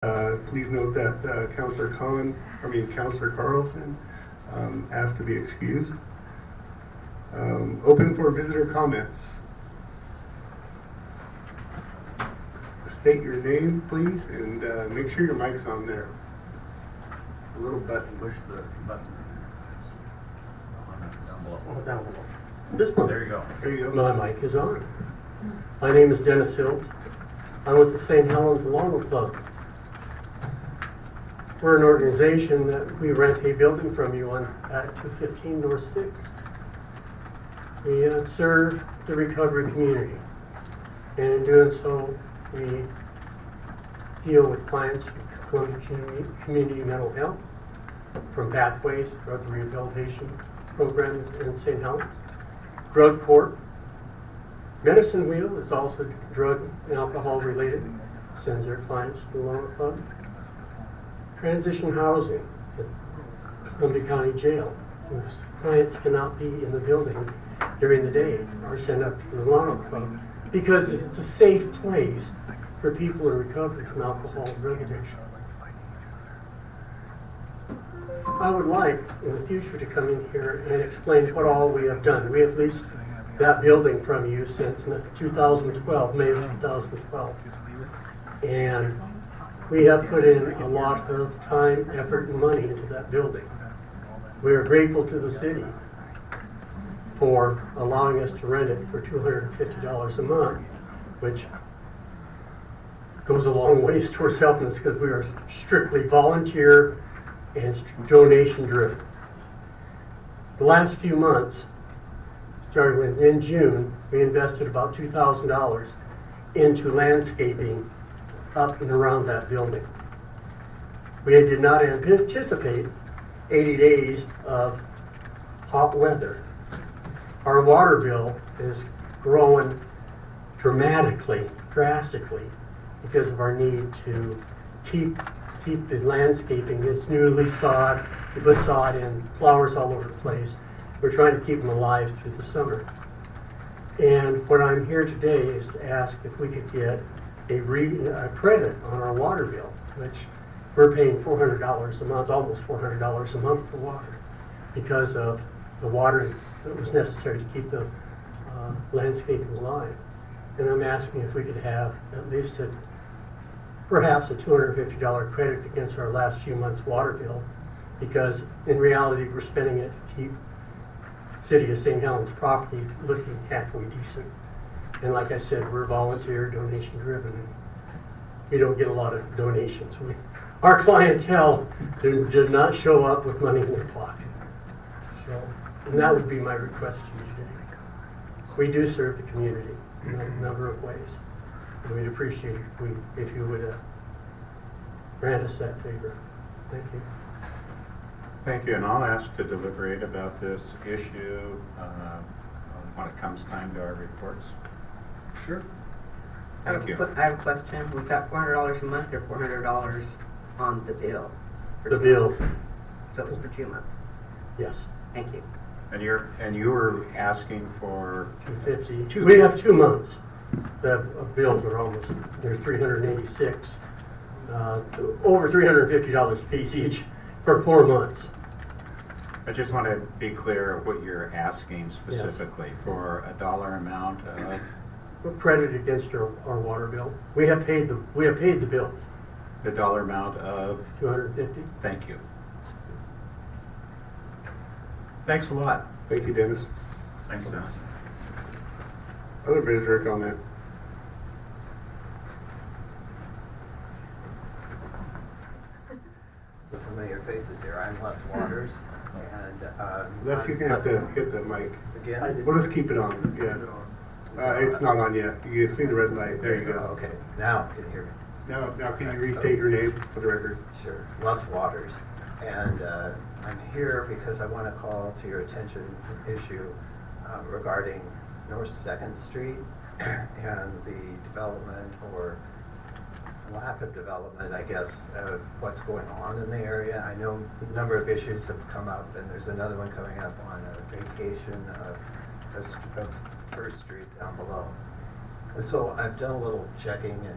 Please note that Councillor Carlson asked to be excused. Open for visitor comments. State your name, please, and make sure your mic's on there. A little button. Push the button. Down below. Oh, down below. This one. There you go. There you go. My mic is on. My name is Dennis Hills. I'm with the St. Helens Lawn Club. We're an organization that we rent a building from you on at 215 North 6th. We serve the recovery community. And in doing so, we deal with clients from community mental health, from Pathways, drug rehabilitation program in St. Helens, drug court. Medicine Wheel is also drug and alcohol related, sends their clients to the lower club. Transition housing at Columbia County Jail, whose clients cannot be in the building during the day, are sent up to the Lano Club because it's a safe place for people in recovery from alcohol and drug addiction. I would like in the future to come in here and explain what all we have done. We have leased that building from you since 2012, May of 2012. And we have put in a lot of time, effort, and money into that building. We are grateful to the city for allowing us to rent it for $250 a month, which goes a long ways towards helping us because we are strictly volunteer and donation driven. The last few months, starting in June, we invested about $2,000 into landscaping up and around that building. We did not anticipate 80 days of hot weather. Our water bill is growing drastically because of our need to keep the landscaping. It's newly sod, we put sod in, flowers all over the place. We're trying to keep them alive through the summer. And what I'm here today is to ask if we could get a credit on our water bill, which we're paying $400 a month, almost $400 a month for water, because of the water that was necessary to keep the landscaping alive. And I'm asking if we could have at least perhaps a $250 credit against our last few months' water bill, because in reality we're spending it to keep City of St. Helens property looking halfway decent. And like I said, we're volunteer, donation driven. We don't get a lot of donations. Our clientele did not show up with money in their pocket. So, and that would be my request to you today. We do serve the community in a number of ways. And we'd appreciate it if you would grant us that favor. Thank you. Thank you, and I'll ask to deliberate about this issue when it comes time to our reports. Sure. Thank you. I have a question. Was that $400 a month or $400 on the bill? The bill. So it was for 2 months. Yes. Thank you. And you were asking for $250. We have 2 months. The bills are almost, they're $386, over $350 a piece each for 4 months. I just want to be clear what you're asking specifically for a dollar amount of We're credited against our water bill. We have paid the bills. the dollar amount of. $250. Thank you. Thanks a lot. Thank you, Dennis. Thanks, Dennis. Other visitor comment. The familiar faces here. I'm Les Waters, and Let's you can have to hit the mic. again. We'll just keep it on. Yeah. It's not on yet. You can see the red light. There you go. Okay, now you can hear me. Now can you restate your name for the record? Sure. Les Waters, and I'm here because I want to call to your attention an issue regarding North 2nd Street and the development or lack of development, I guess, of what's going on in the area. I know a number of issues have come up, and there's another one coming up on a vacation of First Street down below. And so I've done a little checking, and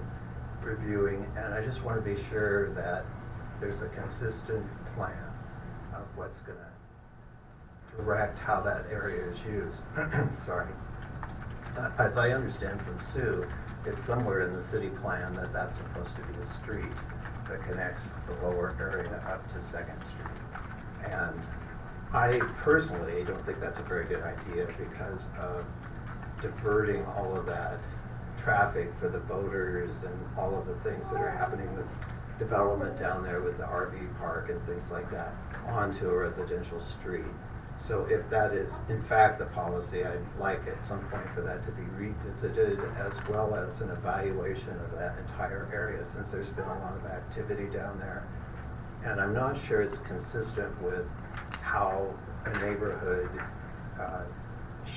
reviewing, and I just want to be sure that there's a consistent plan of what's going to direct how that area is used. Sorry. As I understand from Sue, it's somewhere in the city plan that that's supposed to be a street that connects the lower area up to Second Street. And I personally don't think that's a very good idea because of diverting all of that traffic for the boaters and all of the things that are happening with development down there with the RV park and things like that onto a residential street. So if that is in fact the policy, I'd like at some point for that to be revisited as well as an evaluation of that entire area since there's been a lot of activity down there. And I'm not sure it's consistent with how a neighborhood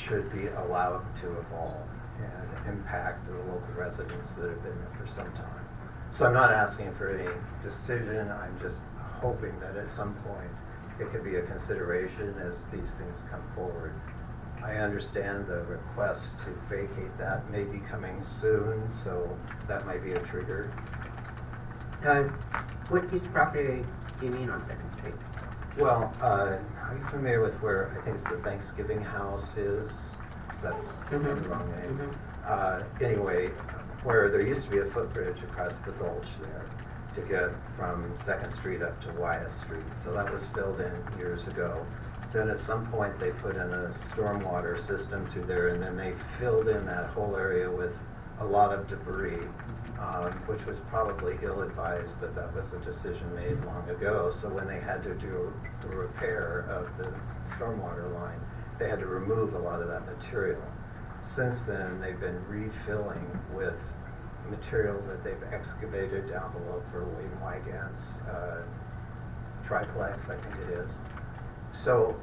should be allowed to evolve and impact the local residents that have been there for some time. So I'm not asking for any decision, I'm just hoping that at some point it could be a consideration as these things come forward. I understand the request to vacate that may be coming soon, so that might be a trigger. What piece of property do you mean on Second Street? Well, are you familiar with where I think it's the Thanksgiving House is? Is that the wrong name? Anyway, where there used to be a footbridge across the gulch there to get from Second Street up to Wyatt Street. So that was filled in years ago. Then at some point they put in a stormwater system through there, and then they filled in that whole area with a lot of debris, which was probably ill-advised, but that was a decision made long ago. So when they had to do a repair of the stormwater line, they had to remove a lot of that material. Since then, they've been refilling with material that they've excavated down below for William Wygant's triplex, I think it is. So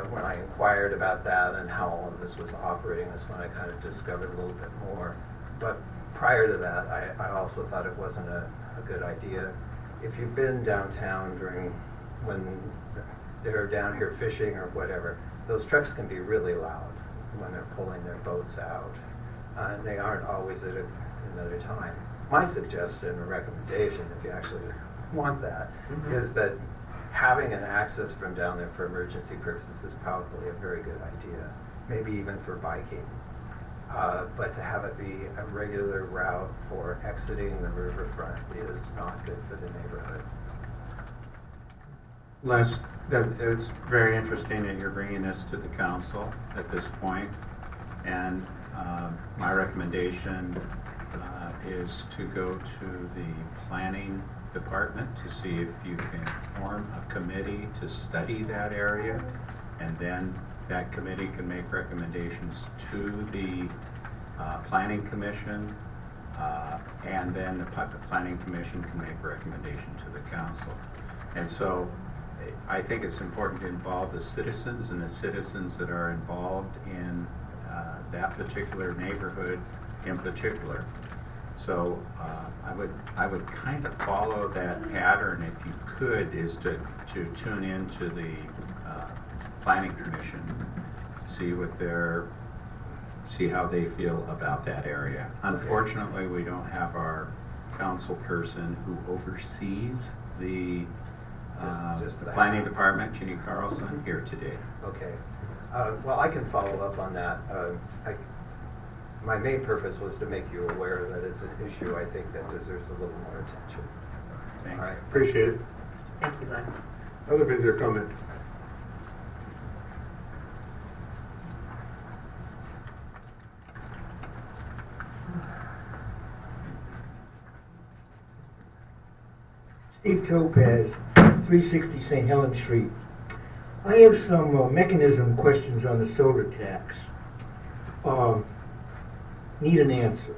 when I inquired about that and how all of this was operating, that's when I kind of discovered a little bit more. But prior to that, I also thought it wasn't a good idea. If you've been downtown during when they're down here fishing or whatever, those trucks can be really loud when they're pulling their boats out. And they aren't always at another time. My suggestion or recommendation, if you actually want that, is that having an access from down there for emergency purposes is probably a very good idea, maybe even for biking. But to have it be a regular route for exiting the riverfront is not good for the neighborhood. Les, it's very interesting that you're bringing this to the council at this point, and my recommendation is to go to the planning department to see if you can form a committee to study that area, and then that committee can make recommendations to the planning commission, and then the planning commission can make a recommendation to the council. And so I think it's important to involve the citizens and the citizens that are involved in that particular neighborhood in particular. So I would kind of follow that pattern, if you could, is to tune into the planning commission, see how they feel about that area. Unfortunately, we don't have our council person who oversees the planning department, Ginny Carlson, here today. Okay. Well, I can follow up on that. My main purpose was to make you aware that it's an issue I think that deserves a little more attention. Thank All right. Appreciate it. Thank you, Les. Other visitor comment? Steve Topaz, 360 St. Helens Street. I have some mechanism questions on the soda tax. Need an answer.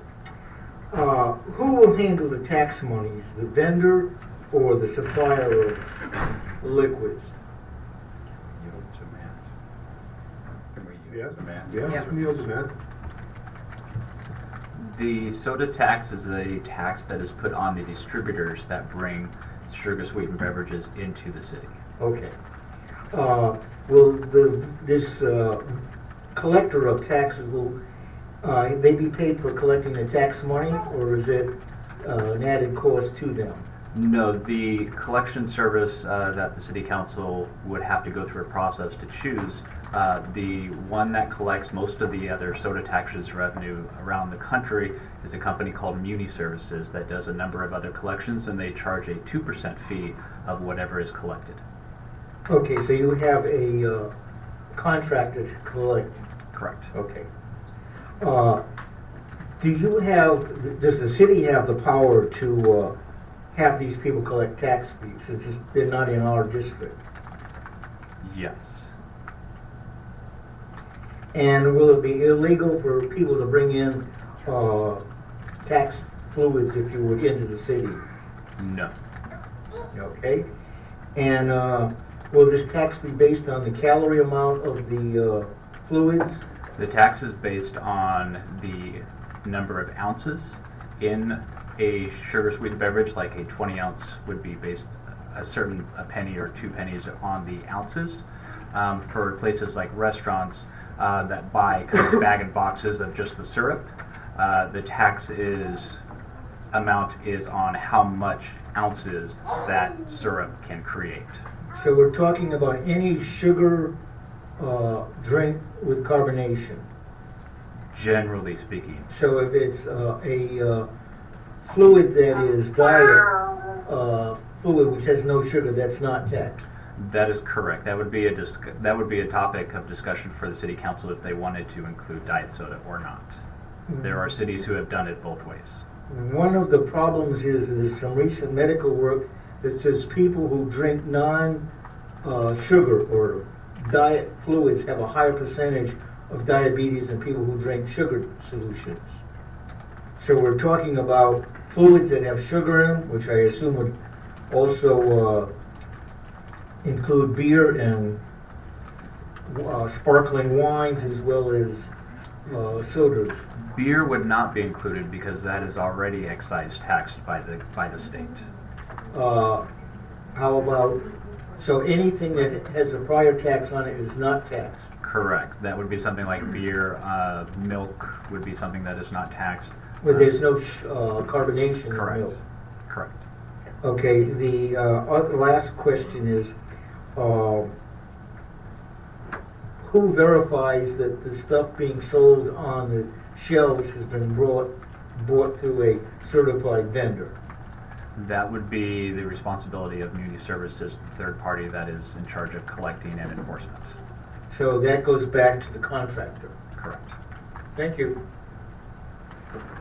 Who will handle the tax monies, the vendor or the supplier of liquids? Yield to Matt. Can we Yeah, yield to Matt? yeah, Yeah. Neil's Matt. The soda tax is a tax that is put on the distributors that bring sugar-sweetened beverages into the city. Okay. Will this collector of taxes, will they be paid for collecting the tax money, or is it an added cost to them? No, the collection service that the city council would have to go through a process to choose, the one that collects most of the other soda taxes revenue around the country is a company called Muni Services that does a number of other collections, and they charge a 2% fee of whatever is collected. Okay, so you have a contractor to collect. Correct. Okay. Does the city have the power to have these people collect tax fees since they're not in our district? Yes. And will it be illegal for people to bring in tax fluids, if you would, into the city? No. Okay. And will this tax be based on the calorie amount of the fluids? The tax is based on the number of ounces in a sugar sweetened beverage. Like a 20-ounce would be based a penny or 2 pennies on the ounces. For places like restaurants that buy kind of bag and boxes of just the syrup, the tax amount is on how much ounces that syrup can create. So we're talking about any sugar drink with carbonation. Generally speaking. So if it's a fluid that is diet fluid which has no sugar, that's not taxed. That is correct. That would be a topic of discussion for the city council if they wanted to include diet soda or not. There are cities who have done it both ways. One of the problems is there's some recent medical work that says people who drink non-sugar or diet fluids have a higher percentage of diabetes than people who drink sugar solutions. So we're talking about fluids that have sugar in them, which I assume would also include beer and sparkling wines as well as sodas. Beer would not be included because that is already excise taxed by the state. How about, so anything that has a prior tax on it is not taxed? Correct. That would be something like beer. Milk would be something that is not taxed. Where there's no carbonation in Correct. milk? Correct. Okay, the last question is, who verifies that the stuff being sold on the shelves has been bought through a certified vendor? That would be the responsibility of Muni Services, the third party that is in charge of collecting and enforcement. So that goes back to the contractor. Correct. Thank you.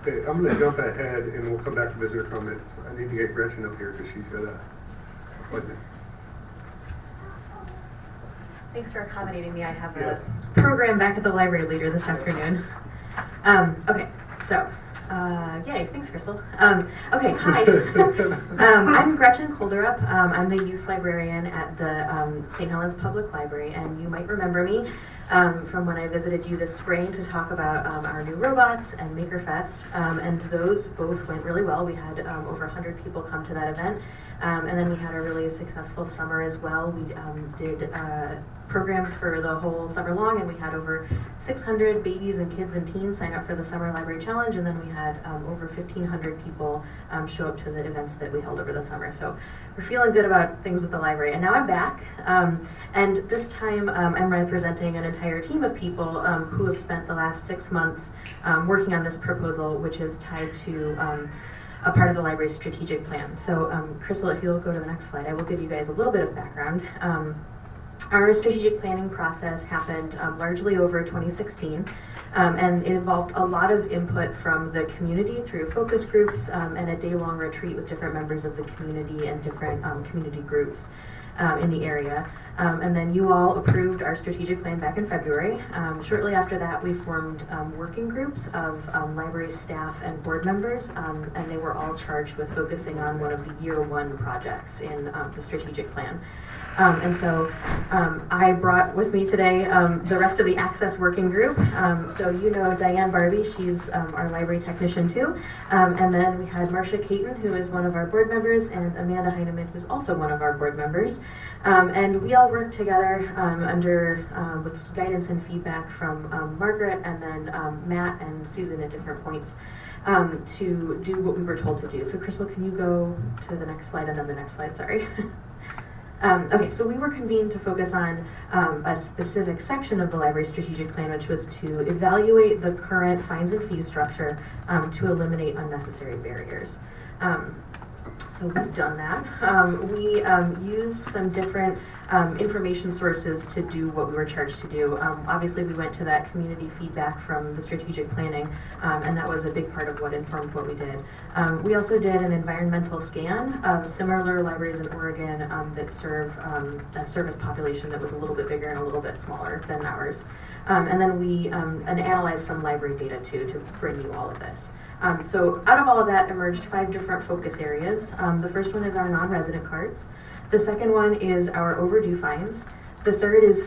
Okay, I'm gonna jump ahead and we'll come back to visitor comments. I need to get Gretchen up here because she's got a appointment. Thanks for accommodating me. I have Yes. a program back at the library later this afternoon. Okay, so, yay, thanks, Crystal. Okay, hi. I'm Gretchen Kolderup. I'm the youth librarian at the St. Helens Public Library, and you might remember me from when I visited you this spring to talk about our new robots and MakerFest, and those both went really well. We had over 100 people come to that event. And then we had a really successful summer as well. We did programs for the whole summer long, and we had over 600 babies and kids and teens sign up for the Summer Library Challenge, and then we had over 1,500 people show up to the events that we held over the summer. So we're feeling good about things at the library. And now I'm back, and this time I'm representing an entire team of people who have spent the last 6 months working on this proposal, which is tied to a part of the library's strategic plan. So Crystal, if you'll go to the next slide, I will give you guys a little bit of background. Our strategic planning process happened largely over 2016, and it involved a lot of input from the community through focus groups and a day-long retreat with different members of the community and different community groups in the area. And then you all approved our strategic plan back in February. Shortly after that, we formed working groups of library staff and board members, and they were all charged with focusing on one of the year one projects in the strategic plan. And so I brought with me today the rest of the Access Working Group. So you know Diane Barbie, she's our library technician too. And then we had Marcia Caton, who is one of our board members, and Amanda Heineman, who's also one of our board members. And we all worked together with guidance and feedback from Margaret and then Matt and Susan at different points. to do what we were told to do. So Crystal, can you go to the next slide and then the next slide, sorry. Okay, so we were convened to focus on a specific section of the library strategic plan, which was to evaluate the current fines and fees structure to eliminate unnecessary barriers. So we've done that. We used some different information sources to do what we were charged to do. Obviously, we went to that community feedback from the strategic planning, and that was a big part of what informed what we did. We also did an environmental scan of similar libraries in Oregon that serve a service population that was a little bit bigger and a little bit smaller than ours. And then we analyzed some library data too to bring you all of this. So out of all of that emerged 5 different focus areas. The first one is our non-resident cards. The second one is our overdue fines. The third is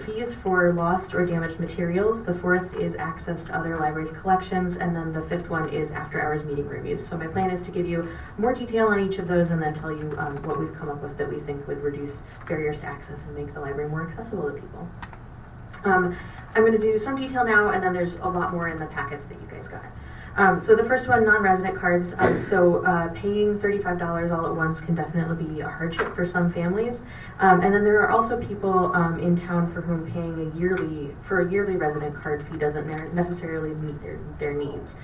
fees for lost or damaged materials. The fourth is access to other libraries' collections, and then the fifth one is after-hours meeting room use. So my plan is to give you more detail on each of those and then tell you what we've come up with that we think would reduce barriers to access and make the library more accessible to people. I'm going to do some detail now, and then there's a lot more in the packets that you guys got. So the first one, non-resident cards. Paying $35 all at once can definitely be a hardship for some families. And then there are also people in town for whom paying a yearly resident card fee doesn't necessarily meet their needs.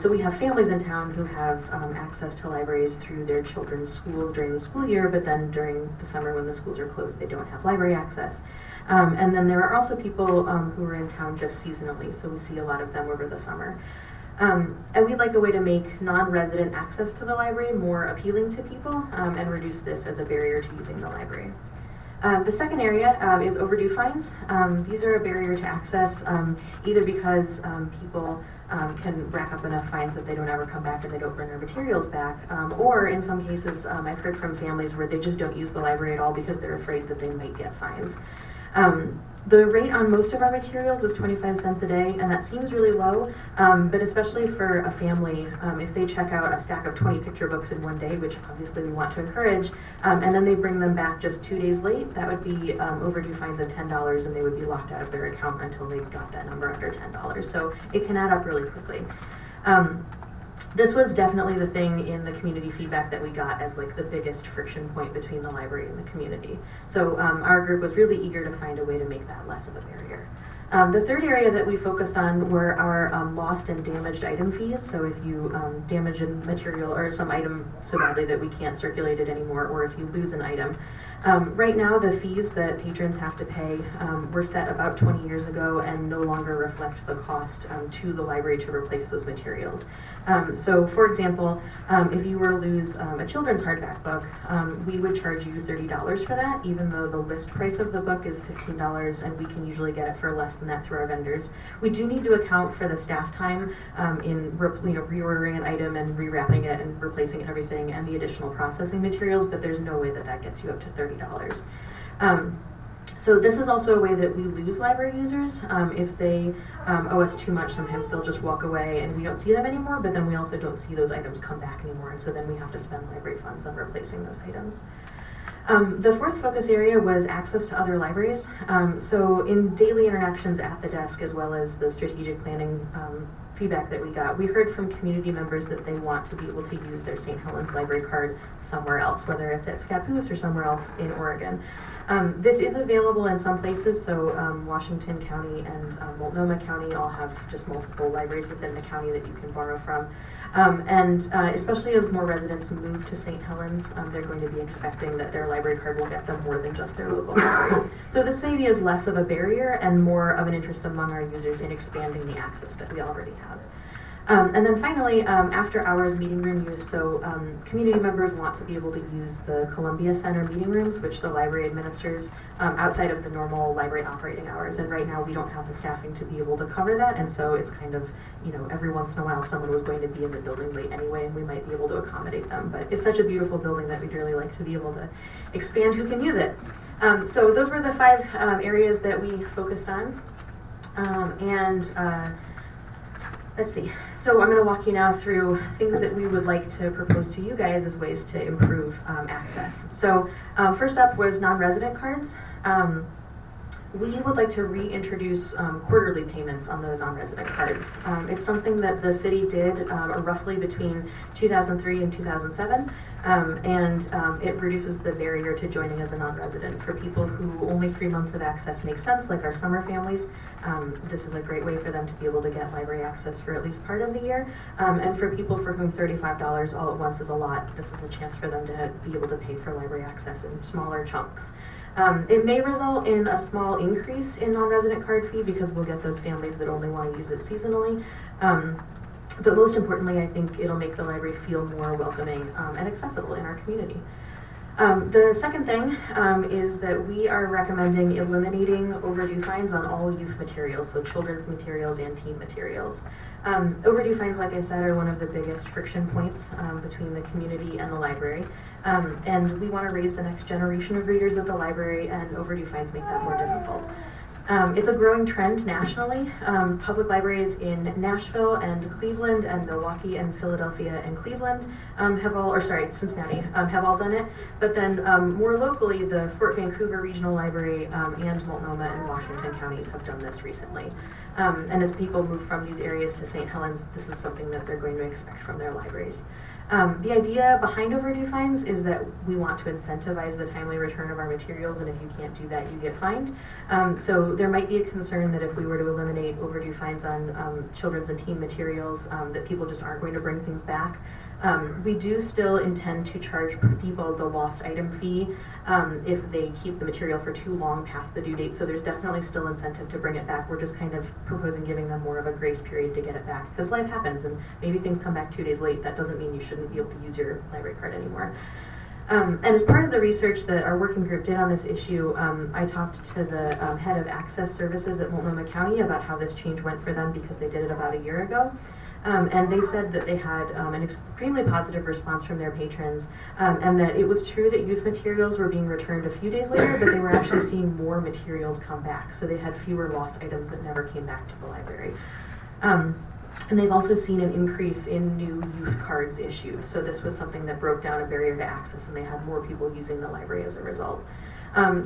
So we have families in town who have access to libraries through their children's schools during the school year, but then during the summer when the schools are closed, they don't have library access. And then there are also people who are in town just seasonally, so we see a lot of them over the summer. And we'd like a way to make non-resident access to the library more appealing to people and reduce this as a barrier to using the library. The second area is overdue fines. These are a barrier to access either because people can rack up enough fines that they don't ever come back and they don't bring their materials back, or in some cases I've heard from families where they just don't use the library at all because they're afraid that they might get fines. The rate on most of our materials is 25 cents a day, and that seems really low, but especially for a family, if they check out a stack of 20 picture books in one day, which obviously we want to encourage, and then they bring them back just 2 days late, that would be overdue fines of $10, and they would be locked out of their account until they got that number under $10. So it can add up really quickly. This was definitely the thing in the community feedback that we got as like the biggest friction point between the library and the community. So our group was really eager to find a way to make that less of a barrier. The third area that we focused on were our lost and damaged item fees. So if you damage a material or some item so badly that we can't circulate it anymore, or if you lose an item. Right now, the fees that patrons have to pay were set about 20 years ago and no longer reflect the cost to the library to replace those materials. So, for example, if you were to lose a children's hardback book, we would charge you $30 for that, even though the list price of the book is $15, and we can usually get it for less than that through our vendors. We do need to account for the staff time in reordering an item and rewrapping it and replacing it and everything, and the additional processing materials, but there's no way that that gets you up to $30. So this is also a way that we lose library users. If they owe us too much, sometimes they'll just walk away and we don't see them anymore, but then we also don't see those items come back anymore, and so then we have to spend library funds on replacing those items. The fourth focus area was access to other libraries. So in daily interactions at the desk, as well as the strategic planning feedback that we got, we heard from community members that they want to be able to use their St. Helens library card somewhere else, whether it's at Scappoose or somewhere else in Oregon. This is available in some places, so Washington County and Multnomah County all have just multiple libraries within the county that you can borrow from. Especially as more residents move to St. Helens, they're going to be expecting that their library card will get them more than just their local library. So this maybe is less of a barrier and more of an interest among our users in expanding the access that we already have. And then finally, after hours meeting room use, so community members want to be able to use the Columbia Center meeting rooms, which the library administers outside of the normal library operating hours. And right now we don't have the staffing to be able to cover that, and so it's kind of, every once in a while someone was going to be in the building late anyway, and we might be able to accommodate them. But it's such a beautiful building that we'd really like to be able to expand who can use it. So those were the 5 areas that we focused on. Let's see. So I'm going to walk you now through things that we would like to propose to you guys as ways to improve access. So first up was non-resident cards. we would like to reintroduce quarterly payments on the non-resident cards. It's something that the city did roughly between 2003 and 2007, and it reduces the barrier to joining as a non-resident. For people who only 3 months of access makes sense, like our summer families, this is a great way for them to be able to get library access for at least part of the year. And for people for whom $35 all at once is a lot, this is a chance for them to be able to pay for library access in smaller chunks. It may result in a small increase in non-resident card fee because we'll get those families that only want to use it seasonally. But most importantly, I think it'll make the library feel more welcoming and accessible in our community. The second thing is that we are recommending eliminating overdue fines on all youth materials, so children's materials and teen materials. Overdue fines, like I said, are one of the biggest friction points between the community and the library. And we want to raise the next generation of readers at the library, and overdue fines make that more difficult. It's a growing trend nationally. Public libraries in Nashville and Cleveland and Milwaukee and Philadelphia and Cleveland Cincinnati have all done it. But then more locally, the Fort Vancouver Regional Library and Multnomah and Washington counties have done this recently. And as people move from these areas to St. Helens, this is something that they're going to expect from their libraries. The idea behind overdue fines is that we want to incentivize the timely return of our materials, and if you can't do that, you get fined. So there might be a concern that if we were to eliminate overdue fines on children's and teen materials, that people just aren't going to bring things back. We do still intend to charge people the lost item fee if they keep the material for too long past the due date, so there's definitely still incentive to bring it back. We're just kind of proposing giving them more of a grace period to get it back, because life happens and maybe things come back 2 days late. That doesn't mean you shouldn't be able to use your library card anymore. And as part of the research that our working group did on this issue, I talked to the head of access services at Multnomah County about how this change went for them, because they did it about a year ago. And they said that they had an extremely positive response from their patrons, and that it was true that youth materials were being returned a few days later, but they were actually seeing more materials come back. So they had fewer lost items that never came back to the library. And they've also seen an increase in new youth cards issued. So this was something that broke down a barrier to access, and they had more people using the library as a result.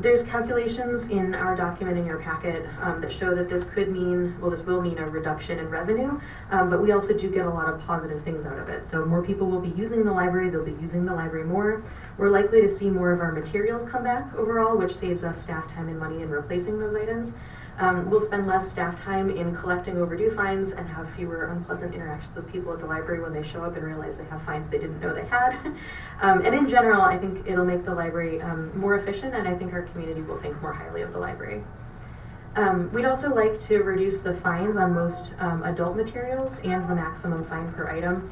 There's calculations in our document in your packet that show that this will mean a reduction in revenue, but we also do get a lot of positive things out of it. So more people will be using the library, they'll be using the library more. We're likely to see more of our materials come back overall, which saves us staff time and money in replacing those items. We'll spend less staff time in collecting overdue fines and have fewer unpleasant interactions with people at the library when they show up and realize they have fines they didn't know they had. And in general, I think it'll make the library more efficient, and I think our community will think more highly of the library. We'd also like to reduce the fines on most adult materials and the maximum fine per item.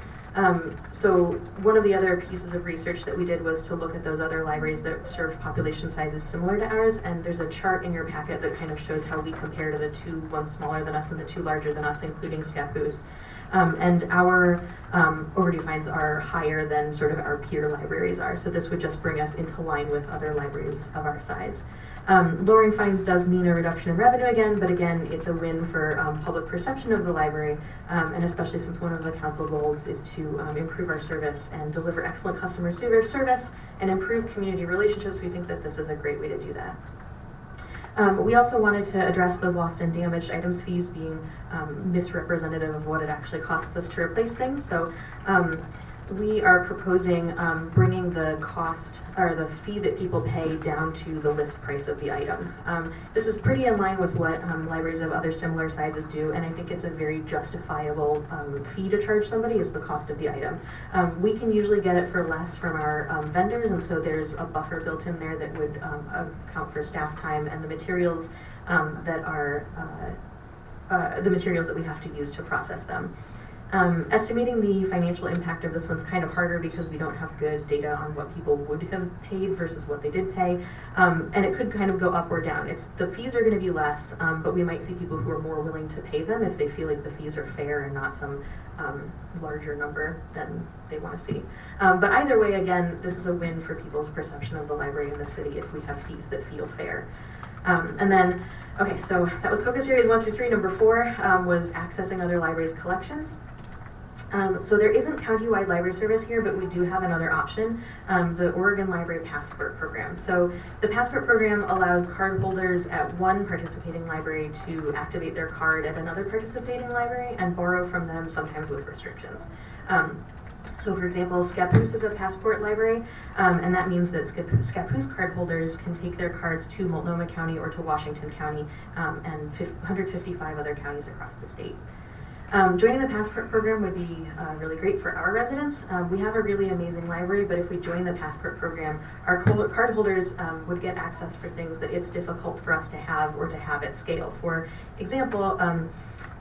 So one of the other pieces of research that we did was to look at those other libraries that serve population sizes similar to ours, and there's a chart in your packet that kind of shows how we compare to the two, one smaller than us and the two larger than us, including Scappoose. And our overdue fines are higher than sort of our peer libraries are, so this would just bring us into line with other libraries of our size. Lowering fines does mean a reduction in revenue again, but again, it's a win for public perception of the library, and especially since one of the council goals is to improve our service and deliver excellent customer service and improve community relationships. We think that this is a great way to do that. We also wanted to address those lost and damaged items fees being misrepresentative of what it actually costs us to replace things. So we are proposing bringing the cost or the fee that people pay down to the list price of the item. This is pretty in line with what libraries of other similar sizes do, and I think it's a very justifiable fee to charge somebody is the cost of the item. We can usually get it for less from our vendors, and so there's a buffer built in there that would account for staff time and the materials that are the materials that we have to use to process them. Estimating the financial impact of this one's kind of harder because we don't have good data on what people would have paid versus what they did pay, and it could kind of go up or down. The fees are going to be less, but we might see people who are more willing to pay them if they feel like the fees are fair and not some larger number than they want to see. But either way, again, this is a win for people's perception of the library in the city if we have fees that feel fair. And then, okay, so that was focus areas 1 through 3. Number 4 was accessing other libraries' collections. So there isn't county-wide library service here, but we do have another option, the Oregon Library Passport Program. So the Passport Program allows card holders at one participating library to activate their card at another participating library and borrow from them, sometimes with restrictions. So for example, Scappoose is a passport library, and that means that Scappoose card holders can take their cards to Multnomah County or to Washington County and 155 other counties across the state. Joining the Passport Program would be really great for our residents. We have a really amazing library, but if we join the Passport Program, our card holders would get access for things that it's difficult for us to have or to have at scale. For example,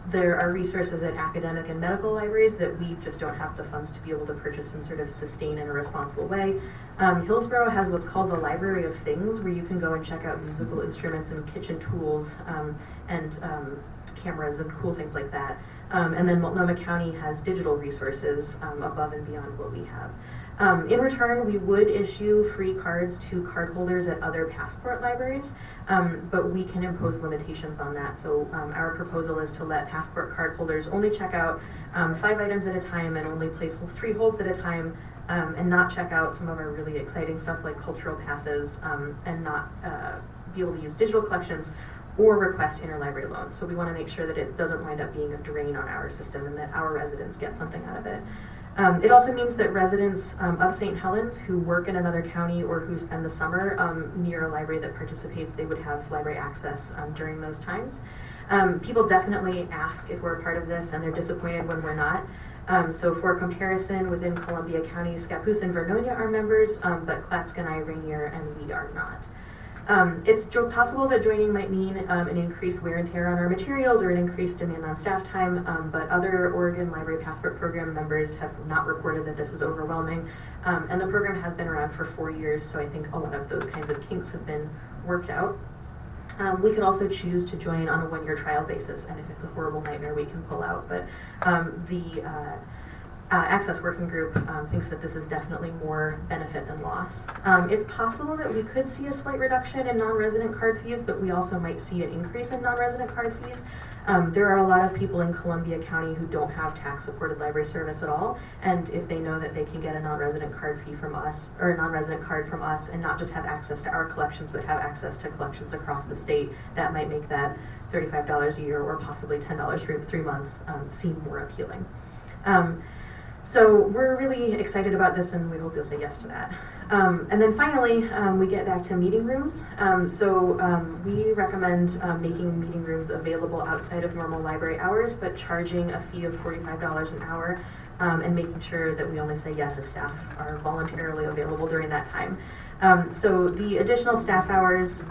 there are resources at academic and medical libraries that we just don't have the funds to be able to purchase and sort of sustain in a responsible way. Hillsborough has what's called the Library of Things, where you can go and check out musical instruments and kitchen tools and cameras and cool things like that. And then Multnomah County has digital resources above and beyond what we have. In return, we would issue free cards to cardholders at other passport libraries, but we can impose limitations on that. So our proposal is to let passport cardholders only check out 5 items at a time and only place 3 holds at a time, and not check out some of our really exciting stuff like cultural passes, and not be able to use digital collections or request interlibrary loans. So we want to make sure that it doesn't wind up being a drain on our system and that our residents get something out of it. It also means that residents of St. Helens who work in another county or who spend the summer near a library that participates, they would have library access during those times. People definitely ask if we're a part of this, and they're disappointed when we're not. So for comparison, within Columbia County, Scappoose and Vernonia are members, but Clatskanie, Rainier, and we are not. It's possible that joining might mean an increased wear and tear on our materials or an increased demand on staff time, but other Oregon Library Passport Program members have not reported that this is overwhelming, and the program has been around for 4 years, so I think a lot of those kinds of kinks have been worked out. We could also choose to join on a 1-year trial basis, and if it's a horrible nightmare, we can pull out, but the Access Working Group thinks that this is definitely more benefit than loss. It's possible that we could see a slight reduction in non-resident card fees, but we also might see an increase in non-resident card fees. There are a lot of people in Columbia County who don't have tax-supported library service at all, and if they know that they can get a non-resident card fee from us, or a non-resident card from us, and not just have access to our collections, but have access to collections across the state, that might make that $35 a year or possibly $10 for 3 months seem more appealing. So we're really excited about this, and we hope you'll say yes to that. And then finally, we get back to meeting rooms. We recommend making meeting rooms available outside of normal library hours, but charging a fee of $45 an hour, and making sure that we only say yes if staff are voluntarily available during that time. So the additional staff hours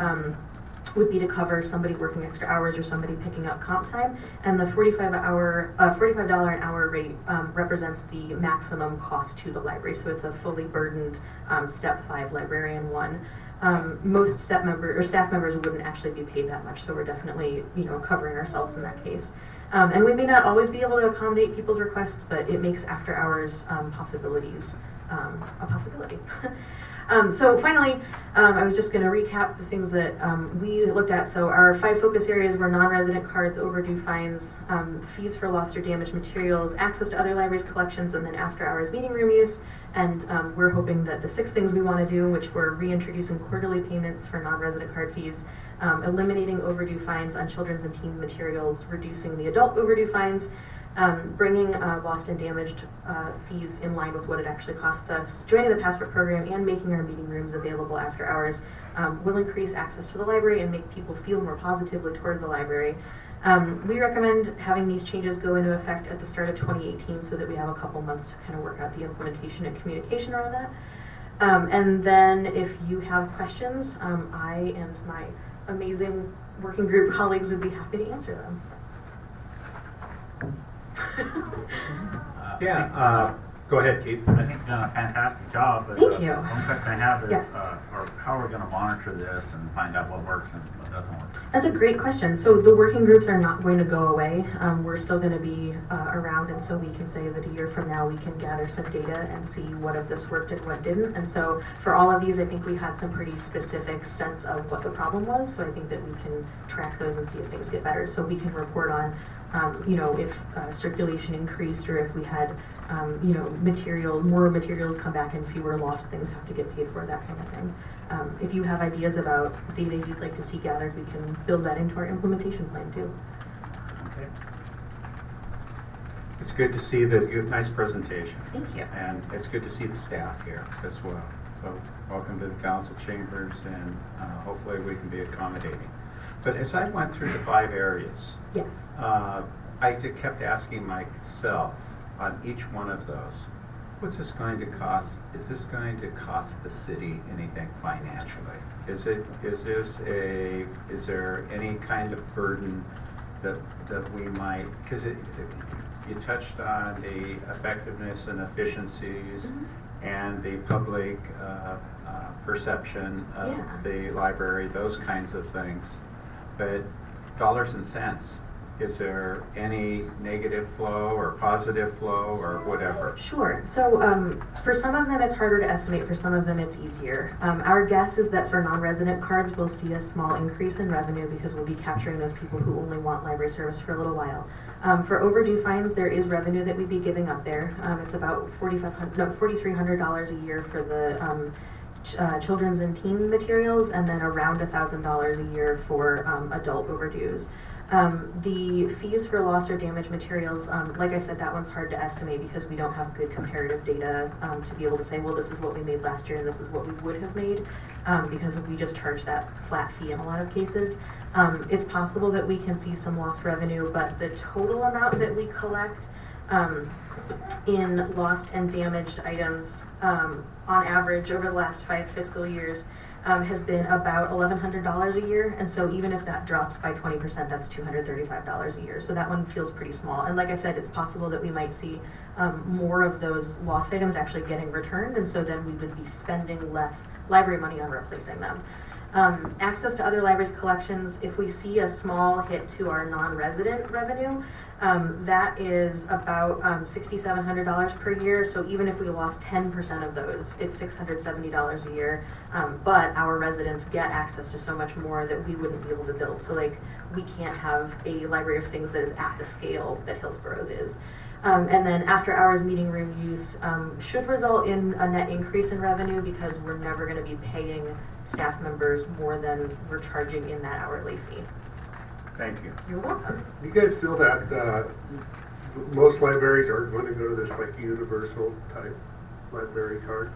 would be to cover somebody working extra hours or somebody picking up comp time, and the $45 an hour rate represents the maximum cost to the library. So it's a fully burdened Step 5 librarian 1. Most staff members wouldn't actually be paid that much, so we're definitely covering ourselves in that case. And we may not always be able to accommodate people's requests, but it makes after hours possibilities a possibility. So finally, I was just going to recap the things that we looked at. So our 5 focus areas were non-resident cards, overdue fines, fees for lost or damaged materials, access to other libraries' collections, and then after-hours meeting room use. And we're hoping that the 6 things we want to do, which were reintroducing quarterly payments for non-resident card fees, eliminating overdue fines on children's and teen materials, reducing the adult overdue fines, bringing lost and damaged fees in line with what it actually costs us, joining the Passport Program, and making our meeting rooms available after hours will increase access to the library and make people feel more positively toward the library. We recommend having these changes go into effect at the start of 2018 so that we have a couple months to kind of work out the implementation and communication around that. And then if you have questions, I and my amazing working group colleagues would be happy to answer them. Go ahead, Keith. I think you've done a fantastic job. But, Thank you. One question I have is, Yes. how are we going to monitor this and find out what works and what doesn't work? That's a great question. So the working groups are not going to go away. We're still going to be around, and so we can say that a year from now we can gather some data and see what of this worked and what didn't. And so for all of these, I think we had some pretty specific sense of what the problem was. So I think that we can track those and see if things get better. So we can report on you know, if circulation increased or if we had, you know, more materials come back and fewer lost things have to get paid for, that kind of thing. If you have ideas about data you'd like to see gathered, we can build that into our implementation plan too. Okay. It's good to see that you have nice presentation. Thank you. And it's good to see the staff here as well. So welcome to the council chambers, and hopefully we can be accommodating. But as I went through the 5 areas, Yes. I kept asking myself on each one of those, what's this going to cost? Is this going to cost the city anything financially? Is there any kind of burden that we might, because you touched on the effectiveness and efficiencies and the public perception of the library, those kinds of things. But dollars and cents, is there any negative flow or positive flow or whatever? Sure. So for some of them it's harder to estimate, for some of them it's easier. Our guess is that for non-resident cards we'll see a small increase in revenue because we'll be capturing those people who only want library service for a little while. For overdue fines, there is revenue that we'd be giving up there. It's about $4,300 a year for the children's and teen materials, and then around $1,000 a year for adult overdues. The fees for lost or damaged materials, like I said, that one's hard to estimate because we don't have good comparative data to be able to say, well, this is what we made last year and this is what we would have made, because we just charge that flat fee in a lot of cases. It's possible that we can see some lost revenue, but the total amount that we collect in lost and damaged items on average over the last 5 fiscal years has been about $1,100 a year, and so even if that drops by 20%, that's $235 a year. So that one feels pretty small. And like I said, it's possible that we might see more of those lost items actually getting returned, and so then we would be spending less library money on replacing them. Access to other libraries' collections, if we see a small hit to our non-resident revenue, that is about $6,700 per year. So even if we lost 10% of those, it's $670 a year. But our residents get access to so much more that we wouldn't be able to build. So like, we can't have a library of things that is at the scale that Hillsborough's is. And then after hours meeting room use should result in a net increase in revenue because we're never going to be paying staff members more than we're charging in that hourly fee. Thank you. You're welcome. Do you guys feel that most libraries are going to go to this like universal type library card?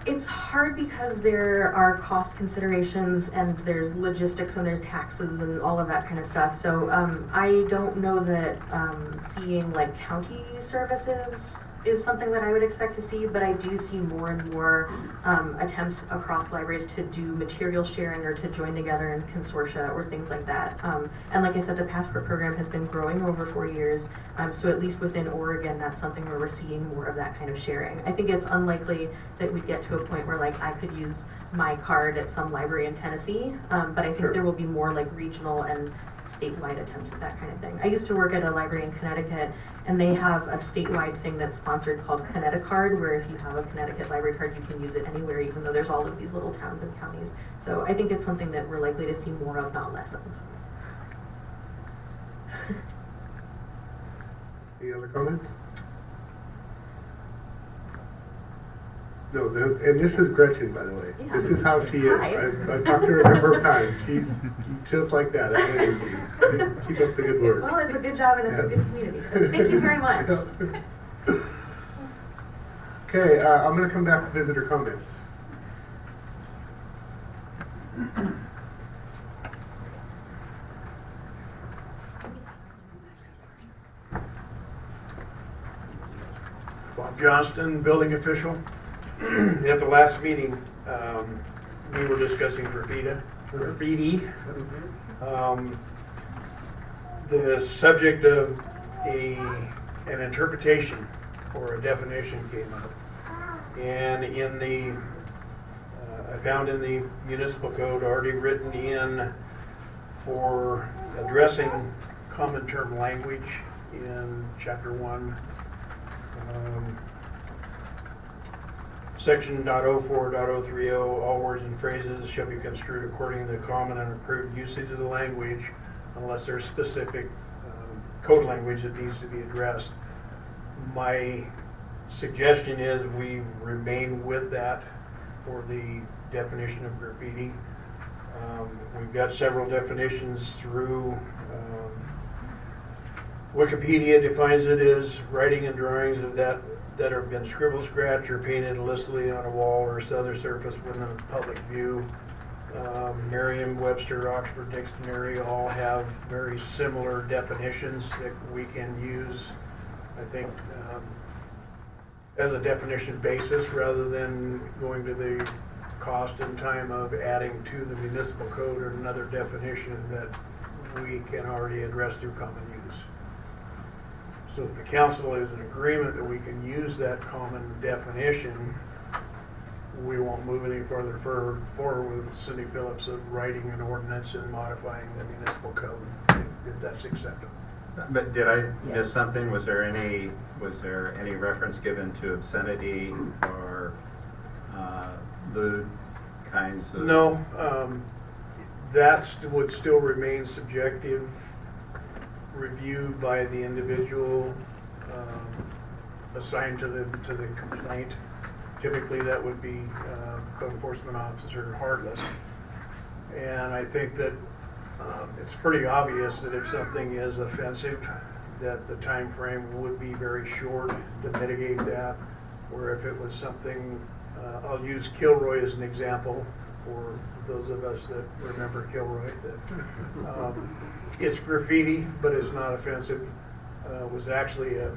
It's hard because there are cost considerations and there's logistics and there's taxes and all of that kind of stuff. So I don't know that seeing like county services is something that I would expect to see, but I do see more and more attempts across libraries to do material sharing or to join together in consortia or things like that. And like I said, the Passport program has been growing over 4 years, so at least within Oregon, that's something where we're seeing more of that kind of sharing. I think it's unlikely that we get to a point where like I could use my card at some library in Tennessee, but I think there will be more like regional and statewide attempts at that kind of thing. I used to work at a library in Connecticut, and they have a statewide thing that's sponsored called Connecticard, where if you have a Connecticut library card, you can use it anywhere, even though there's all of these little towns and counties. So I think it's something that we're likely to see more of, not less of. Any other comments? No, and this is Gretchen, by the way. Yeah. This is how she is. Hi. I've talked to her a number of times. She's just like that. Keep up the good work. Well, it's a good job and it's a good community, so thank you very much. Okay, I'm going to come back to visitor comments. Bob Johnston, building official. At the last meeting, we were discussing graffiti. The subject of an interpretation or a definition came up. And in the, I found in the municipal code already written in for addressing common term language in chapter 1. Section .04.030, all words and phrases shall be construed according to the common and approved usage of the language unless there's specific code language that needs to be addressed. My suggestion is we remain with that for the definition of graffiti. We've got several definitions through. Wikipedia defines it as writing and drawings of that have been scribbled, scratched, or painted illicitly on a wall or other surface within public view. Merriam-Webster, Oxford Dictionary all have very similar definitions that we can use, I think, as a definition basis rather than going to the cost and time of adding to the municipal code or another definition that we can already address through common use. So if the council is in agreement that we can use that common definition, we won't move any further forward with Cindy Phillips of writing an ordinance and modifying the municipal code, if that's acceptable. But did I miss something? Was there any reference given to obscenity or lewd kinds of? No, that would still remain subjective review by the individual assigned to the complaint. Typically, that would be Code Enforcement Officer Hartless. And I think that it's pretty obvious that if something is offensive, that the time frame would be very short to mitigate that. Or if it was something, I'll use Kilroy as an example for those of us that remember Kilroy. That it's graffiti, but it's not offensive. Was actually a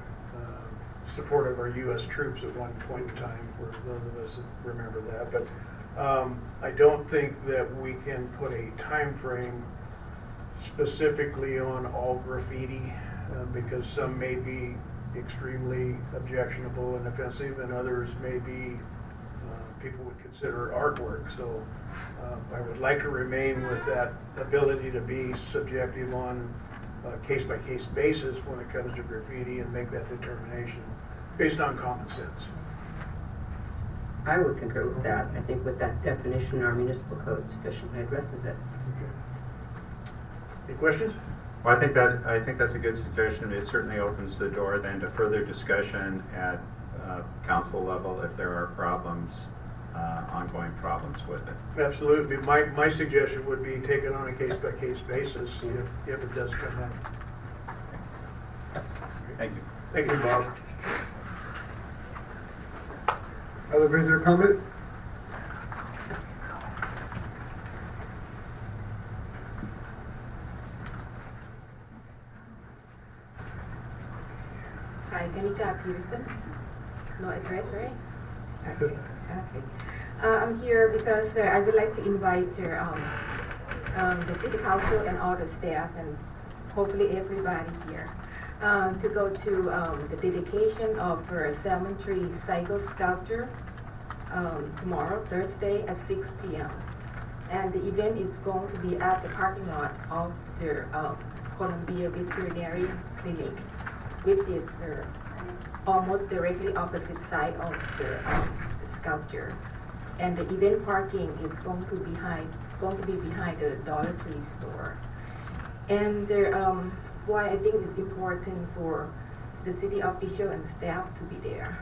support of our U.S. troops at one point in time, for those of us that remember that. But I don't think that we can put a time frame specifically on all graffiti because some may be extremely objectionable and offensive, and others may be people would consider artwork. So I would like to remain with that ability to be subjective on a case-by-case basis when it comes to graffiti and make that determination based on common sense. I would concur with that. I think with that definition, our municipal code sufficiently addresses it. Any questions? Well, I think that's a good suggestion. It certainly opens the door then to further discussion at council level if there are problems, ongoing problems with it. Absolutely. My suggestion would be take it on a case-by-case basis if it does come up. Thank you. Thank you, Bob. Other visitor comment? Hi, Kanika Peterson. No address, right? Okay. I'm here because I would like to invite the city council and all the staff and hopefully everybody here to go to the dedication of the cemetery cycle sculpture tomorrow, Thursday at 6 p.m. And the event is going to be at the parking lot of the Columbia Veterinary Clinic, which is almost directly opposite side of the sculpture. And the event parking is going to be behind the Dollar Tree store. And why I think it's important for the city official and staff to be there.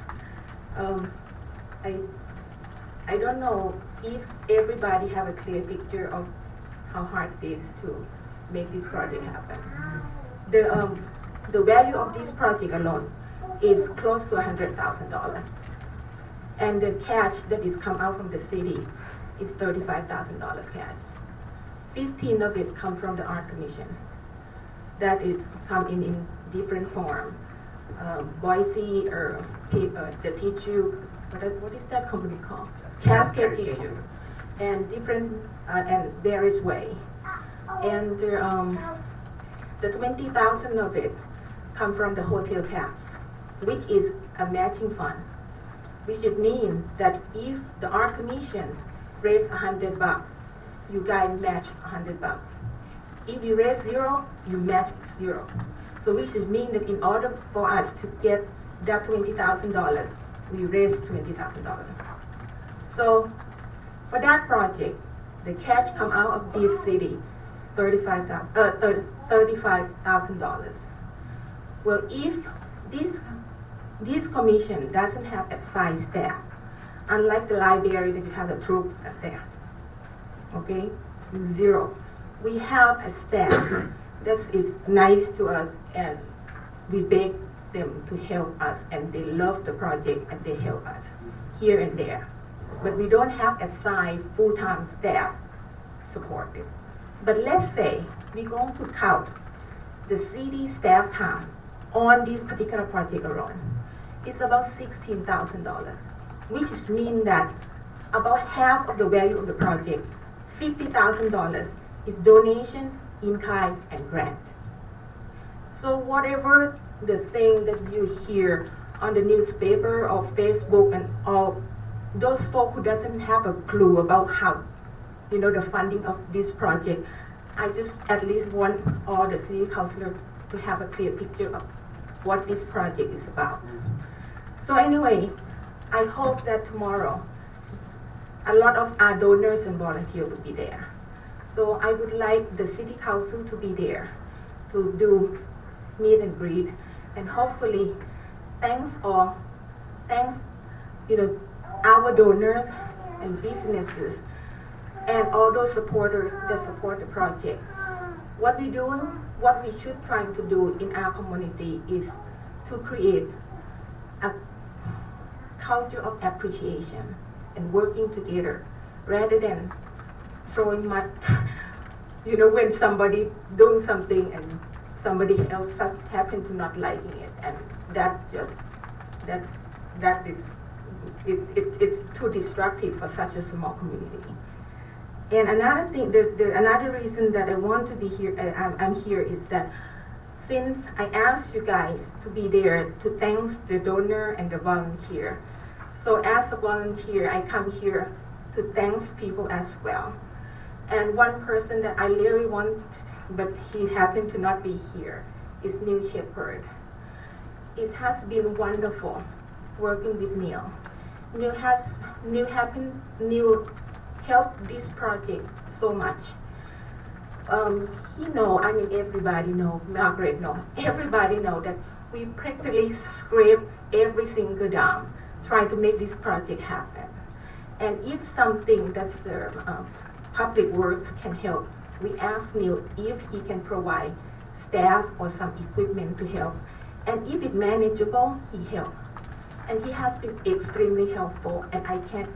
I don't know if everybody have a clear picture of how hard it is to make this project happen. The value of this project alone is close to $100,000. And the cash that is come out from the city is $35,000 cash. 15 of it come from the Art Commission. That is come in different form. Boise or the tissue, what is that company called? Cascade Tissue, and different and various way. And the 20,000 of it come from the hotel tax, which is a matching fund, which would mean that if the Art Commission raise $100, you guys match $100. If you raise zero, you match zero. So which would mean that in order for us to get that $20,000, we raise $20,000. So for that project, the cash come out of this city, $35,000. Well, if this commission doesn't have assigned staff, unlike the library that you have a troop there, okay, 0. We have a staff that is nice to us, and we beg them to help us, and they love the project and they help us here and there. But we don't have assigned full-time staff supported. But let's say we're going to count the city staff time on this particular project alone. It's about $16,000, which is mean that about half of the value of the project, $50,000, is donation, in-kind, and grant. So whatever the thing that you hear on the newspaper or Facebook and all, those folk who doesn't have a clue about how, the funding of this project, I just at least want all the city councilors to have a clear picture of what this project is about. So anyway, I hope that tomorrow a lot of our donors and volunteers will be there. So I would like the city council to be there to do meet and greet, and hopefully thanks our donors and businesses and all those supporters that support the project. What we should try to do in our community is to create a culture of appreciation and working together rather than throwing mud. When somebody doing something and somebody else happen to not liking it, and it's too destructive for such a small community. And another thing, another reason that I want to be here, I'm here, is that since I asked you guys to be there to thank the donor and the volunteer, so as a volunteer, I come here to thank people as well. And one person that I really want, but he happened to not be here, is Neil Shepherd. It has been wonderful working with Neil. Neil helped this project so much. Everybody know, Margaret know, everybody know that we practically scrape every single dime trying to make this project happen. And if something that's the public works can help, we ask Neil if he can provide staff or some equipment to help. And if it's manageable, he helps. And he has been extremely helpful, and I can't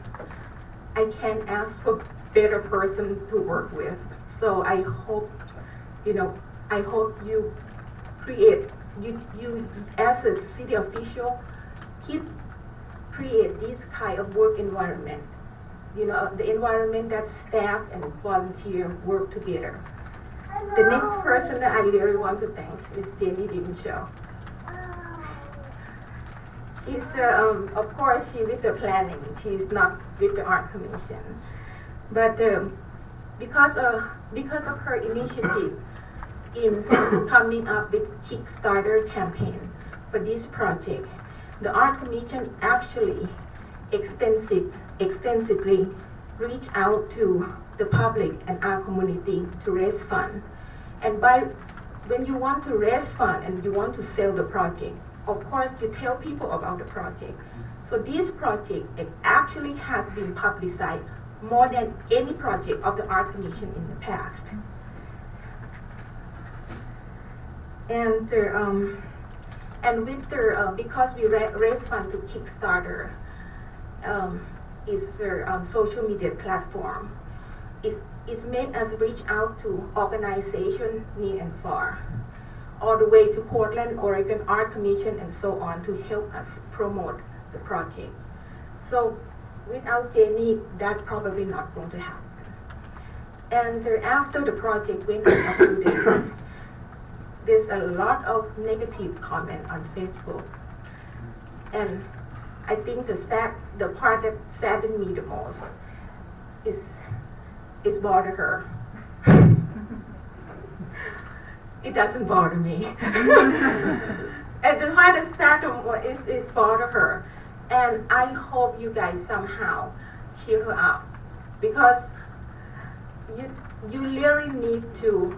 ask for a better person to work with. So I hope you create, you as a city official, create this kind of work environment. The environment that staff and volunteer work together. The next person that I really want to thank is Jenny Dimshaw. She's, of course, she's with the planning. She's not with the art commission. But because of her initiative in coming up with Kickstarter campaign for this project, the art commission actually extensively reached out to the public and our community to raise funds. And when you want to raise funds and you want to sell the project, of course you tell people about the project. So this project, it actually has been publicized more than any project of the art commission in the past. And with the because we raise funds to Kickstarter, is their social media platform. It's made us reach out to organizations near and far, all the way to Portland, Oregon Art Commission, and so on, to help us promote the project. So without Jenny, that's probably not going to happen. And after the project went up, there's a lot of negative comment on Facebook. And I think the part that saddened me the most is bother her. It doesn't bother me. And the part that saddened is bother her. And I hope you guys somehow cheer her up, because you really need to.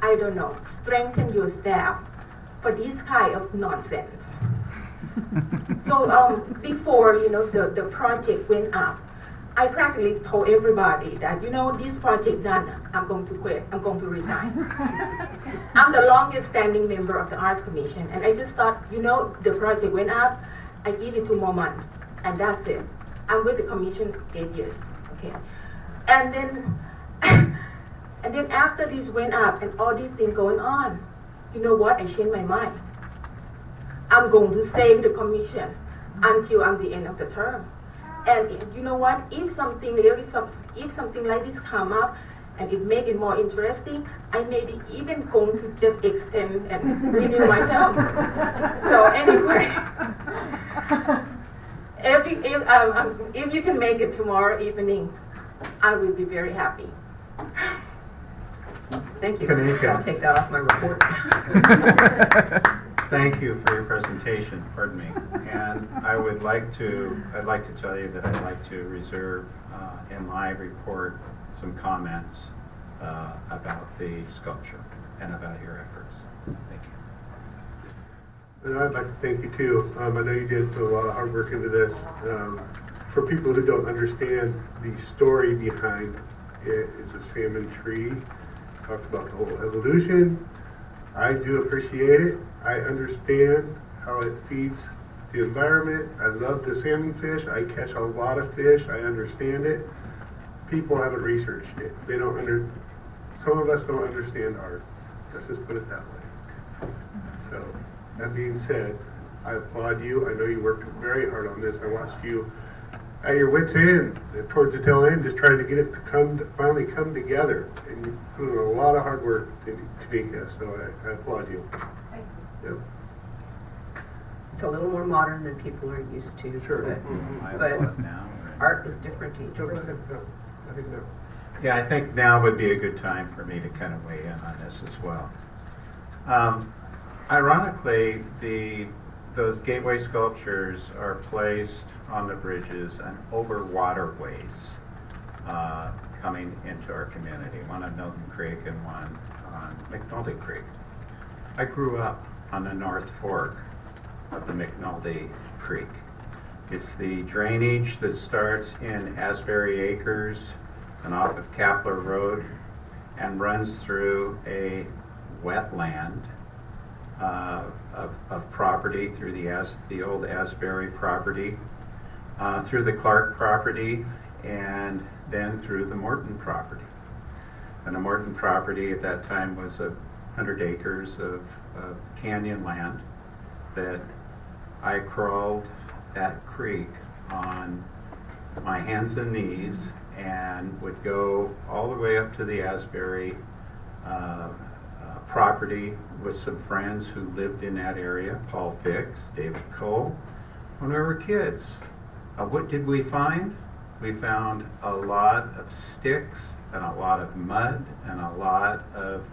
I don't know, strengthen your staff for this kind of nonsense. So before, the project went up, I practically told everybody that, this project done, I'm going to quit, I'm going to resign. I'm the longest standing member of the art commission, and I just thought, the project went up, I give it 2 more months, and that's it. I'm with the commission 8 years, okay? And then, and then after this went up and all these things going on, you know what? I changed my mind. I'm going to stay with the commission until the end of the term. And you know what? If something like this come up and it make it more interesting, I may be even going to just extend and renew my term. So anyway, if you can make it tomorrow evening, I will be very happy. Thank you. Kanika. I'll take that off my report. Thank you for your presentation, pardon me. And I'd like to tell you that I'd like to reserve in my report some comments about the sculpture and about your efforts. Thank you. And I'd like to thank you too. I know you did a lot of hard work into this. For people who don't understand the story behind it, it's a salmon tree. Talks about the whole evolution. I do appreciate it. I understand how it feeds the environment. I love the salmon fish. I catch a lot of fish. I understand it. People haven't researched it. They don't some of us don't understand arts. Let's just put it that way. So, that being said, I applaud you. I know you worked very hard on this. I watched you at your wits' end, towards the tail end, just trying to get it to finally come together. And you put in a lot of hard work, Kanika, so I applaud you. Yep. It's a little more modern than people are used to. Sure. But Now, art is different to each No, person. I think no. yeah, I think now would be a good time for me to kind of weigh in on this as well. Ironically, those gateway sculptures are placed on the bridges and over waterways coming into our community, one on Milton Creek and one on McNulty Creek. I grew up on the North Fork of the McNulty Creek. It's the drainage that starts in Asbury Acres and off of Kapler Road and runs through a wetland of property through the old Asbury property, through the Clark property, and then through the Morton property. And the Morton property at that time was 100 acres of canyon land that I crawled that creek on my hands and knees and would go all the way up to the Asbury property with some friends who lived in that area, Paul Fix, David Cole, when we were kids. What did we find? We found a lot of sticks and a lot of mud and a lot of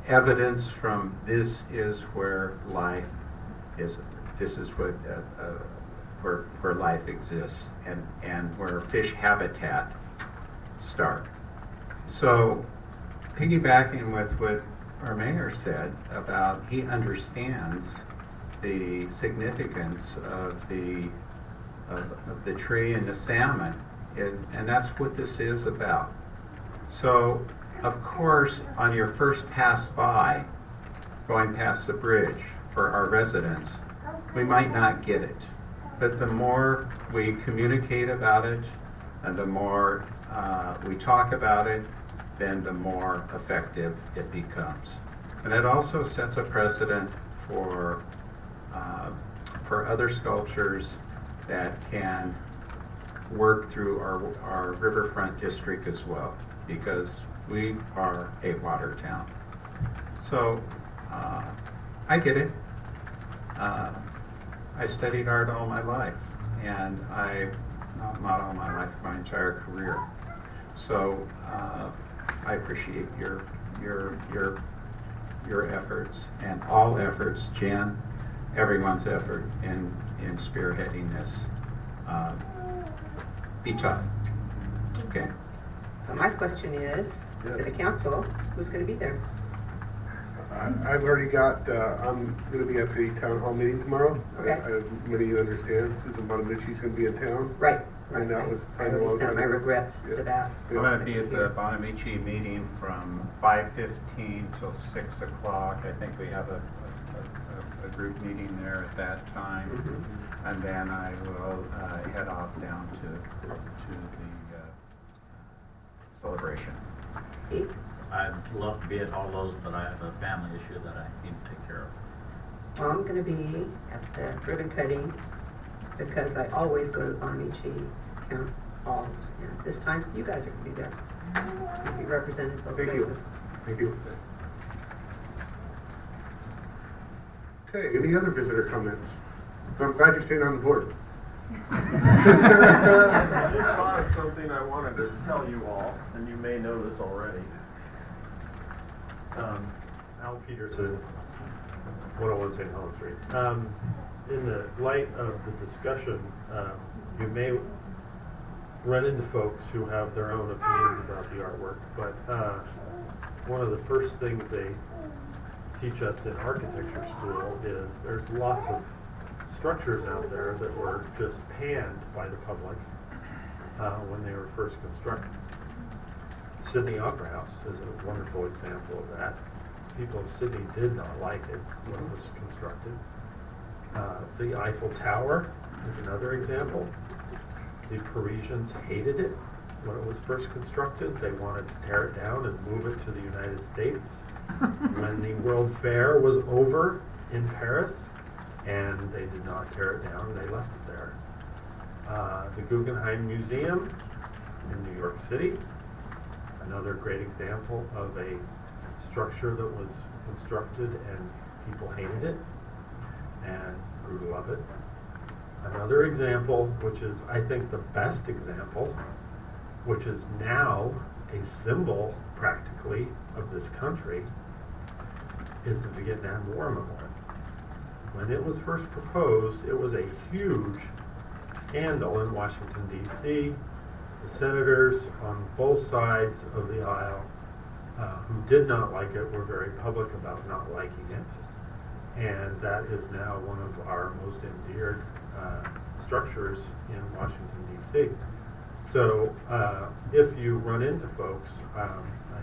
evidence from this is where life is. This is what where life exists and where fish habitat start. So, piggybacking with what our mayor said about he understands the significance of the tree and the salmon, and that's what this is about. So, of course, on your first pass by, going past the bridge for our residents, we might not get it. But the more we communicate about it, and the more we talk about it, then the more effective it becomes. And it also sets a precedent for other sculptures that can work through our riverfront district as well, because we are a water town. So I get it. I studied art all my life, and not all my life, my entire career. So I appreciate your efforts and all efforts, Jen, everyone's effort in spearheading this. Be tough. Okay. So my question is, to the council, who's gonna be there? I've already got, I'm gonna be at the town hall meeting tomorrow. Okay. As many of you understand, Susan Bonamichi's gonna be in town. Right. And that was I planned a long already sent time my ago. regrets Yeah. to that. I'm going to be at the Bonamici meeting from 5:15 till 6 o'clock. I think we have a group meeting there at that time. Mhm. And then I will head off down to the celebration. Pete? I'd love to be at all those, but I have a family issue that I need to take care of. Well, I'm gonna be at the ribbon cutting because I always go to the Bonamici town halls. And this time, you guys are gonna be there. You'll be representing both Thank you. places. Thank you. Okay, any other visitor comments? I'm glad you're staying on the board. I just thought of something I wanted to tell you all, and you may know this already. Al Peterson, 101 St. Helens Street. In the light of the discussion, you may run into folks who have their own opinions about the artwork, but one of the first things they teach us in architecture school is there's lots of structures out there that were just panned by the public when they were first constructed. Sydney Opera House is a wonderful example of that. People of Sydney did not like it when it was constructed. The Eiffel Tower is another example. The Parisians hated it when it was first constructed. They wanted to tear it down and move it to the United States. When the World Fair was over in Paris, and they did not tear it down, they left it there. The Guggenheim Museum in New York City, another great example of a structure that was constructed and people hated it and grew to love it. Another example, which is I think the best example, which is now a symbol practically of this country, is the Vietnam War Memorial. When it was first proposed, it was a huge scandal in Washington, D.C. The senators on both sides of the aisle who did not like it were very public about not liking it. And that is now one of our most endeared structures in Washington, D.C. So if you run into folks, I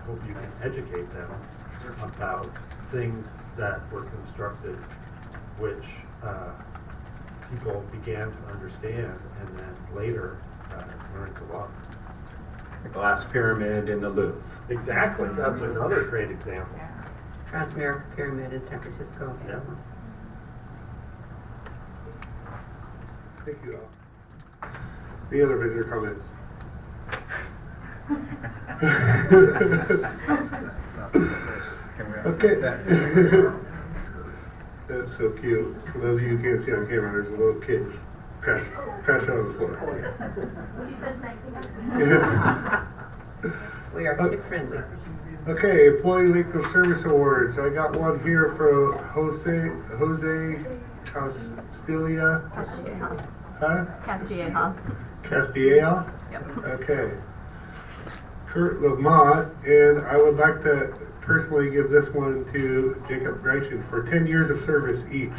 hope you can educate them about things that were constructed which people began to understand and then later learned to love. The glass pyramid in the Louvre. Exactly, that's another great example. Transamerica Pyramid in San Francisco. Yeah. Thank you all. Any other visitor comments? Okay. That's so cute. For those of you who can't see on camera, there's a little kid just crashed on the floor. She says thanks. We are kid friendly. Okay, Employee Length of Service Awards. I got one here for Jose Castilla. Huh? Castilleja. Castilla? Yep. Okay. Kurt Lamont, and I would like to personally give this one to Jacob Greichen for 10 years of service each.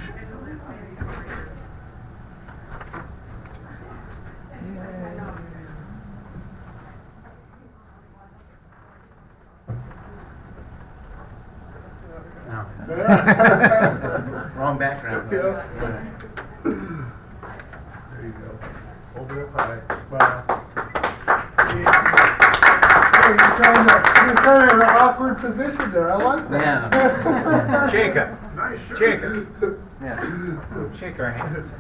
Wrong background. Yeah. There you go. Hold it up high. Smile. You're kind of in an awkward position there. I like that. Yeah. Jacob. Nice shirt. Jacob. Yeah. Shake our hands.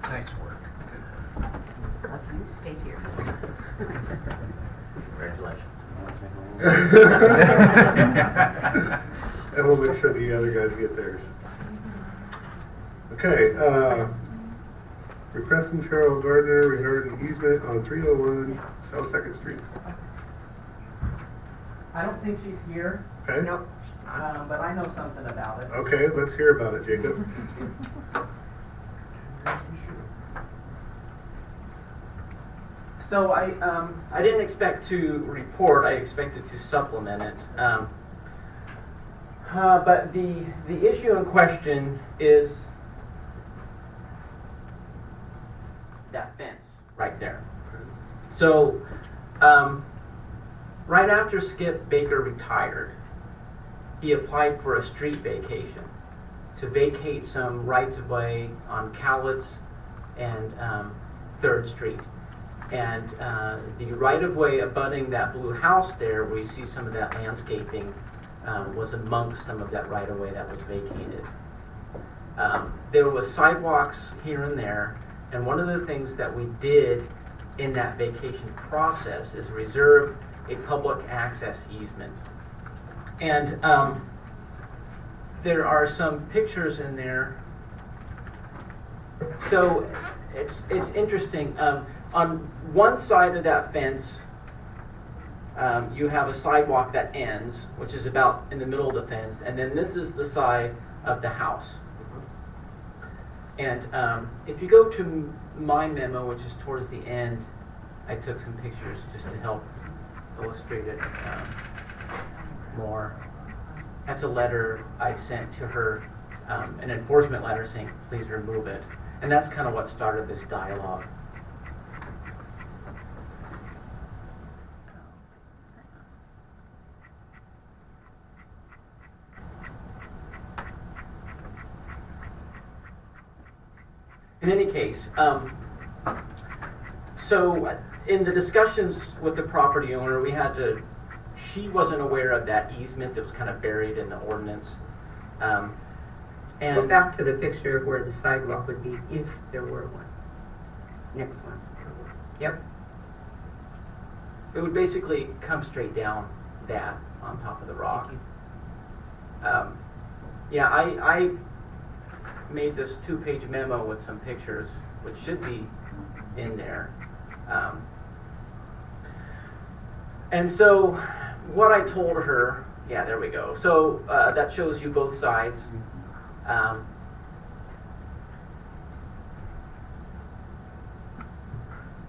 Nice work. You stay here. Congratulations. And we'll make sure the other guys get theirs. Okay, request from Cheryl Gardner regarding easement on 301 South 2nd Street. I don't think she's here, Okay? Nope. but I know something about it. Okay, let's hear about it, Jacob. So I didn't expect to report. I expected to supplement it. But the issue in question is that fence right there. So right after Skip Baker retired, he applied for a street vacation to vacate some rights-of-way on Cowlitz and 3rd Street. And the right-of-way abutting that blue house there, where you see some of that landscaping, was amongst some of that right-of-way that was vacated. There was sidewalks here and there, and one of the things that we did in that vacation process is reserve a public access easement. And there are some pictures in there. So it's interesting. On one side of that fence, you have a sidewalk that ends, which is about in the middle of the fence, and then this is the side of the house. And if you go to my memo, which is towards the end, I took some pictures just to help illustrate it more. That's a letter I sent to her, an enforcement letter saying, please remove it. And that's kind of what started this dialogue. In any case, so in the discussions with the property owner, we had to, she wasn't aware of that easement that was kind of buried in the ordinance. Go And back to the picture of where the sidewalk would be if there were one. Next one. Yep. it would basically come straight down that on top of the rock. Yeah, I made this 2-page memo with some pictures, which should be in there. And so what I told her, yeah, there we go. So that shows you both sides.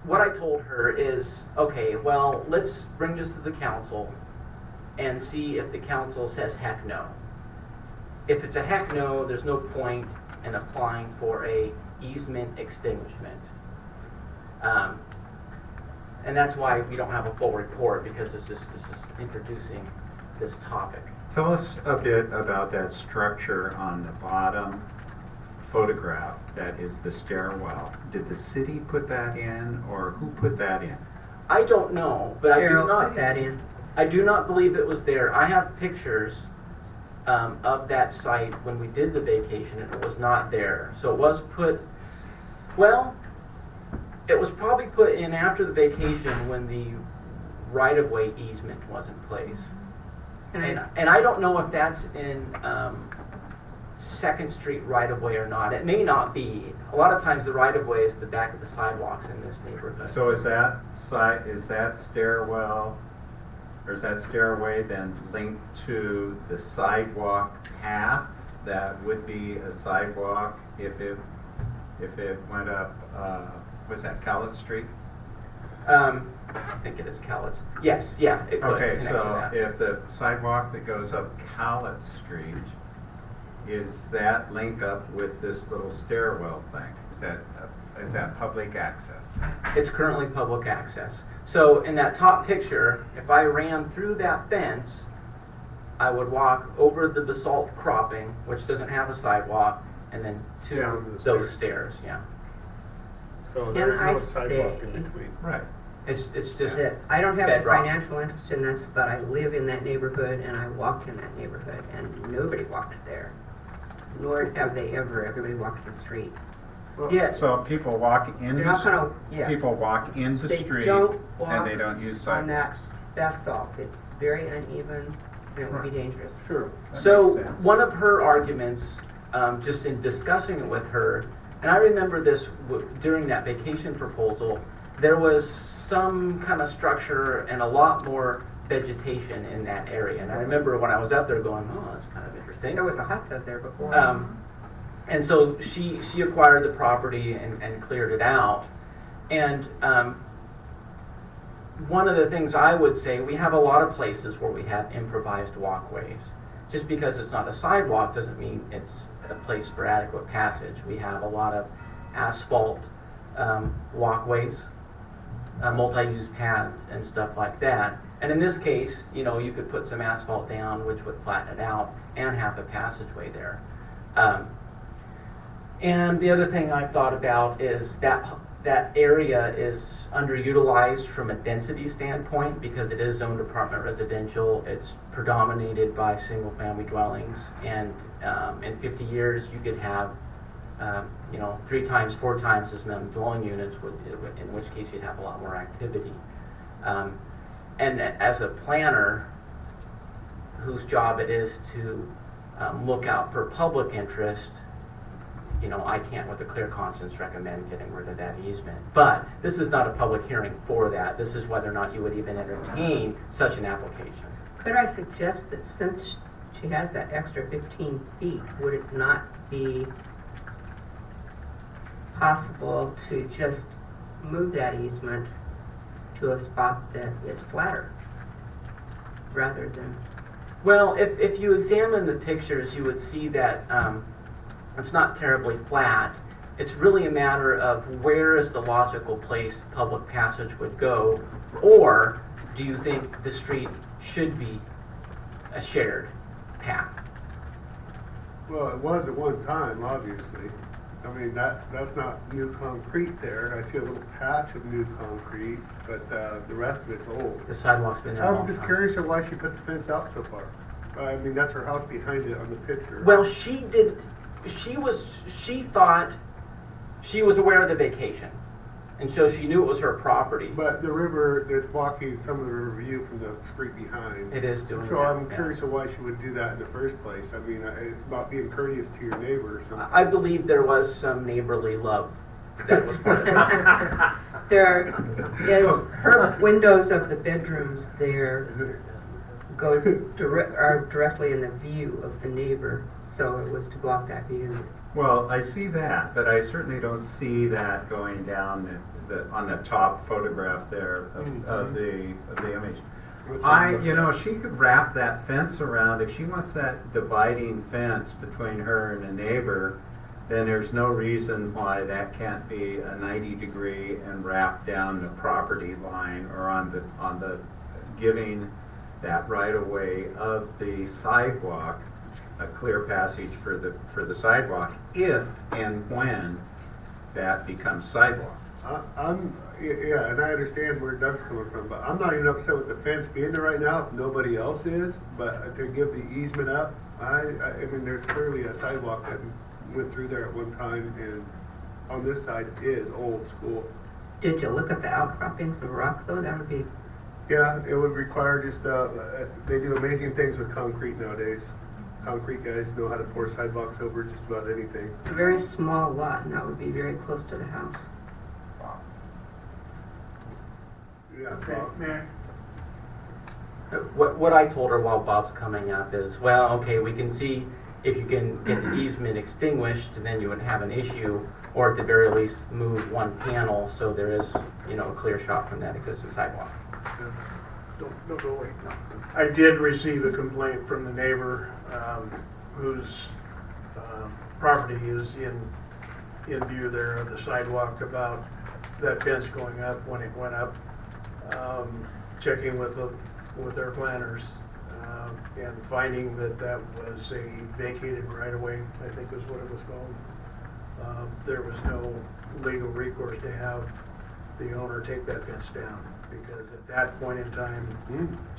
What I told her is, okay, well, let's bring this to the council and see if the council says heck no. If it's a heck no, there's no point in applying for a easement extinguishment. And that's why we don't have a full report, because this is introducing this topic. Tell us a bit about that structure on the bottom photograph that is the stairwell. Did the city put that in, or who put that in? I don't know, but Cheryl put that in. I do not believe it was there. I have pictures of that site when we did the vacation, and it was not there. So it was put, well, it was probably put in after the vacation when the right-of-way easement was in place. And I don't know if that's in 2nd Street right-of-way or not. It may not be. A lot of times the right-of-way is the back of the sidewalks in this neighborhood. So is that stairwell, or is that stairway then linked to the sidewalk path that would be a sidewalk if it went up, was that Cowlitz Street? I think it is Cowlitz. Yes, yeah, it could Okay, connect to so that. if the sidewalk that goes up Cowlitz Street, is that link up with this little stairwell thing? Is that public access? It's currently public access. So in that top picture, if I ran through that fence, I would walk over the basalt cropping, which doesn't have a sidewalk, and then to Down the those stairs, yeah. So And there's I no sidewalk say- in between. Right. It's just, That's it. I don't have a bedrock. financial interest in this, but I live in that neighborhood and I walk in that neighborhood and nobody walks there. Nor have they ever. Everybody walks the street. Yeah. So people walk in They're not gonna, people walk in the They street don't walk and they don't use on sidewalks. that basalt. It's very uneven and it would be dangerous. Sure. That So makes sense. one of her arguments, just in discussing it with her, and I remember this during that vacation proposal, there was some kind of structure and a lot more vegetation in that area. And I remember when I was out there going, oh, that's kind of interesting. There was a hot tub there before. And so she acquired the property and cleared it out. And one of the things I would say, we have a lot of places where we have improvised walkways. Just because it's not a sidewalk doesn't mean it's a place for adequate passage. We have a lot of asphalt walkways, multi-use paths and stuff like that. And in this case, you know, you could put some asphalt down, which would flatten it out and have a passageway there. And the other thing I've thought about is that area is underutilized from a density standpoint because it is zoned apartment residential. It's predominated by single-family dwellings, and in 50 years you could have, you know, 3 times, 4 times as many dwelling units, in which case you'd have a lot more activity. And as a planner, whose job it is to look out for public interest, you know, I can't with a clear conscience recommend getting rid of that easement. But this is not a public hearing for that. This is whether or not you would even entertain such an application. Could I suggest that since she has that extra 15 feet, would it not be possible to just move that easement to a spot that is flatter rather than... Well, if you examine the pictures, you would see that it's not terribly flat. It's really a matter of where is the logical place public passage would go, or do you think the street should be a shared path? Well, it was at one time, obviously. I mean, that's not new concrete there. I see a little patch of new concrete, but the rest of it's old. The sidewalk's been there a long I'm just time. curious of why she put the fence out so far. I mean, that's her house behind it on the picture. Well, she thought she was aware of the vacation, and so she knew it was her property. But the river, that's blocking some of the river view from the street behind. It is doing So that, I'm yeah. curious of why she would do that in the first place. I mean, it's about being courteous to your neighbors. I believe there was some neighborly love that was part of it. Her windows of the bedrooms there are directly in the view of the neighbor, so it was to block that view. Well, I see that, but I certainly don't see that going down on the top photograph there of the image. You know, she could wrap that fence around. If she wants that dividing fence between her and a neighbor, then there's no reason why that can't be a 90-degree and wrap down the property line or on the giving that right of way of the sidewalk a clear passage for the sidewalk if and when that becomes sidewalk. Yeah, and I understand where Doug's coming from, but I'm not even upset with the fence being there right now if nobody else is. But to give the easement up, I mean, there's clearly a sidewalk that went through there at one time, and on this side is old school. Did you look at the outcroppings of rock though? That would be... Yeah, it would require just, they do amazing things with concrete nowadays. Concrete guys know how to pour sidewalks over just about anything. It's a very small lot, and that would be very close to the house. Yeah, Okay, Bob. Mayor? What I told her while Bob's coming up is, well, okay, we can see if you can get the easement extinguished, then you would have an issue, or at the very least, move one panel so there is, you know, a clear shot from that existing sidewalk. Don't go away. I did receive a complaint from the neighbor whose property is in view there of the sidewalk about that fence going up when it went up. Checking with their planners and finding that was a vacated right-of-way, I think is what it was called. There was no legal recourse to have the owner take that fence down, because at that point in time,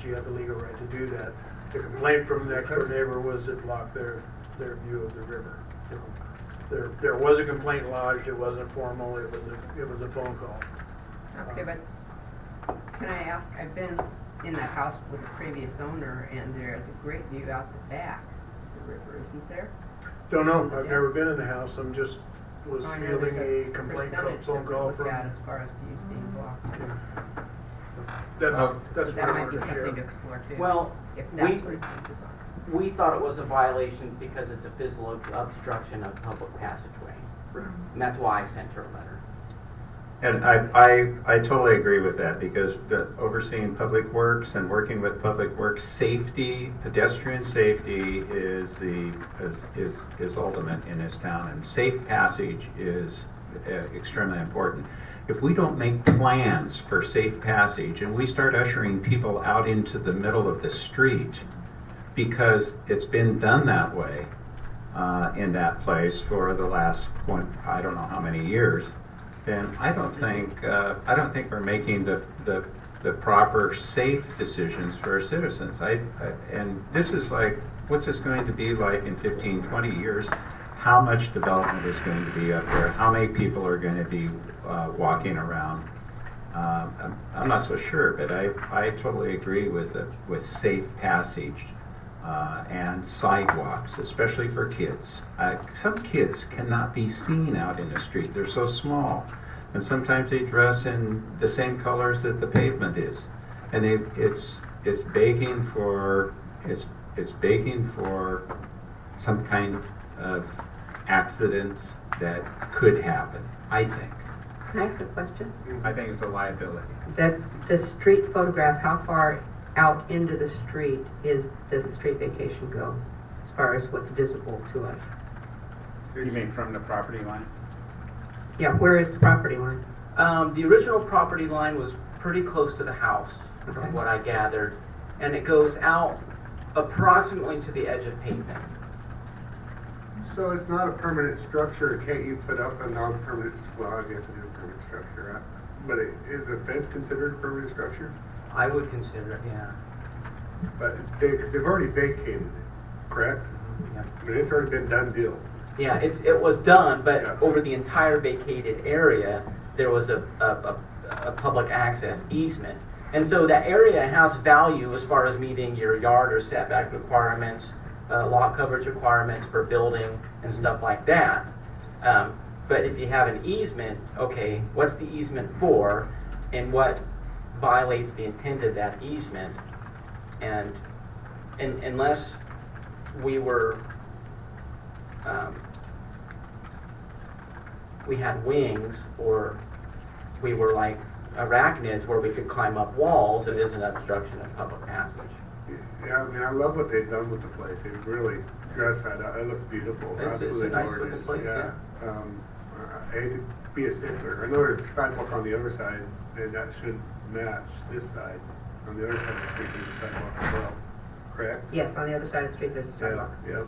she had the legal right to do that. The complaint from the next door neighbor was it blocked their view of the river. So there was a complaint lodged. It wasn't formal. It was a phone call. Okay, but can I ask, I've been in that house with the previous owner, and there is a great view out the back of the river, isn't there? Don't know. I've never been in the house. I'm just was I know fielding there's a complaint percentage phone that we call look from. at as far as views being blocked. That's So what that I might wanted be to share. something to explore too. Well, if that's what it hinges on. we thought it was a violation because it's a physical obstruction of public passageway. And that's why I sent her a letter. And I totally agree with that, because overseeing public works and working with public works, safety, pedestrian safety is ultimate in this town, and safe passage is extremely important. If we don't make plans for safe passage and we start ushering people out into the middle of the street because it's been done that way in that place for the last I don't know how many years, then I don't think we're making the proper safe decisions for our citizens. And this is like, what's this going to be like in 15, 20 years? How much development is going to be up there? How many people are going to be walking around? I'm not so sure, but I totally agree with safe passage and sidewalks, especially for kids. Some kids cannot be seen out in the street. They're so small. And sometimes they dress in the same colors that the pavement is. And it's begging for some kind of accidents that could happen, I think. Can I ask a question? I think it's a liability. That the street photograph, how far out into the street does the street vacation go, as far as what's visible to us? You mean from the property line? Yeah, where is the property line? The original property line was pretty close to the house, Okay. from what I gathered, and it goes out approximately to the edge of pavement. So it's not a permanent structure, can't you put up a non-permanent, well, I guess it is a permanent structure, right? But is a fence considered a permanent structure? I would consider it, yeah. But because they've already vacated it, correct? Yeah. I mean, it's already been done deal. Yeah, it was done, but Yeah. over the entire vacated area, there was a public access easement. And so that area has value as far as meeting your yard or setback requirements, lot coverage requirements for building and stuff like that. But if you have an easement, okay, what's the easement for, and what violates the intent of that easement? And unless we were we had wings, or we were like arachnids where we could climb up walls, it is an obstruction of public passage. Yeah, I mean, I love what they've done with the place. They've really dressed that up. It looks beautiful. It's a Absolutely nice looking gorgeous. place, I hate to be a stickler. I know there's a sidewalk on the other side, and that should match this side. On the other side of the street, there's a sidewalk as well. Correct? Yes, on the other side of the street, there's a sidewalk. Yeah.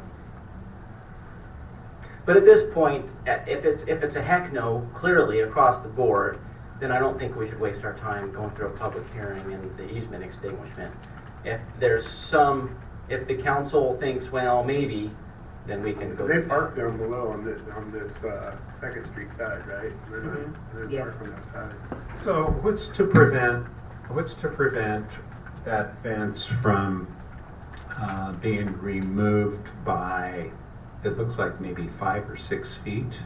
But at this point, if it's a heck no, clearly across the board, then I don't think we should waste our time going through a public hearing and the easement extinguishment. If the council thinks, well, maybe, then we can go. They park down below on this Second Street side, right? They Yes. park on that side. So what's to prevent that fence from being removed by, it looks like maybe 5 or 6 feet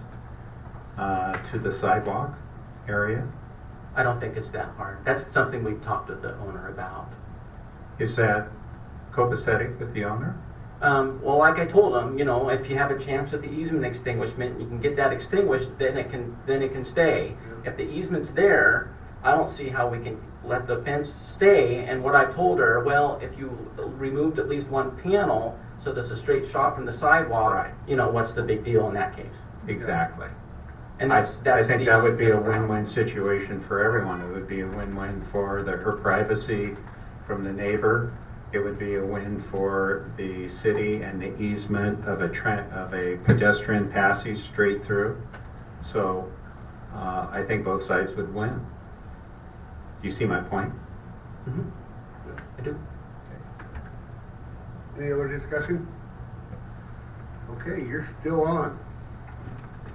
to the sidewalk area? I don't think it's that hard. That's something we've talked with the owner about. Is that copacetic with the owner? Well, like I told him, if you have a chance at the easement extinguishment, you can get that extinguished, then it can stay. If the easement's there, I don't see how we can let the fence stay. And what I told her, well, if you removed at least one panel, so there's a straight shot from the sidewalk, Right. What's the big deal in that case? Exactly. And I that's think the that would be a middle ground. win-win situation for everyone. It would be a win-win for her privacy from the neighbor. It would be a win for the city and the easement of a pedestrian passage straight through. So I think both sides would win. Do you see my point? I do. Any other discussion? Okay, you're still on.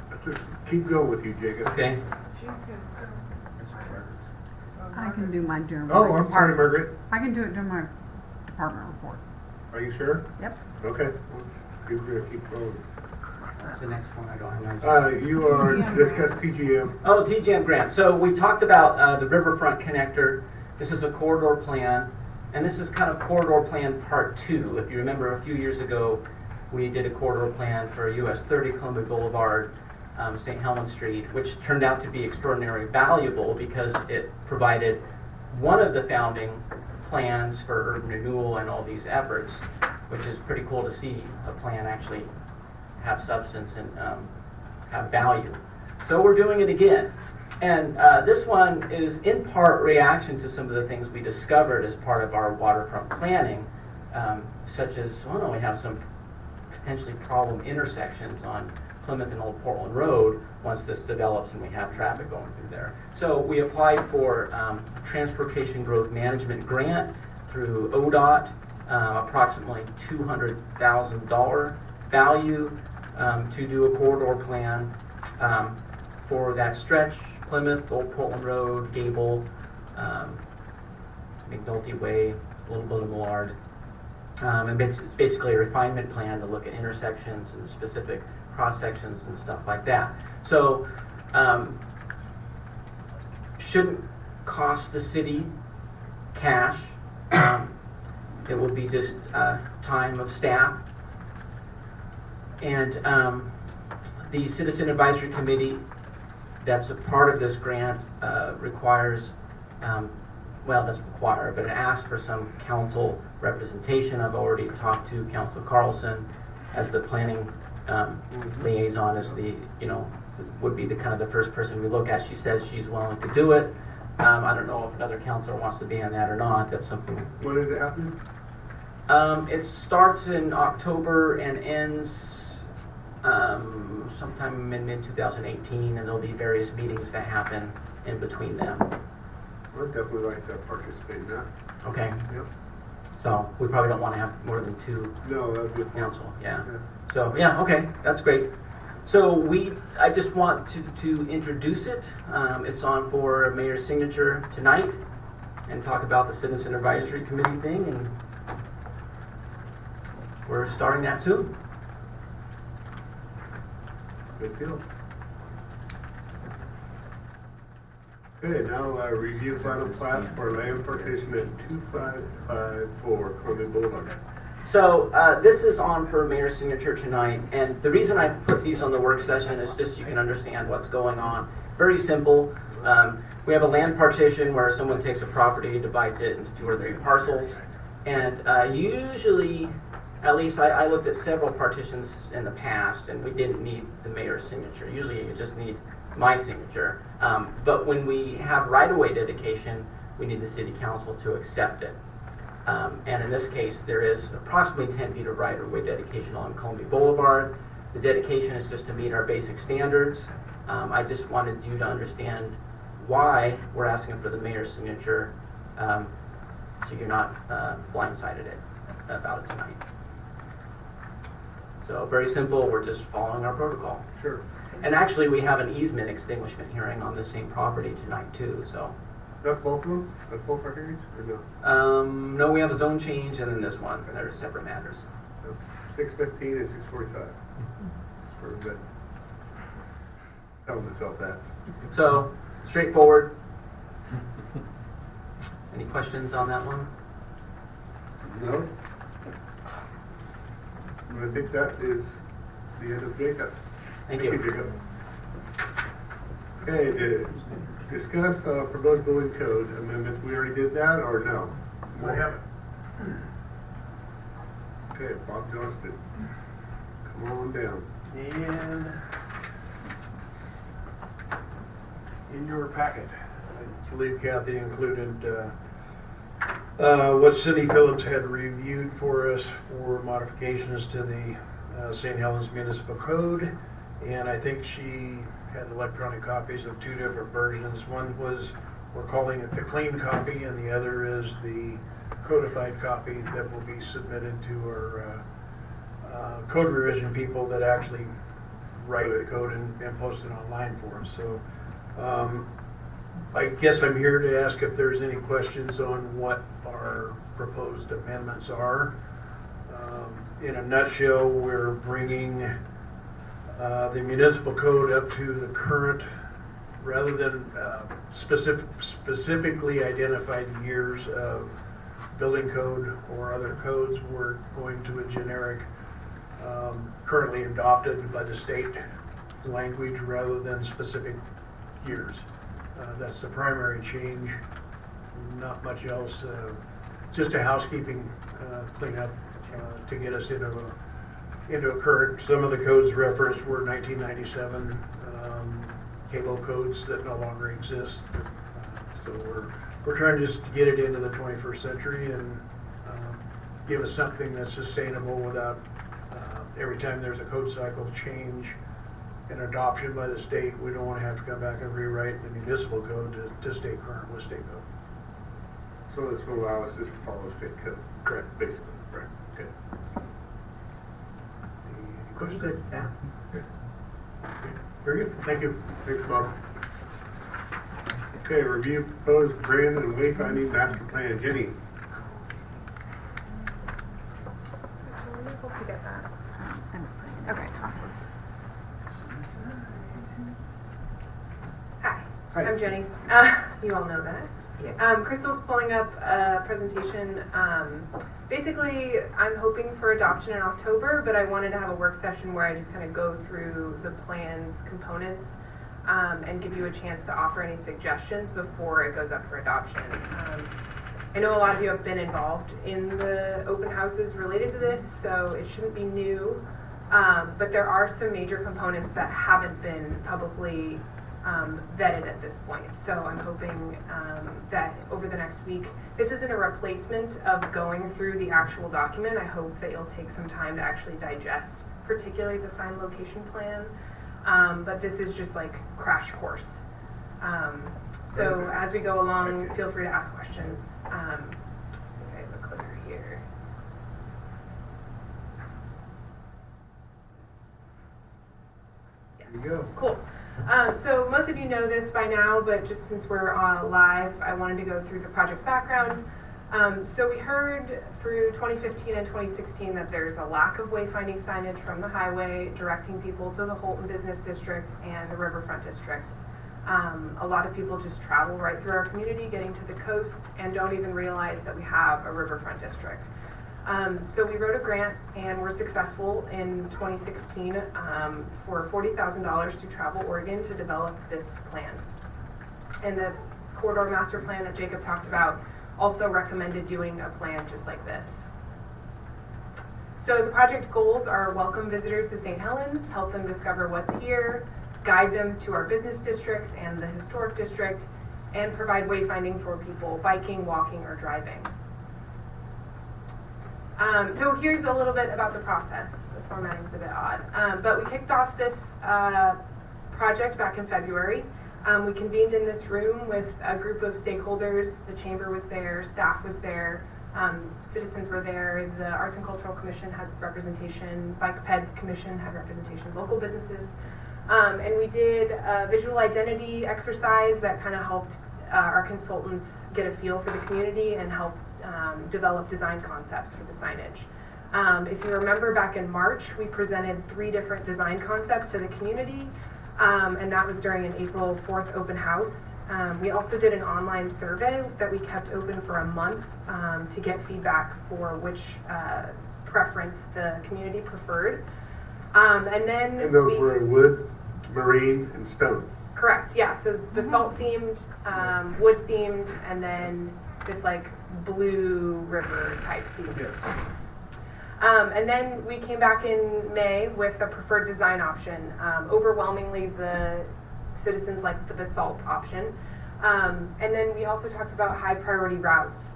Let's just keep going with you, Jacob. Okay. I can do my during Oh, my I'm sorry, department. Margaret. I can do it during my department report. Are you sure? Yep. Okay. You're gonna keep going. That's the next one. I don't have. You are discuss PGM. Oh, TGM grant. So we talked about the riverfront connector. This is a corridor plan, and this is kind of corridor plan part 2. If you remember, a few years ago, we did a corridor plan for US 30 Columbia Boulevard, St. Helens Street, which turned out to be extraordinarily valuable because it provided one of the founding plans for urban renewal and all these efforts, which is pretty cool to see a plan actually have substance and have value. So we're doing it again. And this one is in part reaction to some of the things we discovered as part of our waterfront planning, such as, well, we have some potentially problem intersections on Plymouth and Old Portland Road once this develops and we have traffic going through there. So we applied for a Transportation Growth Management grant through ODOT, approximately $200,000 value to do a corridor plan for that stretch, Plymouth, Old Portland Road, Gable, McNulty Way, a little bit of Millard. And it's basically a refinement plan to look at intersections and specific cross sections and stuff like that. So shouldn't cost the city cash. It will be just time of staff. And the Citizen Advisory Committee that's a part of this grant requires, well, doesn't require, but it asks for some council representation. I've already talked to Council Carlson as the planning liaison, as the, would be the kind of the first person we look at. She says she's willing to do it. I don't know if another councilor wants to be on that or not. That's something. When is it happening? It starts in October and ends sometime in mid-2018, and there'll be various meetings that happen in between them. I'd definitely like to participate in that. Okay. Yep. So we probably don't want to have more than two No, that'd be fun. council. Yeah. So yeah, okay, that's great. So I just want to introduce it. It's on for mayor's signature tonight, and talk about the Citizen Advisory Committee thing, and we're starting that soon. Good deal. Okay, now review final plat for land partition at 2554 Columbia Boulevard. So this is on for mayor's signature tonight, and the reason I put these on the work session is just so you can understand what's going on. Very simple. We have a land partition where someone takes a property, divides it into 2 or 3 parcels, and usually, at least I looked at several partitions in the past, and we didn't need the mayor's signature. Usually you just need my signature. But when we have right-of-way dedication, we need the city council to accept it. And in this case, there is approximately 10 feet of right-of-way dedication along Columbia Boulevard. The dedication is just to meet our basic standards. I just wanted you to understand why we're asking for the mayor's signature, so you're not blindsided about it tonight. So very simple, we're just following our protocol. Sure. And actually, we have an easement extinguishment hearing on the same property tonight too, so. That's both of them? That's both our hearings, or no? No, we have a zone change and then this one, they're separate matters. 6:15 and 6:45. That's pretty good. Tell myself that. So, straightforward. Any questions on that one? No? I think that is the end of Jacob. Thank you. Jacob. Okay, to discuss proposed building code amendments. We already did that, or no? We haven't. Okay, Bob Johnston. Come on down. And in your packet, I believe Kathy included what Cindy Phillips had reviewed for us for modifications to the St. Helens Municipal Code. And I think she had electronic copies of 2 different versions. One was, we're calling it the clean copy, and the other is the codified copy that will be submitted to our code revision people that actually write the code and post it online for us. So I guess I'm here to ask if there's any questions on what our proposed amendments are. In a nutshell, we're bringing the municipal code up to the current, rather than specifically identified years of building code or other codes. We're going to a generic currently adopted by the state language rather than specific years. That's the primary change, not much else. Just a housekeeping cleanup to get us into a current. Some of the codes referenced were 1997 cable codes that no longer exist. So we're trying to just get it into the 21st century and give us something that's sustainable without every time there's a code cycle change and adoption by the state, we don't want to have to come back and rewrite the municipal code to stay current with state code. So this will allow us just to follow state code? Correct. Basically, right, okay. Any I'm questions? good with that. Very good, thank you. Thanks, Bob. Okay, review proposed brand and wayfinding master plan. Jenny? to get that. Okay, awesome. Hi, Hi. I'm Jenny. You all know that. Yes. Crystal's pulling up a presentation. Basically, I'm hoping for adoption in October, but I wanted to have a work session where I just kind of go through the plan's components and give you a chance to offer any suggestions before it goes up for adoption. I know a lot of you have been involved in the open houses related to this, so it shouldn't be new. But there are some major components that haven't been publicly vetted at this point. So I'm hoping that over the next week, this isn't a replacement of going through the actual document. I hope that you'll take some time to actually digest, particularly the sign location plan. But this is just like crash course. So as we go along, feel free to ask questions. I have a clicker here. There you go. Cool. So most of you know this by now, but just since we're live, I wanted to go through the project's background. So we heard through 2015 and 2016 that there's a lack of wayfinding signage from the highway directing people to the Holton Business District and the Riverfront District. A lot of people just travel right through our community getting to the coast and don't even realize that we have a Riverfront District. So we wrote a grant and were successful in 2016 for $40,000 to Travel Oregon to develop this plan. And the corridor master plan that Jacob talked about also recommended doing a plan just like this. So the project goals are welcome visitors to St. Helens, help them discover what's here, guide them to our business districts and the historic district, and provide wayfinding for people biking, walking, or driving. So here's a little bit about the process. The formatting's a bit odd. But we kicked off this project back in February. We convened in this room with a group of stakeholders. The chamber was there, staff was there, citizens were there, the Arts and Cultural Commission had representation, Bike Ped Commission had representation, local businesses. And we did a visual identity exercise that kind of helped our consultants get a feel for the community and help develop design concepts for the signage. If you remember back in March, we presented 3 different design concepts to the community, and that was during an April 4th open house. We also did an online survey that we kept open for a month to get feedback for which preference the community preferred. And those were wood, marine, and stone. Correct, yeah, so basalt themed, wood themed, and then this like blue river type theme. Yes. And then we came back in May with a preferred design option. Overwhelmingly, the citizens liked the basalt option. And then we also talked about high priority routes.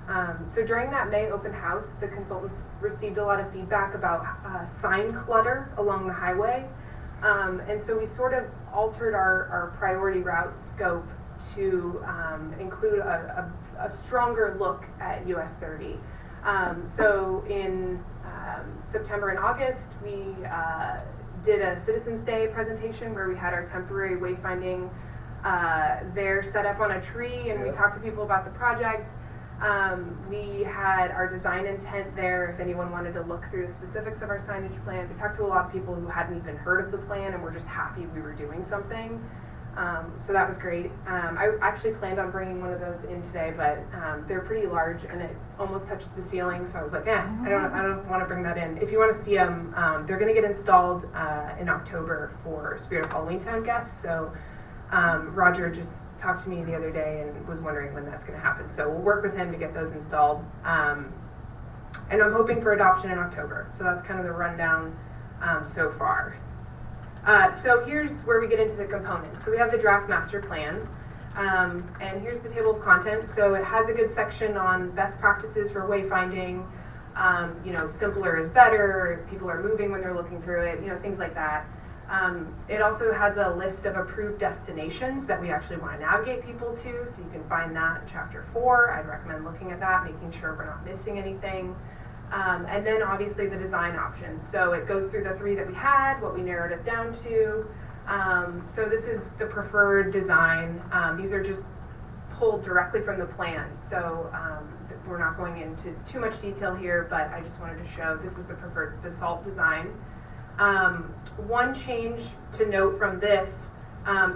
So during that May open house, the consultants received a lot of feedback about sign clutter along the highway. And so we sort of altered our priority route scope to include a stronger look at US 30. So in September and August, we did a Citizens Day presentation where we had our temporary wayfinding there set up on a tree, and we talked to people about the project. We had our design intent there if anyone wanted to look through the specifics of our signage plan. We talked to a lot of people who hadn't even heard of the plan and were just happy we were doing something. So that was great. I actually planned on bringing one of those in today, but they're pretty large and it almost touches the ceiling. So I was like, I don't want to bring that in. If you want to see them, they're going to get installed in October for Spirit of Halloween Town guests. So Roger just talked to me the other day and was wondering when that's going to happen. So we'll work with him to get those installed. And I'm hoping for adoption in October. So that's kind of the rundown so far. So here's where we get into the components. So we have the draft master plan, and here's the table of contents. So it has a good section on best practices for wayfinding, simpler is better, people are moving when they're looking through it, things like that. It also has a list of approved destinations that we actually want to navigate people to, so you can find that in chapter 4. I'd recommend looking at that, making sure we're not missing anything. And then obviously the design options. So it goes through the 3 that we had, what we narrowed it down to. So this is the preferred design. These are just pulled directly from the plan. So we're not going into too much detail here, but I just wanted to show this is the preferred basalt design. One change to note from this,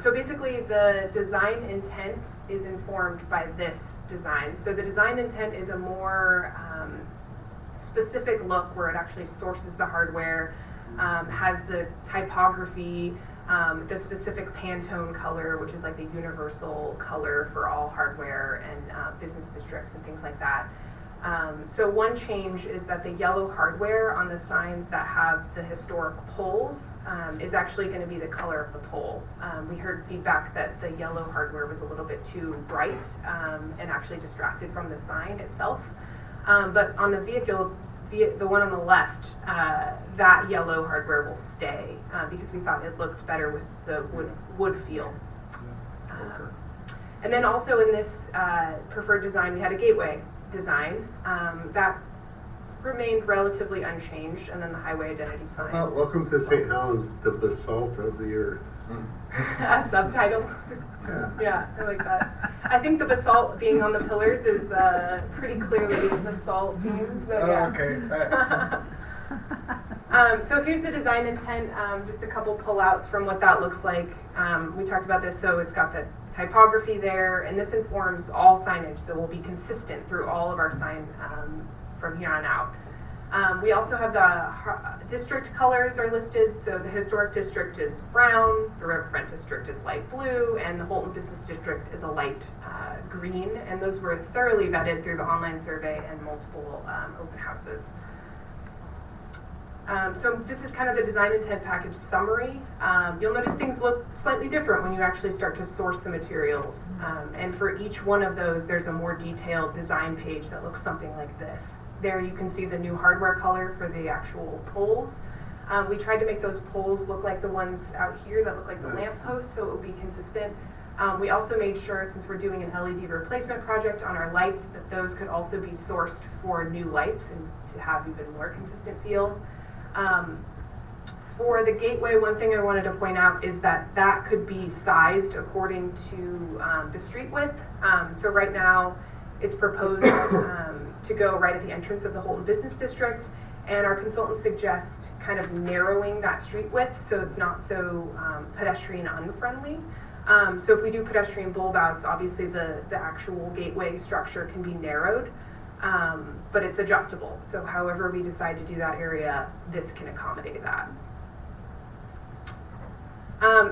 so basically the design intent is informed by this design. So the design intent is a more specific look where it actually sources the hardware, has the typography, the specific Pantone color, which is like the universal color for all hardware and business districts and things like that. So one change is that the yellow hardware on the signs that have the historic poles is actually going to be the color of the pole. We heard feedback that the yellow hardware was a little bit too bright and actually distracted from the sign itself. But on the vehicle, the one on the left, that yellow hardware will stay because we thought it looked better with the wood feel. And then also in this preferred design, we had a gateway design that remained relatively unchanged, and then the highway identity sign. Welcome to St. Helens, the basalt of the earth. A subtitle. Yeah, I like that. I think the basalt being on the pillars is pretty clearly basalt themed. But yeah. Okay. So here's the design intent, just a couple pullouts from what that looks like. We talked about this, so it's got the typography there, and this informs all signage, so we'll be consistent through all of our sign from here on out. We also have the district colors are listed, so the historic district is brown, the riverfront district is light blue, and the Holton Business District is a light green, and those were thoroughly vetted through the online survey and multiple open houses. So this is kind of the design intent package summary. You'll notice things look slightly different when you actually start to source the materials. And for each one of those, there's a more detailed design page that looks something like this. There you can see the new hardware color for the actual poles. We tried to make those poles look like the ones out here that look like the lamp posts, so it would be consistent. We also made sure, since we're doing an LED replacement project on our lights, that those could also be sourced for new lights and to have even more consistent feel. For the gateway, one thing I wanted to point out is that that could be sized according to the street width. So right now, it's proposed to go right at the entrance of the Holton Business District, and our consultants suggest kind of narrowing that street width so it's not so pedestrian unfriendly. So if we do pedestrian bulb outs, obviously the actual gateway structure can be narrowed. But it's adjustable. So however we decide to do that area, this can accommodate that.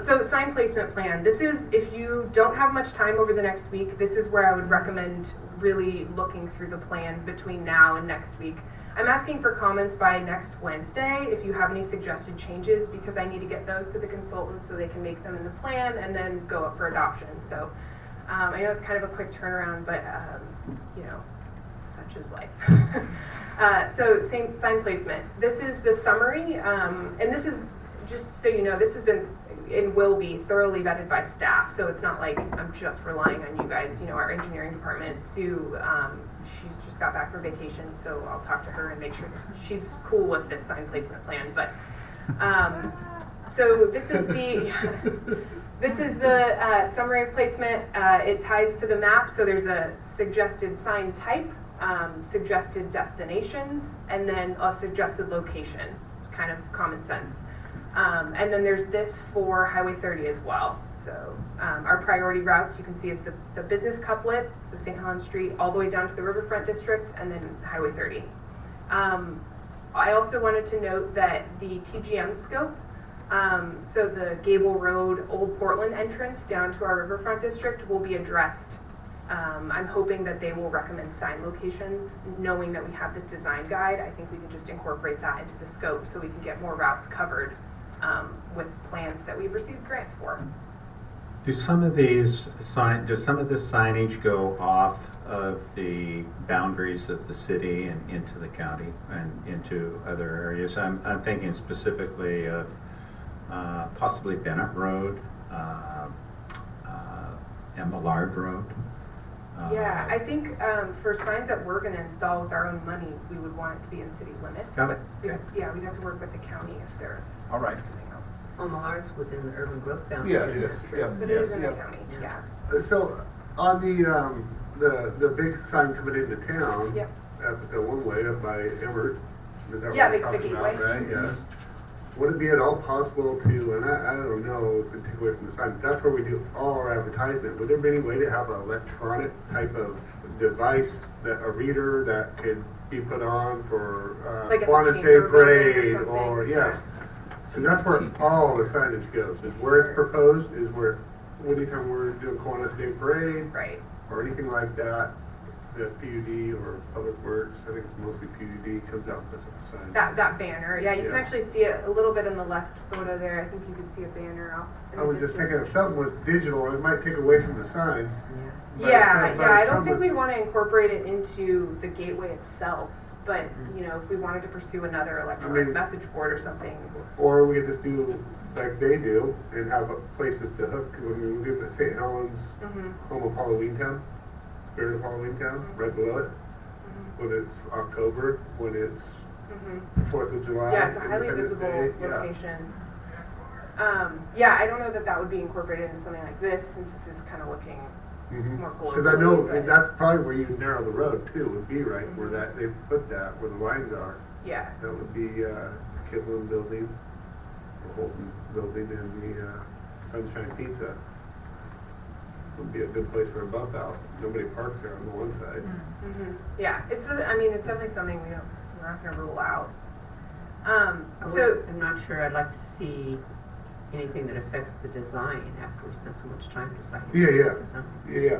So sign placement plan. This is, if you don't have much time over the next week, this is where I would recommend really looking through the plan between now and next week. I'm asking for comments by next Wednesday if you have any suggested changes, because I need to get those to the consultants so they can make them in the plan and then go up for adoption. So I know it's kind of a quick turnaround, but such is life. So same sign placement. This is the summary, and this is, just so you know, this has been and will be thoroughly vetted by staff. So it's not like I'm just relying on you guys. Our engineering department, Sue, she's just got back from vacation, so I'll talk to her and make sure that she's cool with this sign placement plan. But so this is the summary of placement. It ties to the map, so there's a suggested sign type, suggested destinations, and then a suggested location, kind of common sense. And then there's this for Highway 30 as well. So our priority routes you can see is the business couplet, so St. Helens Street, all the way down to the Riverfront District, and then Highway 30. I also wanted to note that the TGM scope, so the Gable Road, Old Portland entrance down to our Riverfront District will be addressed. I'm hoping that they will recommend sign locations, knowing that we have this design guide. I think we can just incorporate that into the scope so we can get more routes covered with plans that we've received grants for. Do some of these does some of the signage go off of the boundaries of the city and into the county and into other areas? I'm thinking specifically of possibly Bennett Road, and Millard Road. Yeah, I think for signs that we're going to install with our own money, we would want it to be in city limits. Got it. Yeah, we'd have to work with the county if there's All right. anything else. Oh, Millard's within the urban growth boundary. Yes, yes, yeah. But it is in the Yeah. county, yeah. So on the big sign coming into town, Yep. up the one way up by Emmert, is that what Yeah, we're the talking about, gateway. right? Yes. Would it be at all possible to, and I don't know if we take away from the sign, but that's where we do all our advertisement. Would there be any way to have an electronic type of device, that a reader that could be put on for Like at the Kiwanis Day chamber building or Parade, something? or, yes. So that's where all the signage goes, is where it's proposed, is where, anytime we're doing Kiwanis Day Parade, Right. or anything like that, the PUD or Public Works, I think it's mostly PUD, comes out with a sign. That banner, yeah, you can Yeah. actually see it a little bit in the left photo there. I think you can see a banner off. in I the was just thinking if distance. something was digital, it might take away from the sign. But if Yeah, some- yeah, but I if don't some think was- we'd want to incorporate it into the gateway itself, but, you know, if we wanted to pursue another electronic mean- message board or something. Or we could just do like they do and have places to hook, when we live at St. Helens, Mhm. home of Halloween Town, Spirit of Halloween Town, right below it. When it's October, when it's Mhm. 4th of July. Yeah, it's a highly Independence visible Day, yeah. location. Yeah, I don't know that that would be incorporated into something like this, since this is kind of looking more globally. Because I know but- that's probably where you narrow the road too, would be right where that, they put that, where the lines are. Yeah. That would be Kivlin Building, the Holton Building, and the Sunshine Pizza. Would be a good place for a bump out. Nobody parks there on the one side. Mhm. Yeah, it's definitely something we're not going to rule out. I'm not sure I'd like to see anything that affects the design after we spend so much time designing. Yeah. Design. Yeah.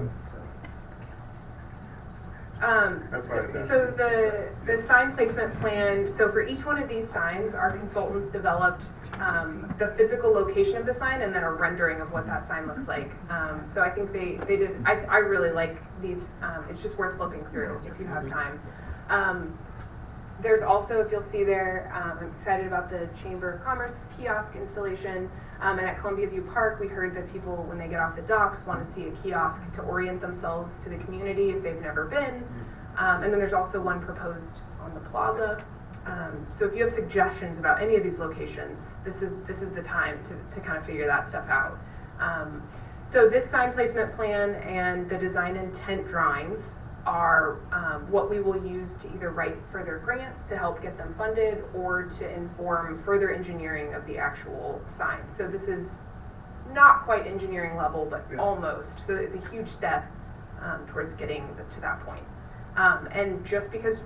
That's why I So the sign placement plan, so for each one of these signs, our consultants developed the physical location of the sign and then a rendering of what that sign looks like. So I think they did, I really like these, it's just worth flipping through if you have time. There's also, if you'll see there, I'm excited about the Chamber of Commerce kiosk installation. And at Columbia View Park, we heard that people, when they get off the docks, want to see a kiosk to orient themselves to the community if they've never been. And then there's also one proposed on the plaza. So if you have suggestions about any of these locations, this is the time to kind of figure that stuff out. So this sign placement plan and the design intent drawings are what we will use to either write further grants to help get them funded or to inform further engineering of the actual sign. So this is not quite engineering level, but almost. So it's a huge step towards getting to that point. And just because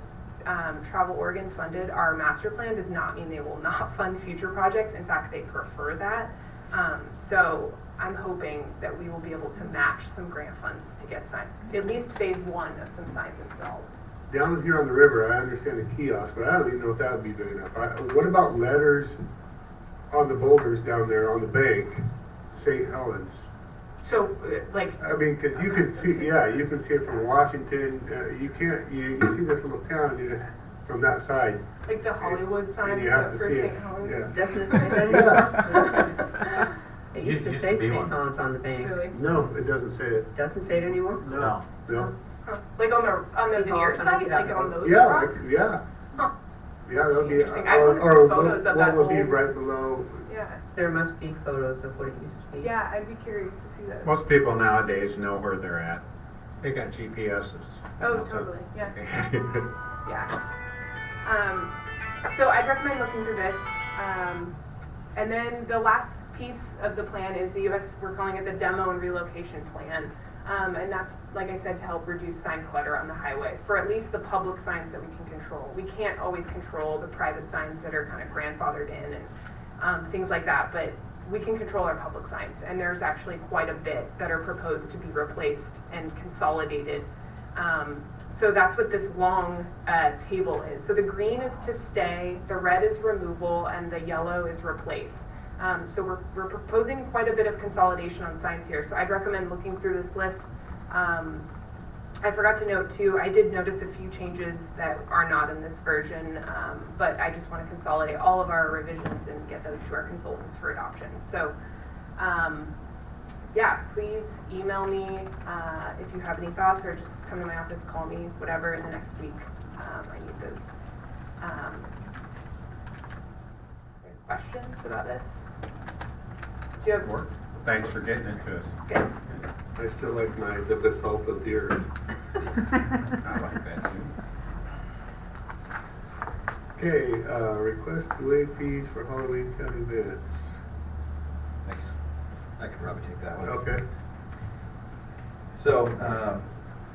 Travel Oregon funded our master plan does not mean they will not fund future projects. In fact, they prefer that. So I'm hoping that we will be able to match some grant funds to get at least phase 1 of some signs installed. Down here on the river, I understand the kiosk, but I don't even know if that would be big enough. What about letters on the boulders down there on the bank, St. Helens? So, like, I mean, because you can see, you can see it from Washington. You can't, you see this little town, and you just from that side. like the Hollywood sign You have to for see St. it. Helens. Yeah. Doesn't it say that anymore? It used to Used say to be St. one. Helens on the bank. Really? No, it doesn't say it. Doesn't say it anymore? No. No. Huh. Like on the See, veneer Paul, site, I like on those Yeah, rocks? yeah. Huh. Yeah, that'll be, Interesting. I wanted some photos of what that would be old- right below. Yeah. There must be photos of what it used to be. Yeah, I'd be curious to see those. Most people nowadays know where they're at. They got GPSs. Oh, totally. Yeah. Yeah. So I'd recommend looking through this. And then the last piece of the plan is the US, we're calling it the demo and relocation plan. And that's, like I said, to help reduce sign clutter on the highway, for at least the public signs that we can control. We can't always control the private signs that are kind of grandfathered in and things like that, but we can control our public signs. And there's actually quite a bit that are proposed to be replaced and consolidated. So that's what this long table is. So the green is to stay, the red is removal, and the yellow is replace. So we're proposing quite a bit of consolidation on signs here. So I'd recommend looking through this list. I forgot to note too, I did notice a few changes that are not in this version, but I just want to consolidate all of our revisions and get those to our consultants for adoption. So yeah, please email me if you have any thoughts, or just come to my office, call me, whatever, in the next week. I need those. Questions about this? Do you have Work. Thanks for getting it to us. Good. I still like the basalt of the earth. I like that too. Okay, request to waive fees for Halloween county events. Nice. I could probably take that one. Okay. So,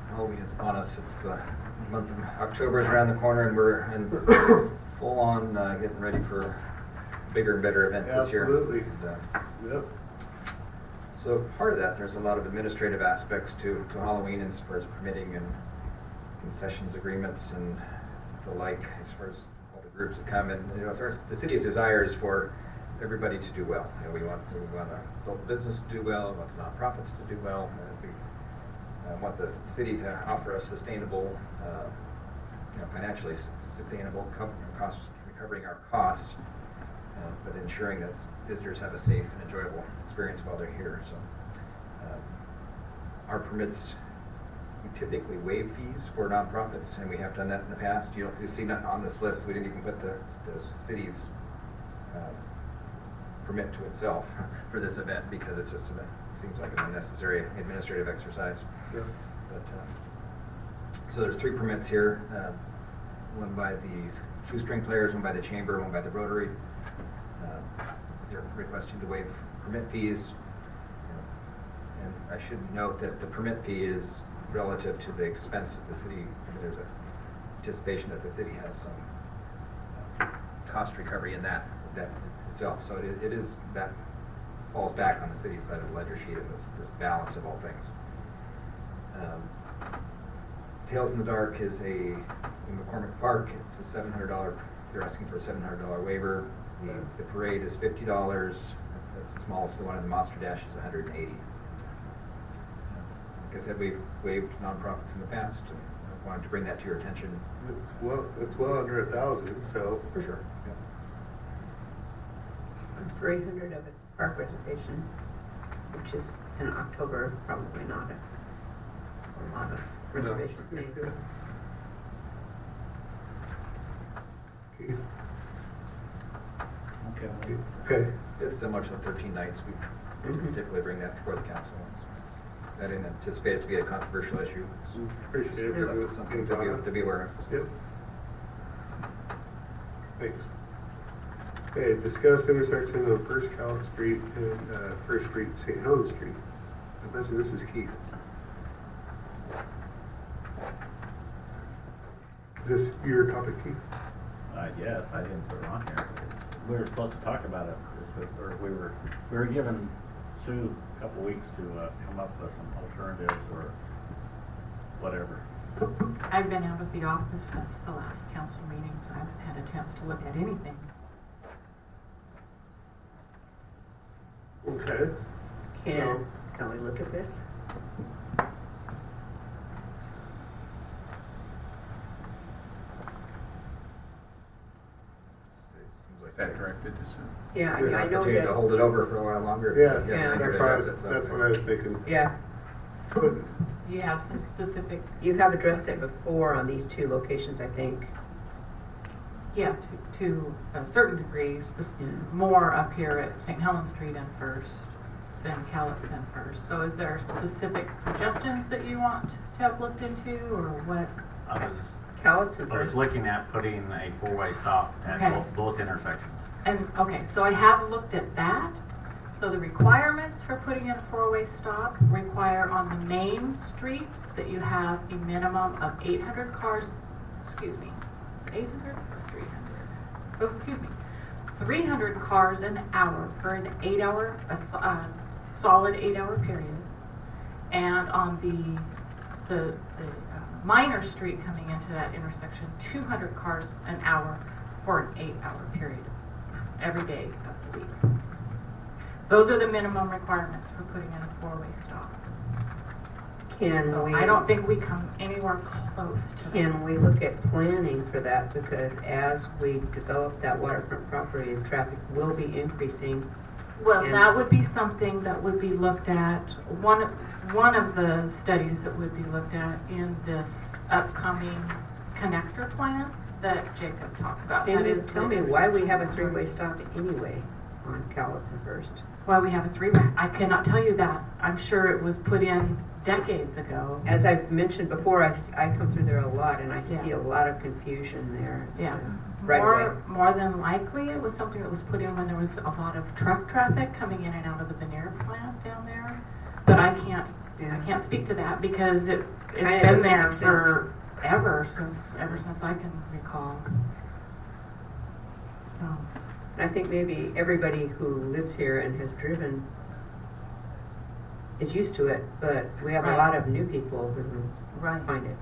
Halloween is upon us. It's the month of October is around the corner, and we're in full on getting ready for a bigger and better event this year. Absolutely. And, Yep. so part of that, there's a lot of administrative aspects to Halloween as far as permitting and concessions agreements and the like, as far as all the groups that come. And as far as the city's desire is for everybody to do well. We want the local business to do well, we want the nonprofits to do well. We want the city to offer us sustainable, financially sustainable costs, recovering our costs, but ensuring that visitors have a safe and enjoyable experience while they're here. So our permits, we typically waive fees for nonprofits, and we have done that in the past. You see that on this list. We didn't even put the city's permit to itself for this event because it just seems like an unnecessary administrative exercise. Yeah. But so there's 3 permits here, one by the shoestring players, one by the chamber, one by the Rotary. They're requesting to waive permit fees. And I should note that the permit fee is relative to the expense of the city. There's a anticipation that the city has some cost recovery in that itself. So it is, that falls back on the city side of the ledger sheet of this balance of all things. Tales in the Dark is in McCormick Park. It's a $700, they're asking for a $700 waiver. The parade is $50. That's the smallest one, and the Monster Dash is $180. Like I said, we've waived nonprofits in the past, and I wanted to bring that to your attention. It's well under 1,000, so. For sure. Yeah. 300 of it's park reservation, which is in October, probably not a lot of reservations made. Okay. Okay. It's similar to the 13 nights. We typically bring that before the council. I didn't anticipate it to be a controversial issue. Appreciate it. It's something to be aware of. Yep. Thanks. Okay, discuss intersection of First Calais Street and First Street, St. Helens Street. I mentioned this is Keith. Is this your topic, Keith? Yes, I didn't put it on here. We were supposed to talk about it this week, or we were given Sue a couple weeks to come up with some alternatives or whatever. I've been out of the office since the last council meeting, so I haven't had a chance to look at anything. Okay. Can we look at this? Is that directed to Sue? Yeah, Good I know opportunity that. to hold it over for a while longer. Yes, Yeah. that's what I was thinking. Yeah, Do you have some specific, you have addressed it before on these 2 locations, I think. yeah, to a certain degree, more up here at St. Helens Street and First than Calais and First. So is there specific suggestions that you want to have looked into, or what? Cowlitz and I was First. looking at putting a 4-way stop at Okay. both intersections. okay, so I have looked at that. So the requirements for putting in a four-way stop require on the main street that you have a minimum of 800 cars, excuse me, 800 or 300? Oh, excuse me, 300 cars an hour for an 8-hour, solid 8-hour period. And on the minor street coming into that intersection, 200 cars an hour for an 8-hour period, every day of the week. Those are the minimum requirements for putting in a four-way stop. So I don't think we come anywhere close to that. Can we look at planning for that? Because as we develop that waterfront property, the traffic will be increasing. Well, and- that would be something that would be looked at, one of the studies that would be looked at in this upcoming connector plan that Jacob talked about. Can That you is tell the me why we have a three-way stop anyway on Cowlitz and First? Why we have a three-way? I cannot tell you that. I'm sure it was put in decades ago. As I've mentioned before, I come through there a lot and I Yeah. see a lot of confusion there. as Yeah. to right away. More than likely, it was something that was put in when there was a lot of truck traffic coming in and out of the veneer plant down there. But I can't speak to that because it's Kinda been doesn't there make sense. ever since I can recall. So, I think maybe everybody who lives here and has driven is used to it, but we have a Right. lot of new people who Right. find it.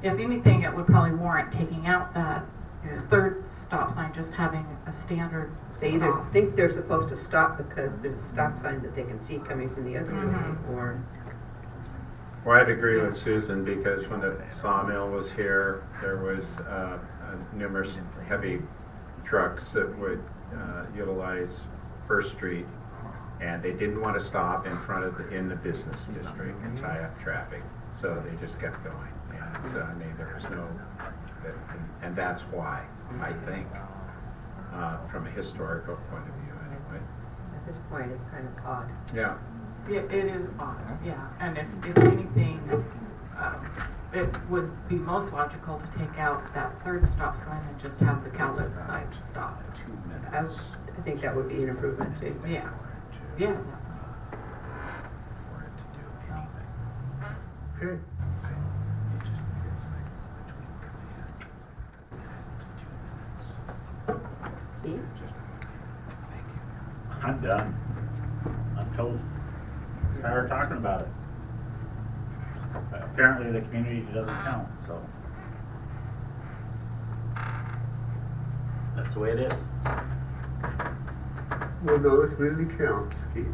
if anything, it would probably warrant taking out that Yeah. third stop sign, just having a standard. They either stop. think they're supposed to stop because there's a stop sign that they can see coming from the other way, Mhm. or Well, I'd agree with Susan, because when the sawmill was here, there was numerous heavy trucks that would utilize First Street, and they didn't want to stop in front of in the business district and tie up traffic, so they just kept going. And so, I mean, there was no, and that's why, I think, from a historical point of view anyway. at this point, it's kind of odd. Yeah. It is odd, yeah, and if anything, it would be most logical to take out that third stop sign and just have the Cowlitz side stop. I think that would be an improvement too. Yeah, yeah. Okay. Steve? I'm done. I'm toast. Tired of talking about it. Apparently the community doesn't count, so. That's the way it is. Well, no, the community counts, Keith.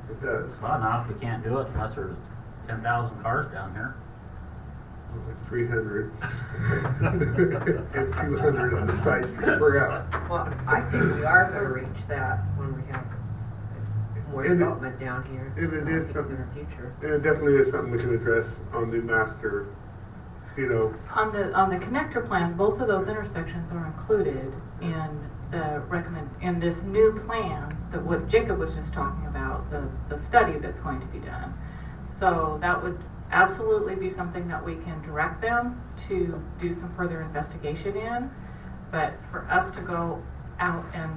It does. Well, not if we can't do it unless there's 10,000 cars down here. Well, it's 300. And 200 on the side street. We're out. Well, I think we are going to reach that when we have more And it- development down here. and it I is think it's in the future. And it definitely is something we can address on the master, you know, On the connector plan, both of those intersections are included in in this new plan, that what Jacob was just talking about, the study that's going to be done. So that would absolutely be something that we can direct them to do some further investigation in. But for us to go out and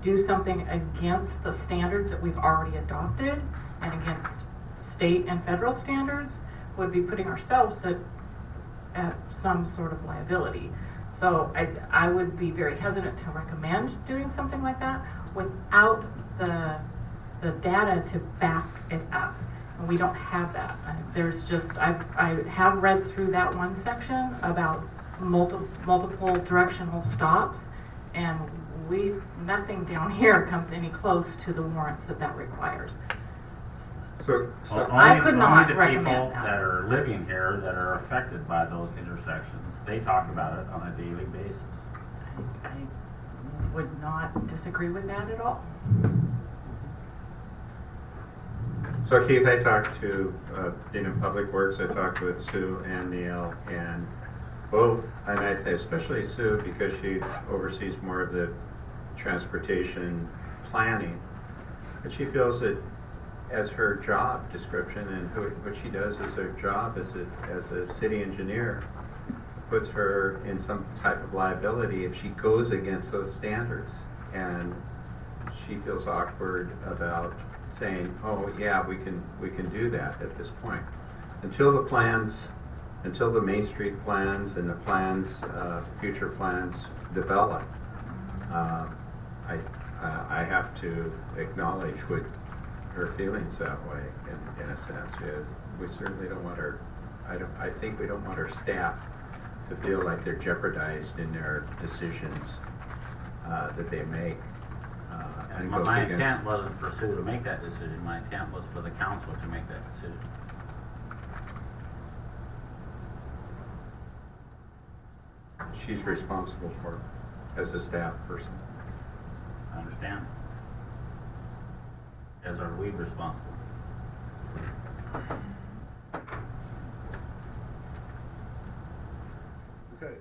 do something against the standards that we've already adopted and against state and federal standards would be putting ourselves at some sort of liability. So I would be very hesitant to recommend doing something like that without the data to back it up. And we don't have that. There's just, I have read through that one section about multiple directional stops, and nothing down here comes any close to the warrants that requires. so, I could not Only the recommend people that. that are living here that are affected by those intersections, they talk about it on a daily basis. I would not disagree with that at all. So Keith, I talked to, in Public Works, I talked with Sue and Neil, and both, and I especially Sue, because she oversees more of the transportation planning, but she feels that as her job description and what she does as her job as a city engineer, puts her in some type of liability if she goes against those standards. And she feels awkward about saying, oh, yeah, we can do that at this point. Until the Main Street plans and the plans, future plans develop, I have to acknowledge what her feelings that way, in a sense. We certainly don't want her, I think we don't want our staff to feel like they're jeopardized in their decisions that they make. And goes My against- intent wasn't for Sue to make that decision, my intent was for the council to make that decision. She's responsible for it as a staff person. I understand. As are we responsible. Okay.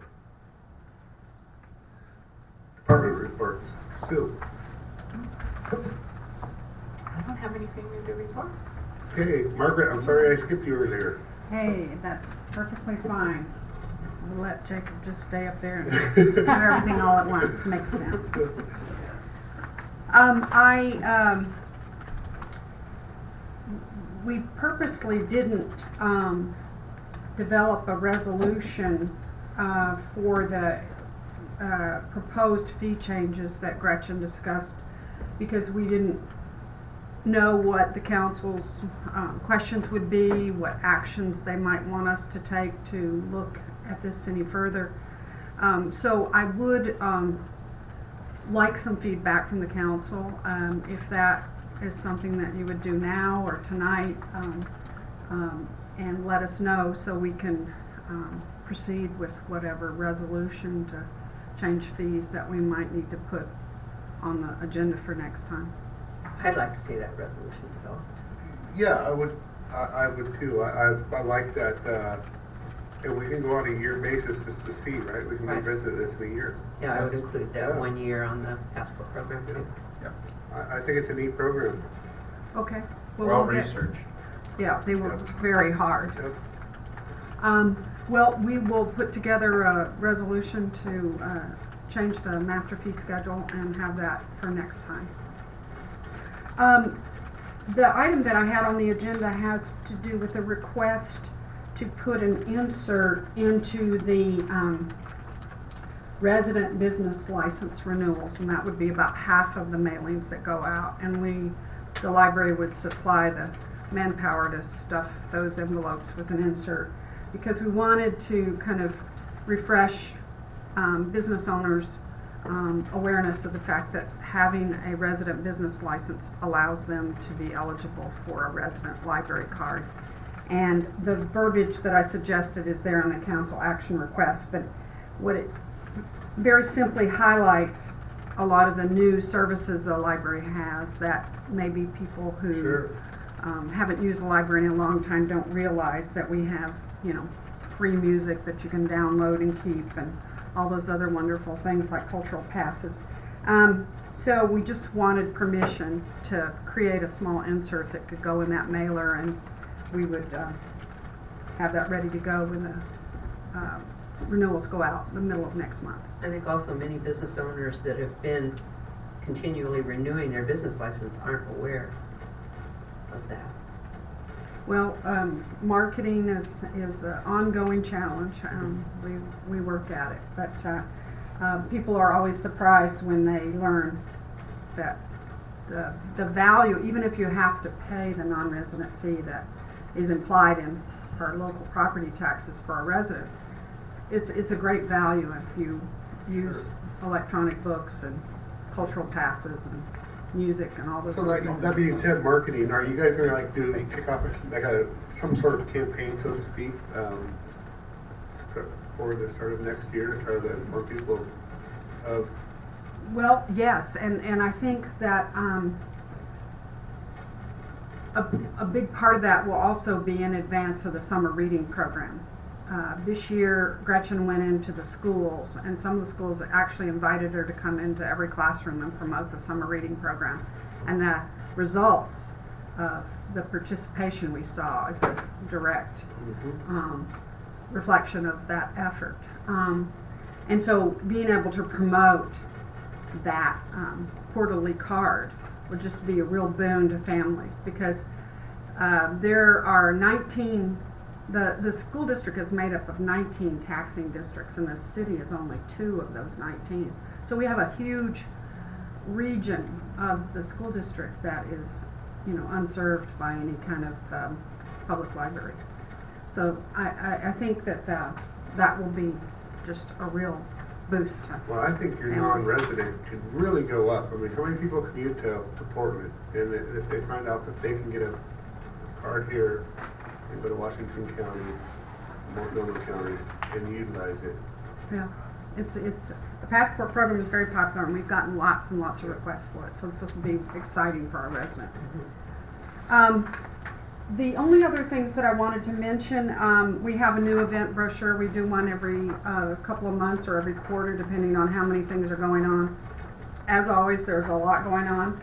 Department reports. Sue. I don't have anything new to report. Okay, Margaret, I'm sorry I skipped you earlier. Hey, that's perfectly fine. We'll let Jacob just stay up there and do everything all at once. Makes sense. We purposely didn't develop a resolution for the proposed fee changes that Gretchen discussed because we didn't know what the council's questions would be, what actions they might want us to take to look at this any further. So I would like some feedback from the council, if that is something that you would do now or tonight, and let us know so we can proceed with whatever resolution to change fees that we might need to put on the agenda for next time. I'd like to see that resolution developed. Yeah, I would too. I like that, and we can go on a year basis just to see, right? We can Right. revisit this in a year. Yeah, I would include that Yeah. 1 year on the passport program too. I think it's a neat program. Okay. Well, Well we'll get- researched. Yeah, they were very hard. Yep. Well, we will put together a resolution to change the master fee schedule and have that for next time. The item that I had on the agenda has to do with a request to put an insert into the resident business license renewals, and that would be about half of the mailings that go out. And the library would supply the manpower to stuff those envelopes with an insert because we wanted to kind of refresh business owners' awareness of the fact that having a resident business license allows them to be eligible for a resident library card. And the verbiage that I suggested is there on the council action request, but what it very simply highlights a lot of the new services the library has that maybe people who Sure. haven't used the library in a long time don't realize that we have, free music that you can download and keep and all those other wonderful things like cultural passes. So we just wanted permission to create a small insert that could go in that mailer, and we would have that ready to go when the renewals go out in the middle of next month. I think also many business owners that have been continually renewing their business license aren't aware of that. Well, marketing is an ongoing challenge. We work at it, but people are always surprised when they learn that the value, even if you have to pay the non-resident fee that is implied in our local property taxes for our residents, it's a great value if you use electronic books and cultural passes and music and all those So other like, things. that being said, marketing, are you guys gonna kick off some sort of campaign, so to speak, for the start of next year to try to inform people of? Well, yes, and I think that a big part of that will also be in advance of the summer reading program. This year, Gretchen went into the schools, and some of the schools actually invited her to come into every classroom and promote the summer reading program. And the results of the participation we saw is a direct reflection of that effort. And so being able to promote that quarterly card would just be a real boon to families, because there are 19, the school district is made up of 19 taxing districts, and the city is only 2 of those 19. So we have a huge region of the school district that is, you know, unserved by any kind of public library. So I think that that will be just a real boost to Well, I think your families. non-resident could really go up. I mean, how many people commute to Portland? And if they find out that they can get a card here, they go to Washington County, Multnomah County, and utilize it. Yeah, it's the passport program is very popular, and we've gotten lots and lots of requests for it. So this will be exciting for our residents. The only other things that I wanted to mention, we have a new event brochure. We do one every couple of months or every quarter, depending on how many things are going on. As always, there's a lot going on.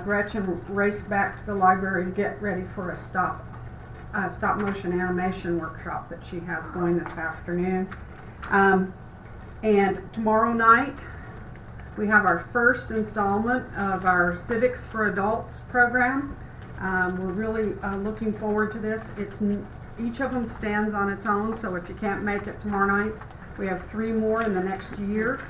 Gretchen raced back to the library to get ready for a stop motion animation workshop that she has going this afternoon. And tomorrow night, we have our first installment of our Civics for Adults program. We're really looking forward to this. Each of them stands on its own, so if you can't make it tomorrow night, we have 3 more in the next year,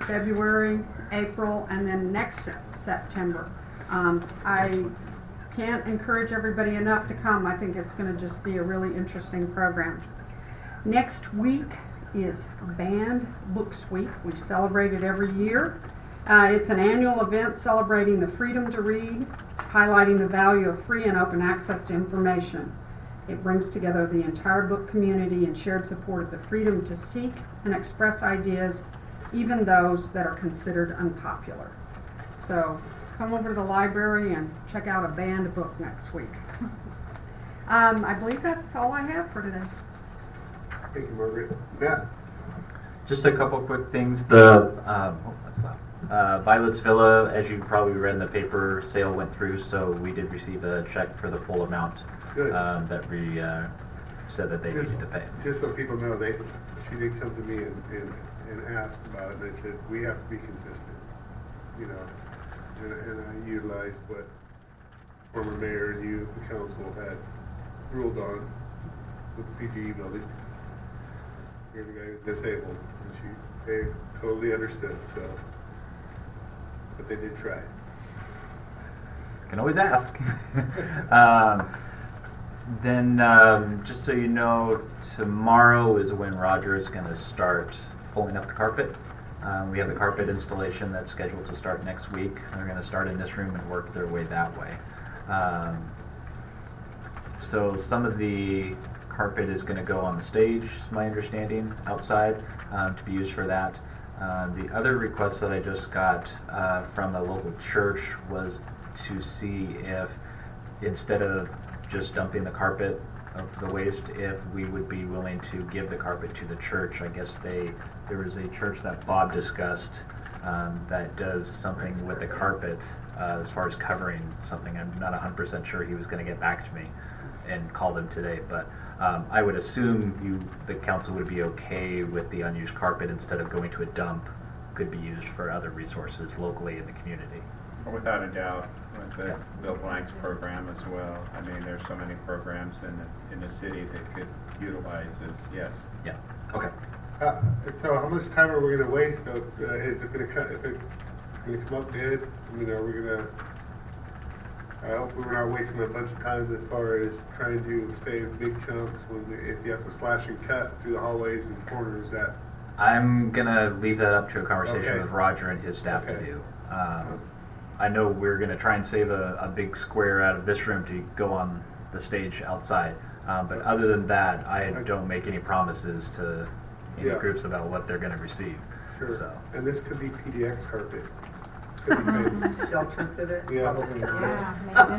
February, April, and then next September. I can't encourage everybody enough to come. I think it's going to just be a really interesting program. Next week is Banned Books Week. We celebrate it every year. It's an annual event celebrating the freedom to read, highlighting the value of free and open access to information. It brings together the entire book community in shared support of the freedom to seek and express ideas, even those that are considered unpopular. So come over to the library and check out a banned book next week. I believe that's all I have for today. Thank you, Margaret. Matt? Just a couple quick things. The Violet's Villa, as you probably read in the paper, sale went through, so we did receive a check for the full amount that we said that they needed to pay. Just so people know, she did come to me and asked about it, and I said, we have to be consistent, you know, and I utilized what former mayor and you, the council, had ruled on with the PGE building. Here's a guy who's disabled, and they totally understood, so, but they did try. Can always ask. Then, just so you know, tomorrow is when Roger is going to start pulling up the carpet. We have the carpet installation that's scheduled to start next week. They're going to start in this room and work their way that way. So some of the carpet is going to go on the stage, is my understanding, outside, to be used for that. The other request that I just got from a local church was to see if, instead of just dumping the carpet of the waste, if we would be willing to give the carpet to the church. I guess there was a church that Bob discussed that does something with the carpet as far as covering something. I'm not 100% sure. He was going to get back to me and call them today, but I would assume the council would be okay with the unused carpet, instead of going to a dump, could be used for other resources locally in the community. Without a doubt, with the Bill Blanks program as well. I mean, there's so many programs in the city that could utilize this, yes. Yeah, okay. So how much time are we going to waste? Is it going to come up dead? I mean, are we going to... I hope we're not wasting a bunch of time as far as trying to save big chunks if you have to slash and cut through the hallways and corners. That I'm gonna leave that up to a conversation Okay. with Roger and his staff to do. I know we're gonna try and save a big square out of this room to go on the stage outside, but other than that, I don't make any promises to any Yeah. groups about what they're gonna receive. Sure. So. And this could be PDX carpet. Could be made. Self-sensitive? Yeah.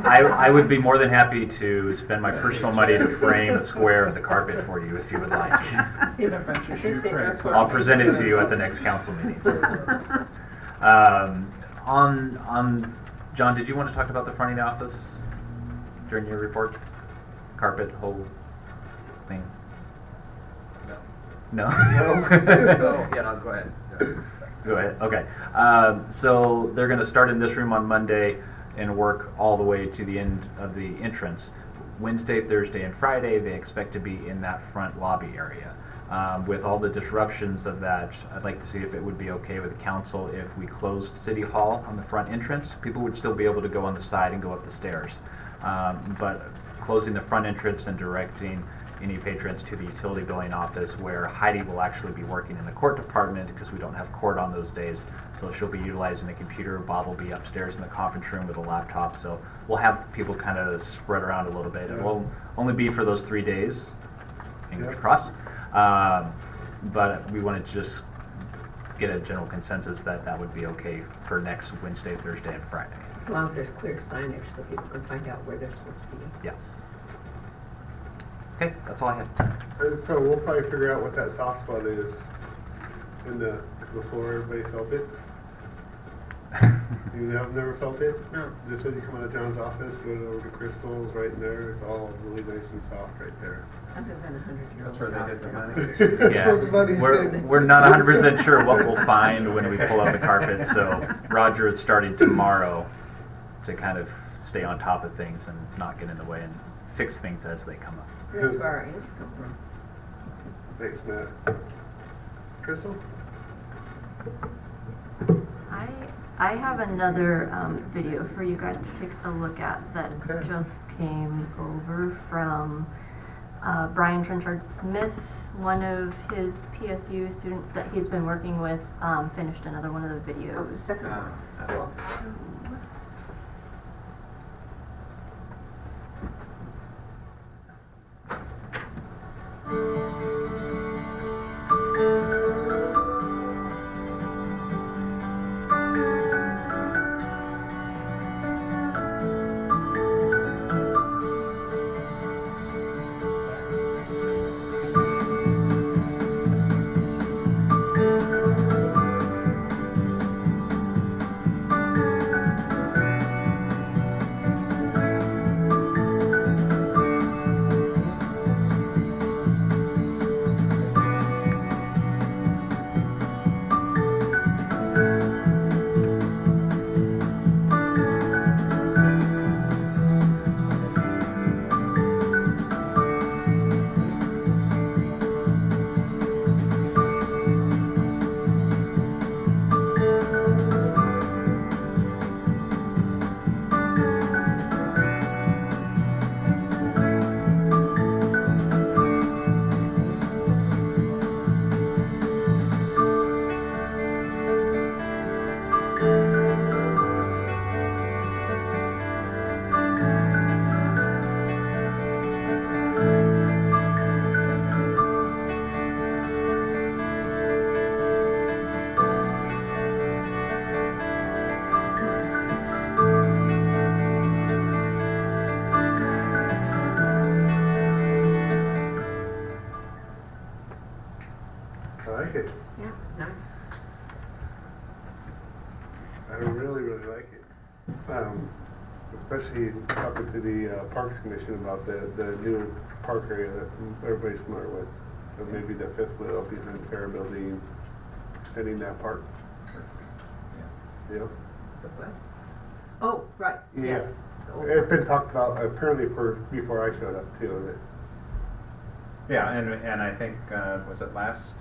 I would be more than happy to spend my personal money to frame a square of the carpet for you if you would like. I'll present it to you at the next council meeting. On John, did you want to talk about the front of the office during your report? Carpet, whole thing? No? No? No, yeah, no, go ahead. Yeah. Go ahead, okay. So they're gonna start in this room on Monday and work all the way to the end of the entrance. Wednesday, Thursday, and Friday, they expect to be in that front lobby area. With all the disruptions of that, I'd like to see if it would be okay with the council if we closed City Hall on the front entrance. People would still be able to go on the side and go up the stairs. But closing the front entrance and directing any patrons to the utility billing office, where Heidi will actually be working in the court department because we don't have court on those days. So she'll be utilizing the computer. Bob will be upstairs in the conference room with a laptop. So we'll have people kind of spread around a little bit. It will only be for those 3 days, fingers crossed. But we wanted to just get a general consensus that that would be okay for next Wednesday, Thursday, and Friday. As long as there's clear signage so people can find out where they're supposed to be. Yes. Okay, that's all I have. So we'll probably figure out what that soft spot is in the before everybody felt it. You have never felt it? No. Just as you come out of John's office, go over to Crystal's, right in there. It's all really nice and soft right there. Other than 100-year-old. That's where they did the money. That's Yeah, what the money's we're not 100% sure what we'll find when we pull out the carpet. So Roger is starting tomorrow to kind of stay on top of things and not get in the way and fix things as they come up. That's where our ants come from. Thanks, Matt. Crystal? I have another video for you guys to take a look at that just came over from Brian Trenchard Smith. One of his PSU students that he's been working with finished another one of the videos. Oh, the second one. Cool. I like it. Yeah, nice. I really, really like it. Especially talking to the Parks Commission about the new park area that everybody's familiar with. So maybe the fifth wheel behind the fair building, extending that park. Yeah. The what? Oh, right, Yeah. yes. Oh. It's been talked about apparently before I showed up too. Yeah, and I think, was it last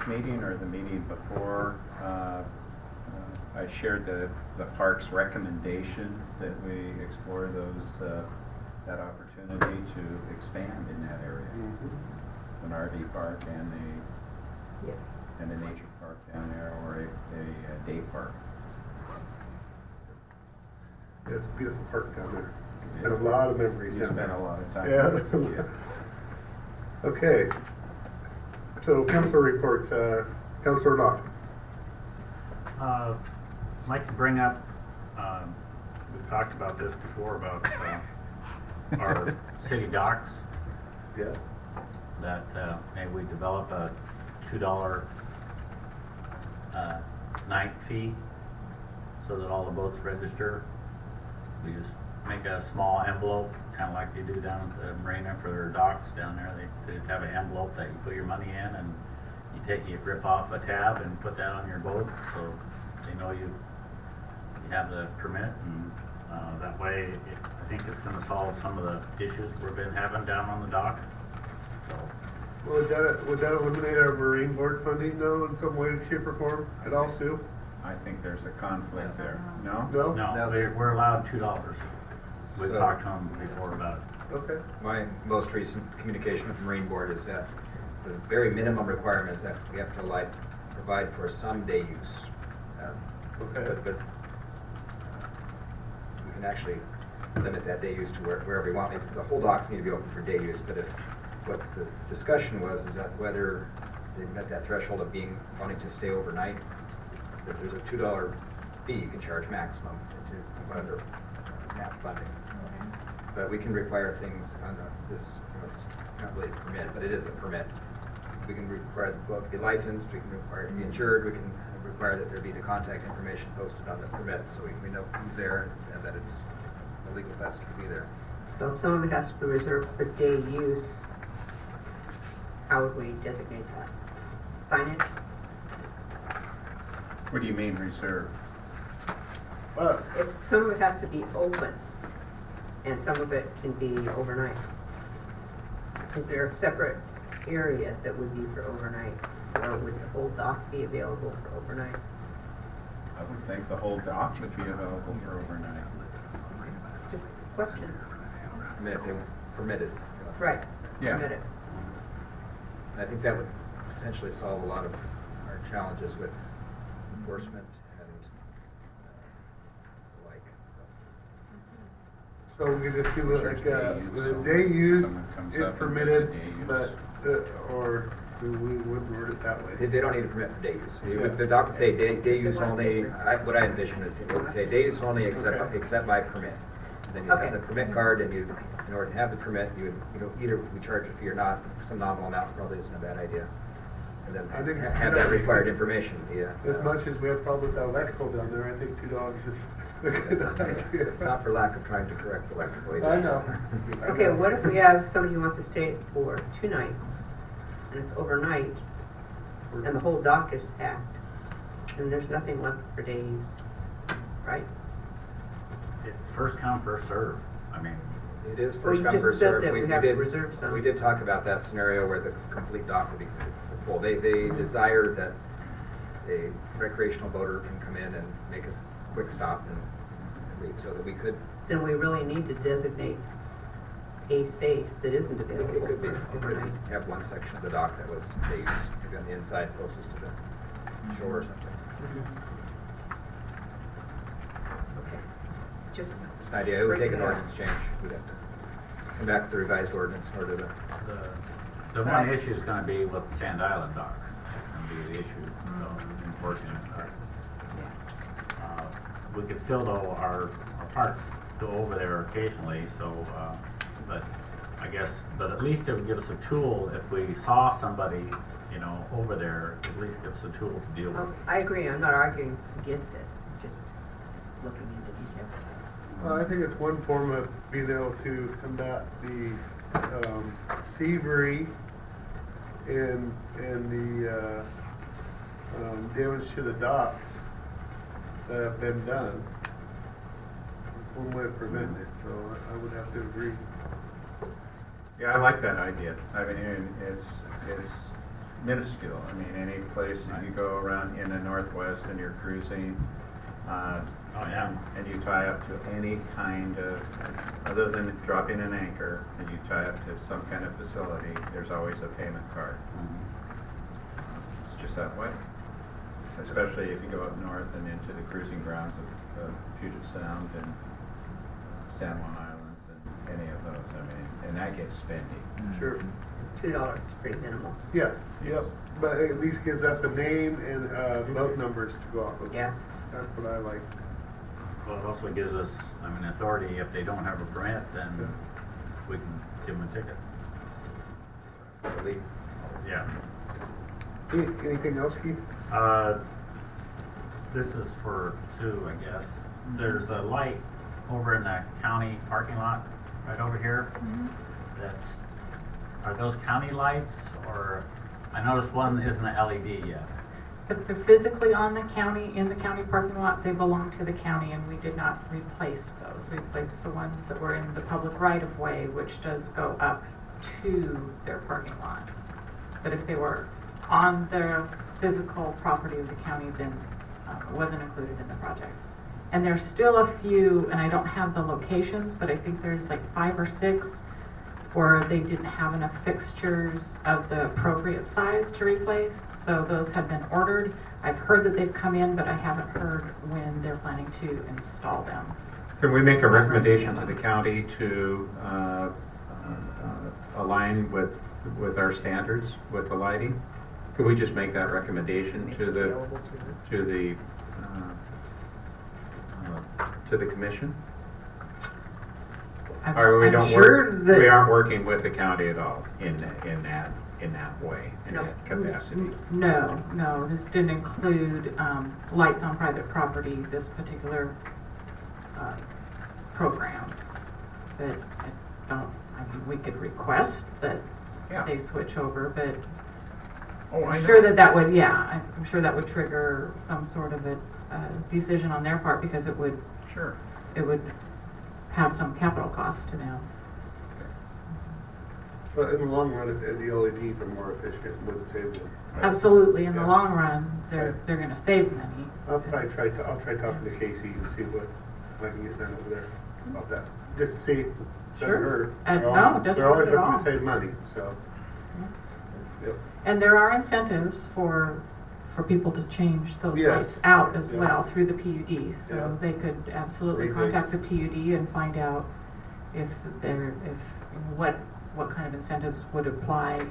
meeting or the meeting before, I shared the park's recommendation that we explore that opportunity to expand in that area. An RV park and a nature park down there, or a day park. Yeah, it's a beautiful park down there. It's been a lot of memories You down spent there. a lot of time. Yeah. Okay. So council reports, Councilor Locke. I'd like to bring up, we've talked about this before, about our city docks. Yeah. That maybe we develop a $2 night fee so that all the boats register. We just make a small envelope, kinda like they do down at the marina for their docks down there. They have an envelope that you put your money in, and you rip off a tab and put that on your boat, so they know you have the permit, and, that way, I think it's gonna solve some of the issues we've been having down on the dock. So, Well, would that eliminate our Marine Board funding though in some way, shape or form at all, Sue? I think there's a conflict there. No? No? no, we're allowed $2. We've So- talked to them before about it. Okay. My most recent communication with the Marine Board is that the very minimum requirement is that we have to provide for some day use. Okay. But we can actually limit that day use to wherever we want. The whole docks need to be open for day use, but if what the discussion was is that whether they met that threshold of wanting to stay overnight, that there's a $2 fee you can charge maximum to under MAP funding. But we can require things on this, it's not really a permit, but it is a permit. We can require the boat to be licensed, we can require it to be insured, we can require that there be the contact information posted on the permit, so we know who's there and that it's a legal vessel to be there. So if some of it has to be reserved for day use, how would we designate that? Signage? What do you mean reserved? If some of it has to be open, and some of it can be overnight, is there a separate area that would be for overnight? Or would the whole dock be available for overnight? I would think the whole dock would be available for overnight. Just a question. I mean, if they were permitted. Right. Yeah. Permitted. And I think that would potentially solve a lot of our challenges with enforcement and the like. So we could just do it like, the day use is permitted, but, or do we wouldn't word it that way? They don't need a permit for day use. The dock would say day use only, what I envision is it would say day use only except by permit. Then you have the permit card, and in order to have the permit, either we charge a fee or not, some nominal amount probably isn't a bad idea. And then I think it's have good that idea. required information, As much as we have problems with that electrical down there, I think $2 is a good idea. It's not for lack of trying to correct electrical. I know. Okay, what if we have somebody who wants to stay for 2 nights, and it's overnight, and the whole dock is packed, and there's nothing left for day use, right? It's first come, first serve. I mean, It is Well, first you come, just first said served. that we have to reserve some. We did talk about that scenario where the complete dock would be full. They desired that a recreational boater can come in and make a quick stop and leave, so that we could. Then we really need to designate a space that isn't It available could be, for overnight. have one section of the dock that was day use, maybe on the inside closest to the shore or something. Okay. Just It's an idea, it would take an ordinance change. We'd have to come back with the revised ordinance in order to. the one issue is gonna be with Sand Island docks. That's gonna be the issue, so enforcing stuff. We could still do our parts go over there occasionally, so, but I guess, but at least it would give us a tool if we saw somebody, over there, at least give us a tool to deal with. I agree, I'm not arguing against it, just looking into details. Well, I think it's one form of being able to combat the thievery and the damage to the docks that have been done. It's one way of preventing it, so I would have to agree. Yeah, I like that idea. I mean, it's minuscule. I mean, any place that you go around in the Northwest and you're cruising, and you tie up to any kind of, other than dropping an anchor, and you tie up to some kind of facility, there's always a payment card. It's just that way. Especially as you go up north and into the cruising grounds of Puget Sound and San Juan Islands and any of those. I mean, and that gets spendy. Sure. $2 is pretty minimal. Yeah, yep, but it at least gives us a name and boat numbers to go off of. Yeah. That's what I like. Well, it also gives us, authority, if they don't have a permit, then we can give them a ticket. Yeah. Anything else, Keith? This is for Sue, I guess. There's a light over in the county parking lot right over here. That's, are those county lights, or, I noticed one isn't a LED yet. But they're physically on the county, in the county parking lot, they belong to the county, and we did not replace those. We replaced the ones that were in the public right-of-way, which does go up to their parking lot. But if they were on the physical property of the county, then it wasn't included in the project. And there's still a few, and I don't have the locations, but I think there's like 5 or 6 where they didn't have enough fixtures of the appropriate size to replace, so those have been ordered. I've heard that they've come in, but I haven't heard when they're planning to install them. Can we make a recommendation to the county to align with our standards with the lighting? Could we just make that recommendation to the commission? Or we don't work, we aren't working with the county at all in that way, in that capacity? No, this didn't include lights on private property, this particular program. But I mean, we could request that they switch over, but I'm sure that would, I'm sure that would trigger some sort of a decision on their part, because it would have some capital cost to them. But in the long run, the LEDs are more efficient and would save them. Absolutely, in the long run, they're going to save money. I'll try talking to Casey and see what I can get done over there about that. Just to see. Sure. They're No, it doesn't always hurt at looking all. to save money, so. Yep. And there are incentives for people to change those Yes. lights out as Yeah. well through the PUD. So Yeah. they could absolutely Rebates. contact the PUD and find out what kind of incentives would apply,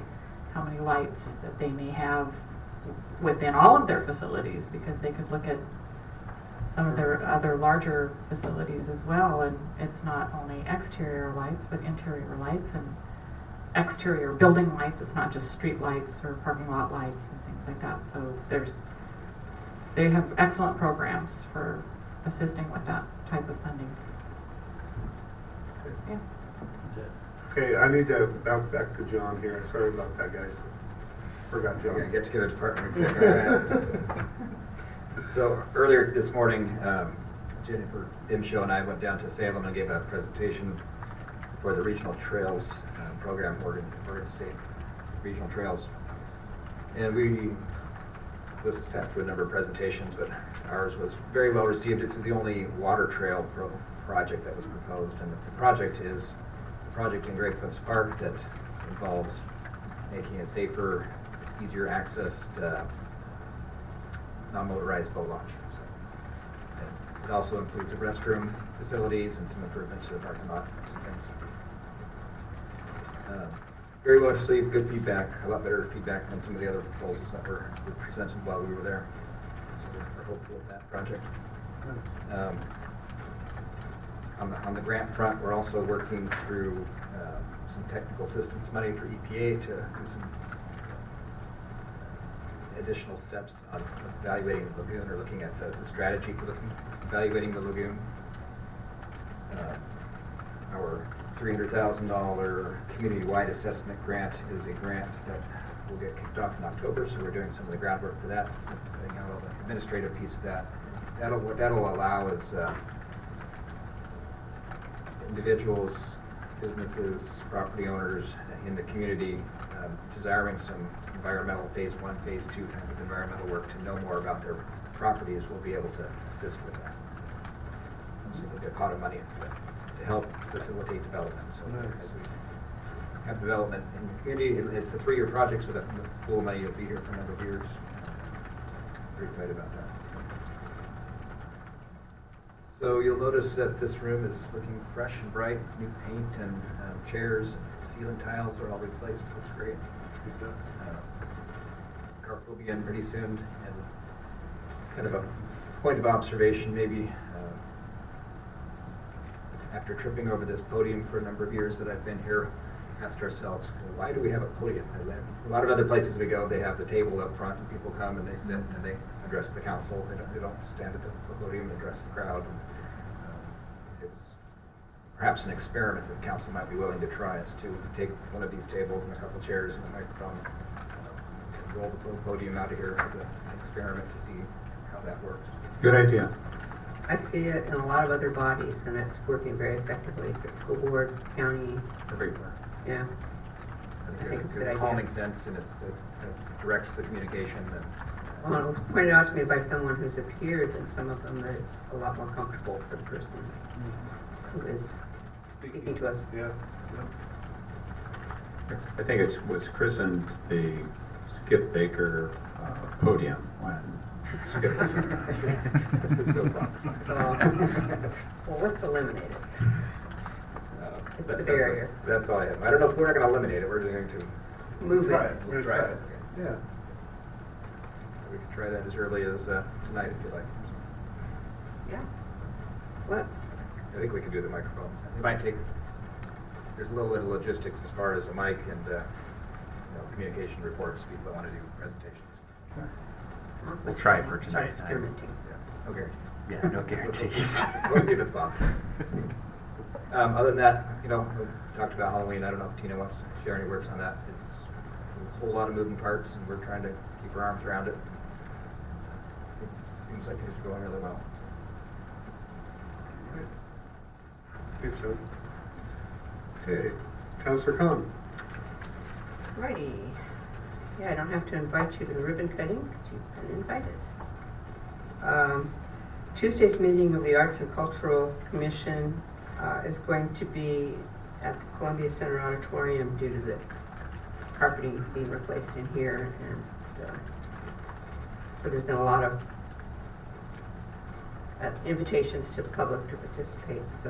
how many lights that they may have within all of their facilities, because they could look at some of their other larger facilities as well, and it's not only exterior lights, but interior lights and exterior building lights. It's not just street lights or parking lot lights and things like that. So they have excellent programs for assisting with that type of funding. Yeah. Okay, I need to bounce back to John here. Sorry about that, guys. Forgot John. We're gonna get together department report. So earlier this morning, Jennifer Dimshaw and I went down to Salem and gave a presentation for the Regional Trails program, Oregon State Regional Trails. And we sat through a number of presentations, but ours was very well received. It's the only water trail project that was proposed, and the project is a project in Great Cliffs Park that involves making it safer, easier access, non-motorized boat launch. So, it also includes the restroom facilities and some improvements to the parking lot and some things. Very well received, good feedback, a lot better feedback than some of the other proposals that were presented while we were there. So we're hopeful of that project. On the grant front, we're also working through some technical assistance money for EPA to do some additional steps on evaluating the lagoon, or looking at the strategy for evaluating the lagoon. Our $300,000 community-wide assessment grant is a grant that will get kicked off in October, so we're doing some of the groundwork for that, setting out all the administrative piece of that. What that'll allow is individuals, businesses, property owners in the community desiring some environmental phase 1, phase 2 kind of environmental work to know more about their properties will be able to assist with that. So we'll get a pot of money to help facilitate development. So as we have development in the community, it's a 3-year project, so that pool of money will be here for a number of years. Very excited about that. So you'll notice that this room is looking fresh and bright, new paint and chairs, ceiling tiles are all replaced. Looks great. Carpet will be in pretty soon, and kind of a point of observation maybe. After tripping over this podium for a number of years that I've been here, asked ourselves, why do we have a podium? A lot of other places we go, they have the table up front, and people come and they sit and they address the council. They don't stand at the podium and address the crowd. And, perhaps an experiment that council might be willing to try is to take one of these tables and a couple chairs and a microphone, roll the podium out of here as an experiment to see how that works. Good idea. I see it in a lot of other bodies, and it's working very effectively for school board, county, Everywhere. yeah. I think it's a there's good a calming idea. sense and it directs the communication and Well, it was pointed out to me by someone who's appeared in some of them that it's a lot more comfortable for the person who is speaking to us. Yeah. I think it was christened the Skip Baker podium when Skip was around. the soapbox. So, well, let's eliminate it. It's the That's barrier. That's all I have. I don't know if we're not going to eliminate it. We're just going to Move Try it. it. We're gonna try it. Yeah. We could try that as early as tonight if you like. Yeah. Let's. I think we can do the microphone. It might take, there's a little bit of logistics as far as a mic and communication reports. People want to do presentations. We'll try for Start tonight. experimenting. Yeah. Okay. Yeah, no guarantees. We'll see if it's possible. Other than that, we talked about Halloween. I don't know if Tina wants to share any words on that. It's a whole lot of moving parts, and we're trying to keep our arms around it. Seems like things are going really well. Thanks, John. Okay, Counselor Khan. Righty. Yeah, I don't have to invite you to the ribbon cutting because you've been invited. Tuesday's meeting of the Arts and Cultural Commission is going to be at the Columbia Center Auditorium due to the carpeting being replaced in here, and so there's been a lot of invitations to the public to participate, so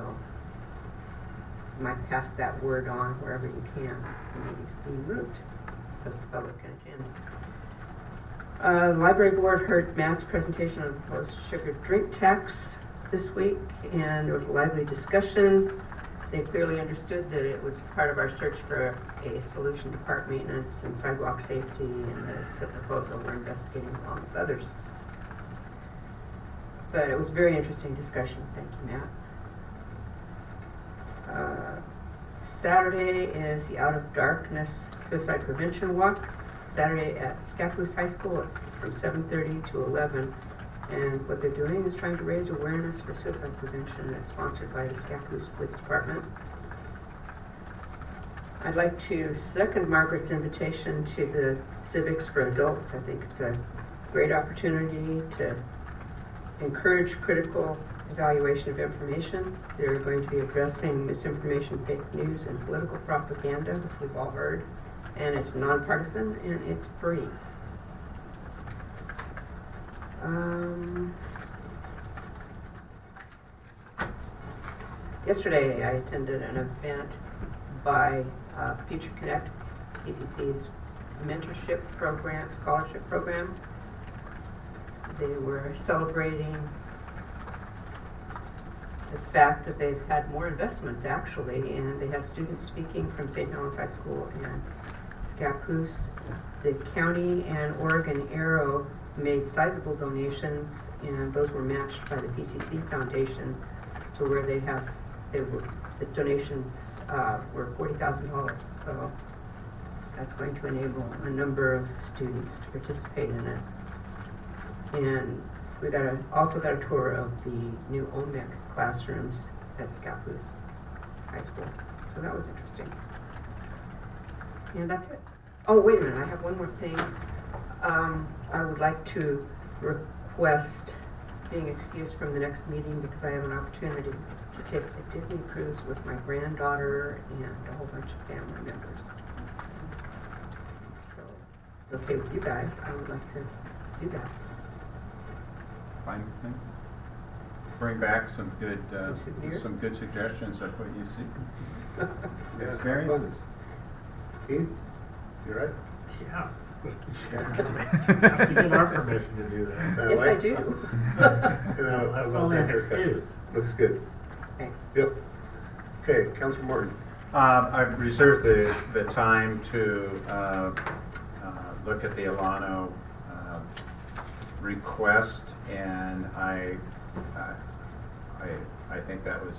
you might pass that word on wherever you can. The meeting's being moved so the public can attend. The library board heard Matt's presentation on the proposed sugar drink tax this week, and there was a lively discussion. They clearly understood that it was part of our search for a solution to park maintenance and sidewalk safety, and that it's a proposal we're investigating along with others. But it was a very interesting discussion. Thank you, Matt. Saturday is the Out of Darkness Suicide Prevention Walk. Saturday at Scappoose High School from 7:30 to 11. And what they're doing is trying to raise awareness for suicide prevention. It's sponsored by the Scappoose Police Department. I'd like to second Margaret's invitation to the Civics for Adults. I think it's a great opportunity to encourage critical evaluation of information. They're going to be addressing misinformation, fake news, and political propaganda, which we've all heard. And it's nonpartisan and it's free. Yesterday I attended an event by Future Connect, PCC's mentorship program, scholarship program. They were celebrating the fact that they've had more investments actually, and they had students speaking from St. Helens High School and Scappoose. The county and Oregon Aero made sizable donations, and those were matched by the PCC Foundation, to where the donations were $40,000. So that's going to enable a number of students to participate in it. And we also got a tour of the new OMIC classrooms at Scappoose High School. So that was interesting. And that's it. Oh, wait a minute, I have one more thing. I would like to request being excused from the next meeting because I have an opportunity to take a Disney cruise with my granddaughter and a whole bunch of family members. So, if it's okay with you guys, I would like to do that. Fine with me. Bring back some good suggestions of what you see. Yeah, Experiences. Keith, you right? Yeah. Have to get our permission to do that. Yes, I do. That's only an excuse. Looks good. Thanks. Yep. Okay, Councilor Morton. I've reserved the time to look at the Alano I think that was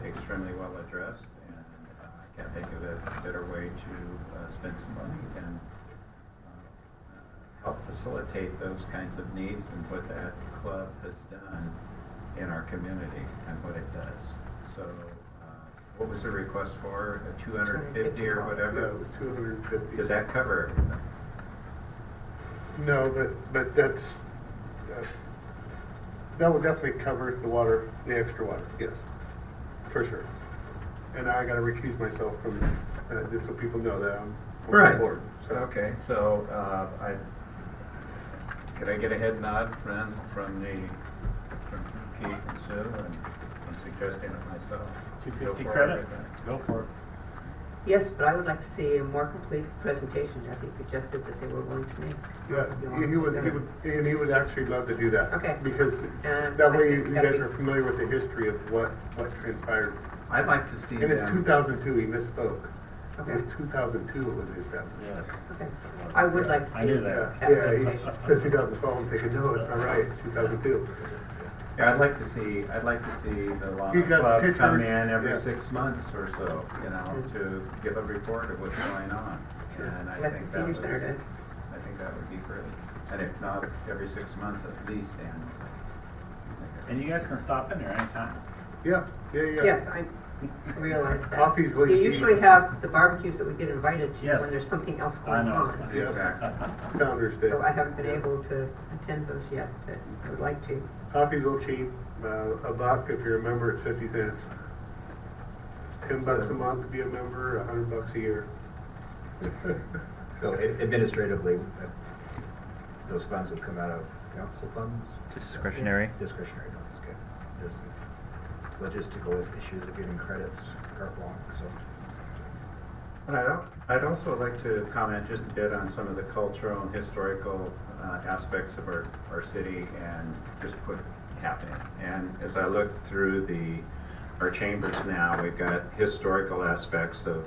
extremely well addressed, and I can't think of a better way to spend some money than help facilitate those kinds of needs and what that club has done in our community and what it does. So, what was the request for? 250 or whatever? Yeah, it was 250. Does that cover everything? No, but that's, that will definitely cover the water, the extra water, yes, for sure. And I gotta recuse myself from, just so people know that I'm on board. So. Okay, so, could I get a head nod from Keith and Sue and suggesting it myself? 250 credit? Go for it. Yes, but I would like to see a more complete presentation, as he suggested that they were willing to make. Yeah, he would actually love to do that. Okay. Because that way you guys are familiar with the history of what transpired. I'd like to see And it's them- 2002, he misspoke. Okay. It was 2002 it was established. Yes. Okay. I would like to see. I knew that. Yeah, he said 2012, I'm thinking, no, it's not right, it's 2002. Yeah, I'd like to see the Llama You got Club come pictures? in every Yeah. 6 months or so, you know, to give a report of what's going on. And I Like think the that senior was, center does. I think that would be great. And if not, every 6 months at least annually. And you guys can stop in there anytime. Yeah. Yes, I realize that. Coffee's really You cheap. usually have the barbecues that we get invited to Yes. when there's something else I going know. on. Yeah. Exactly. Founders Day. So I haven't been able to attend those yet, but I would like to. Coffee's real cheap, $1 if you're a member, it's 50 cents. It's $10 a month to be a member, $100 a year. So administratively, those funds would come out of council funds? Discretionary. Discretionary funds, okay. There's logistical issues of giving credits, carte blanche, so. And I'd also like to comment just a bit on some of the cultural and historical aspects of our city and just what happened. And as I look through our chambers now, we've got historical aspects of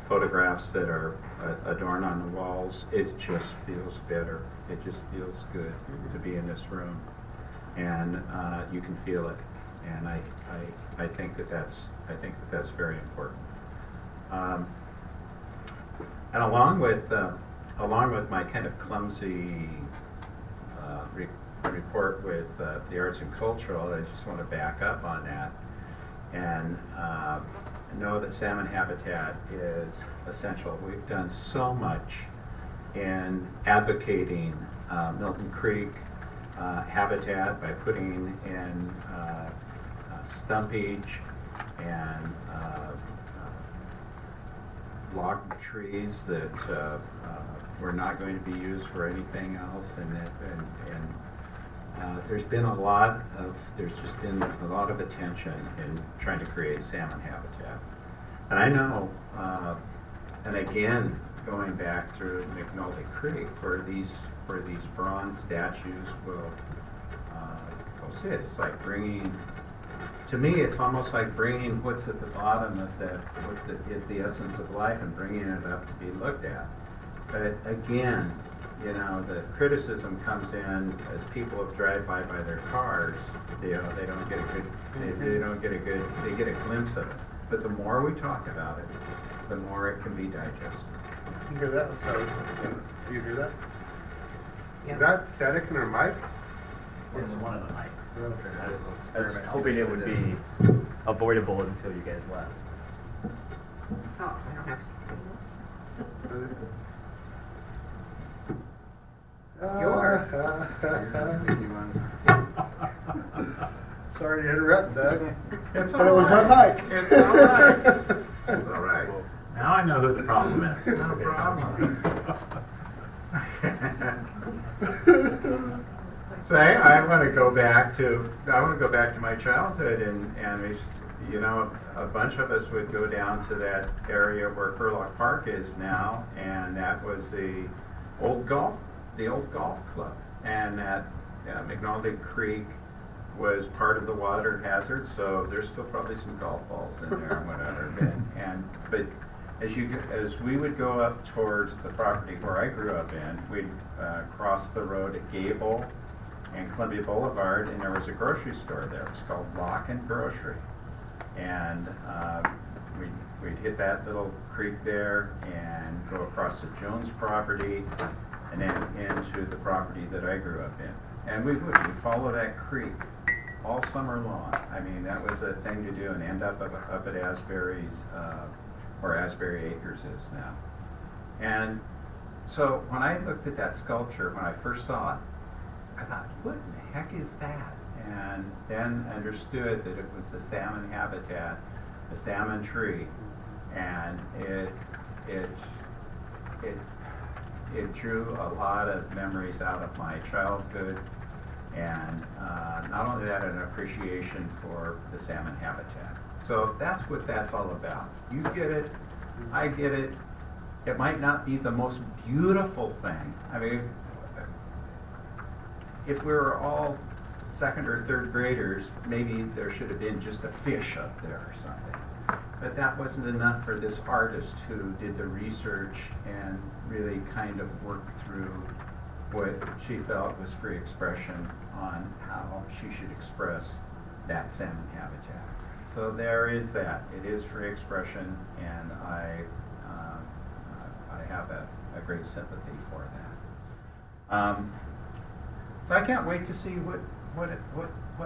photographs that are adorned on the walls. It just feels better. It just feels good to be in this room. And you can feel it. And I think that that's very important. And along with my kind of clumsy report with the arts and cultural, I just want to back up on that and know that salmon habitat is essential. We've done so much in advocating Milton Creek habitat by putting in stumpage and log trees that were not going to be used for anything else, and there's just been a lot of attention in trying to create salmon habitat. And I know, and again, going back through McNulty Creek, where these bronze statues will sit. It's like to me, it's almost like bringing what's at the bottom of what is the essence of life and bringing it up to be looked at. But again, you know, the criticism comes in as people have drive by their cars. You know, they get a glimpse of it. But the more we talk about it, the more it can be digested. You hear that? I'm sorry. Do you hear that? Yeah. Is that static in our mic? It's one of the mics. I was hoping it would be avoidable until you guys left. Oh, I don't have Sorry to interrupt, Doug. It's But it all was my right. mic. It's all right. It's all right. Now I know who the problem is. No problem. So I want to go back to my childhood, and we, you know, a bunch of us would go down to that area where Furlock Park is now, and that was the old golf club, and that McNulty Creek was part of the water hazard, so there's still probably some golf balls in there and whatever. But as we would go up towards the property where I grew up in, we'd cross the road at Gable, and Columbia Boulevard, and there was a grocery store there. It was called Lock and Grocery. And we'd hit that little creek there and go across the Jones property and then into the property that I grew up in. And we'd follow that creek all summer long. I mean, that was a thing to do, and end up at Asbury's, where Asbury Acres is now. And so when I looked at that sculpture, when I first saw it, I thought, what in the heck is that? And then understood that it was the salmon habitat, the salmon tree, and it drew a lot of memories out of my childhood, and not only that, an appreciation for the salmon habitat. So that's what that's all about. You get it, I get it. It might not be the most beautiful thing. I mean, if we were all second or third graders, maybe there should have been just a fish up there or something. But that wasn't enough for this artist who did the research and really kind of worked through what she felt was free expression on how she should express that salmon habitat. So there is that. It is free expression, and I have a great sympathy for that. So I can't wait to see what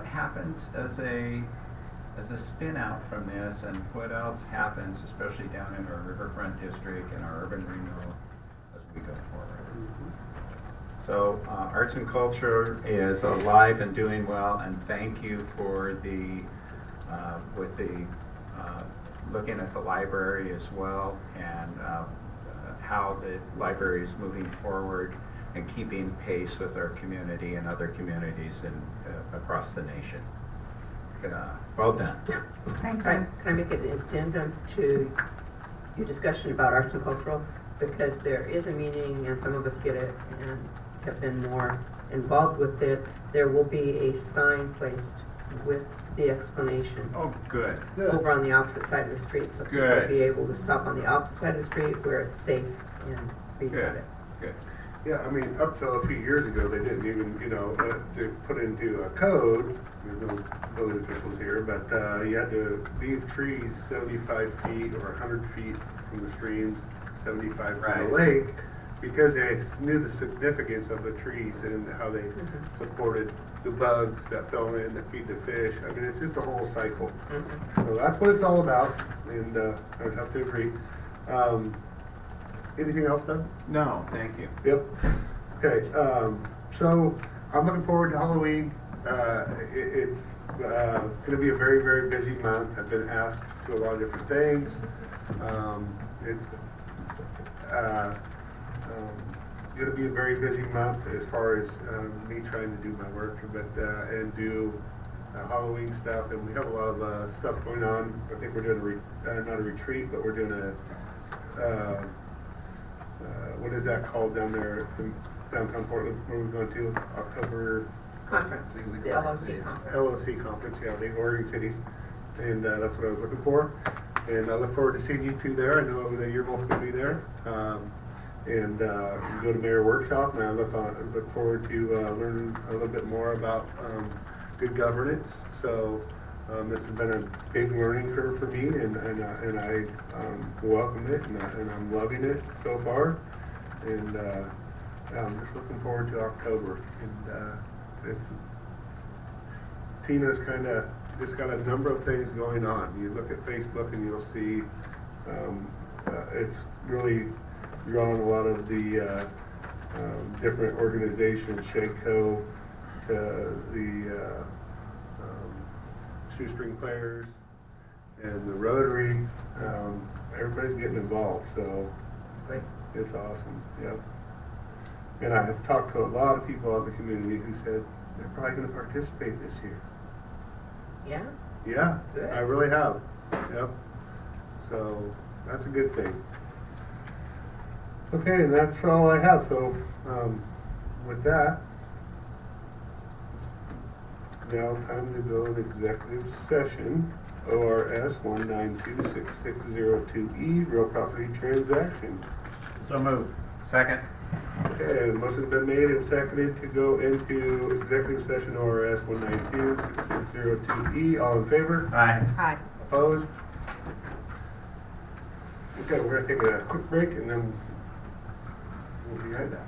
happens as a spin out from this, and what else happens, especially down in our riverfront district and our urban renewal as we go forward. So arts and culture is alive and doing well, and thank you for the looking at the library as well, and how the library is moving forward and keeping pace with our community and other communities across the nation. Well done. Thank you. Can I make an addendum to your discussion about arts and cultural? Because there is a meaning, and some of us get it and have been more involved with it. There will be a sign placed with the explanation. Oh, good. Over on the opposite side of the street, so people will be able to stop on the opposite side of the street where it's safe and read about it. Good. Yeah, I mean, up till a few years ago, they didn't even, to put into a code, there's no building officials here, but you had to leave trees 75 feet or 100 feet from the streams, 75 from the lake, because they knew the significance of the trees and how they supported the bugs that fell in that feed the fish. I mean, it's just a whole cycle. So that's what it's all about, and I would have to agree. Anything else, Doug? No, thank you. Yep. Okay, so I'm looking forward to Halloween. It's going to be a very, very busy month. I've been asked to do a lot of different things. It's going to be a very busy month as far as me trying to do my work, but and do Halloween stuff. And we have a lot of stuff going on. I think we're doing not a retreat, but we're doing a what is that called down there in downtown Portland? Where are we going to? October Conference, the LOC conference. LOC conference, yeah, the Oregon cities, and that's what I was looking for. And I look forward to seeing you two there. I know that you're both going to be there. And go to Mayor Workshop, and I look forward to learning a little bit more about good governance. So this has been a big learning curve for me, and I welcome it, and I'm loving it so far. And I'm just looking forward to October. And Tina's kind of just got a number of things going on. You look at Facebook and you'll see it's really drawn a lot of the different organizations, Shaco, to the Shoestring Players, and the Rotary. Everybody's getting involved, so it's great. It's awesome. Yep. And I have talked to a lot of people out in the community who said they're probably going to participate this year. Yeah? Yeah, Good. I really have. Yep. So that's a good thing. Okay, and that's all I have. So with that, now time to go to executive session. ORS 1926602E, real property transaction. So moved. Second. Okay. Okay, motion's been made and seconded to go into executive session ORS 192-6602E. All in favor? Aye. Aye. Opposed? Okay, we're gonna take a quick break and then we'll be right back.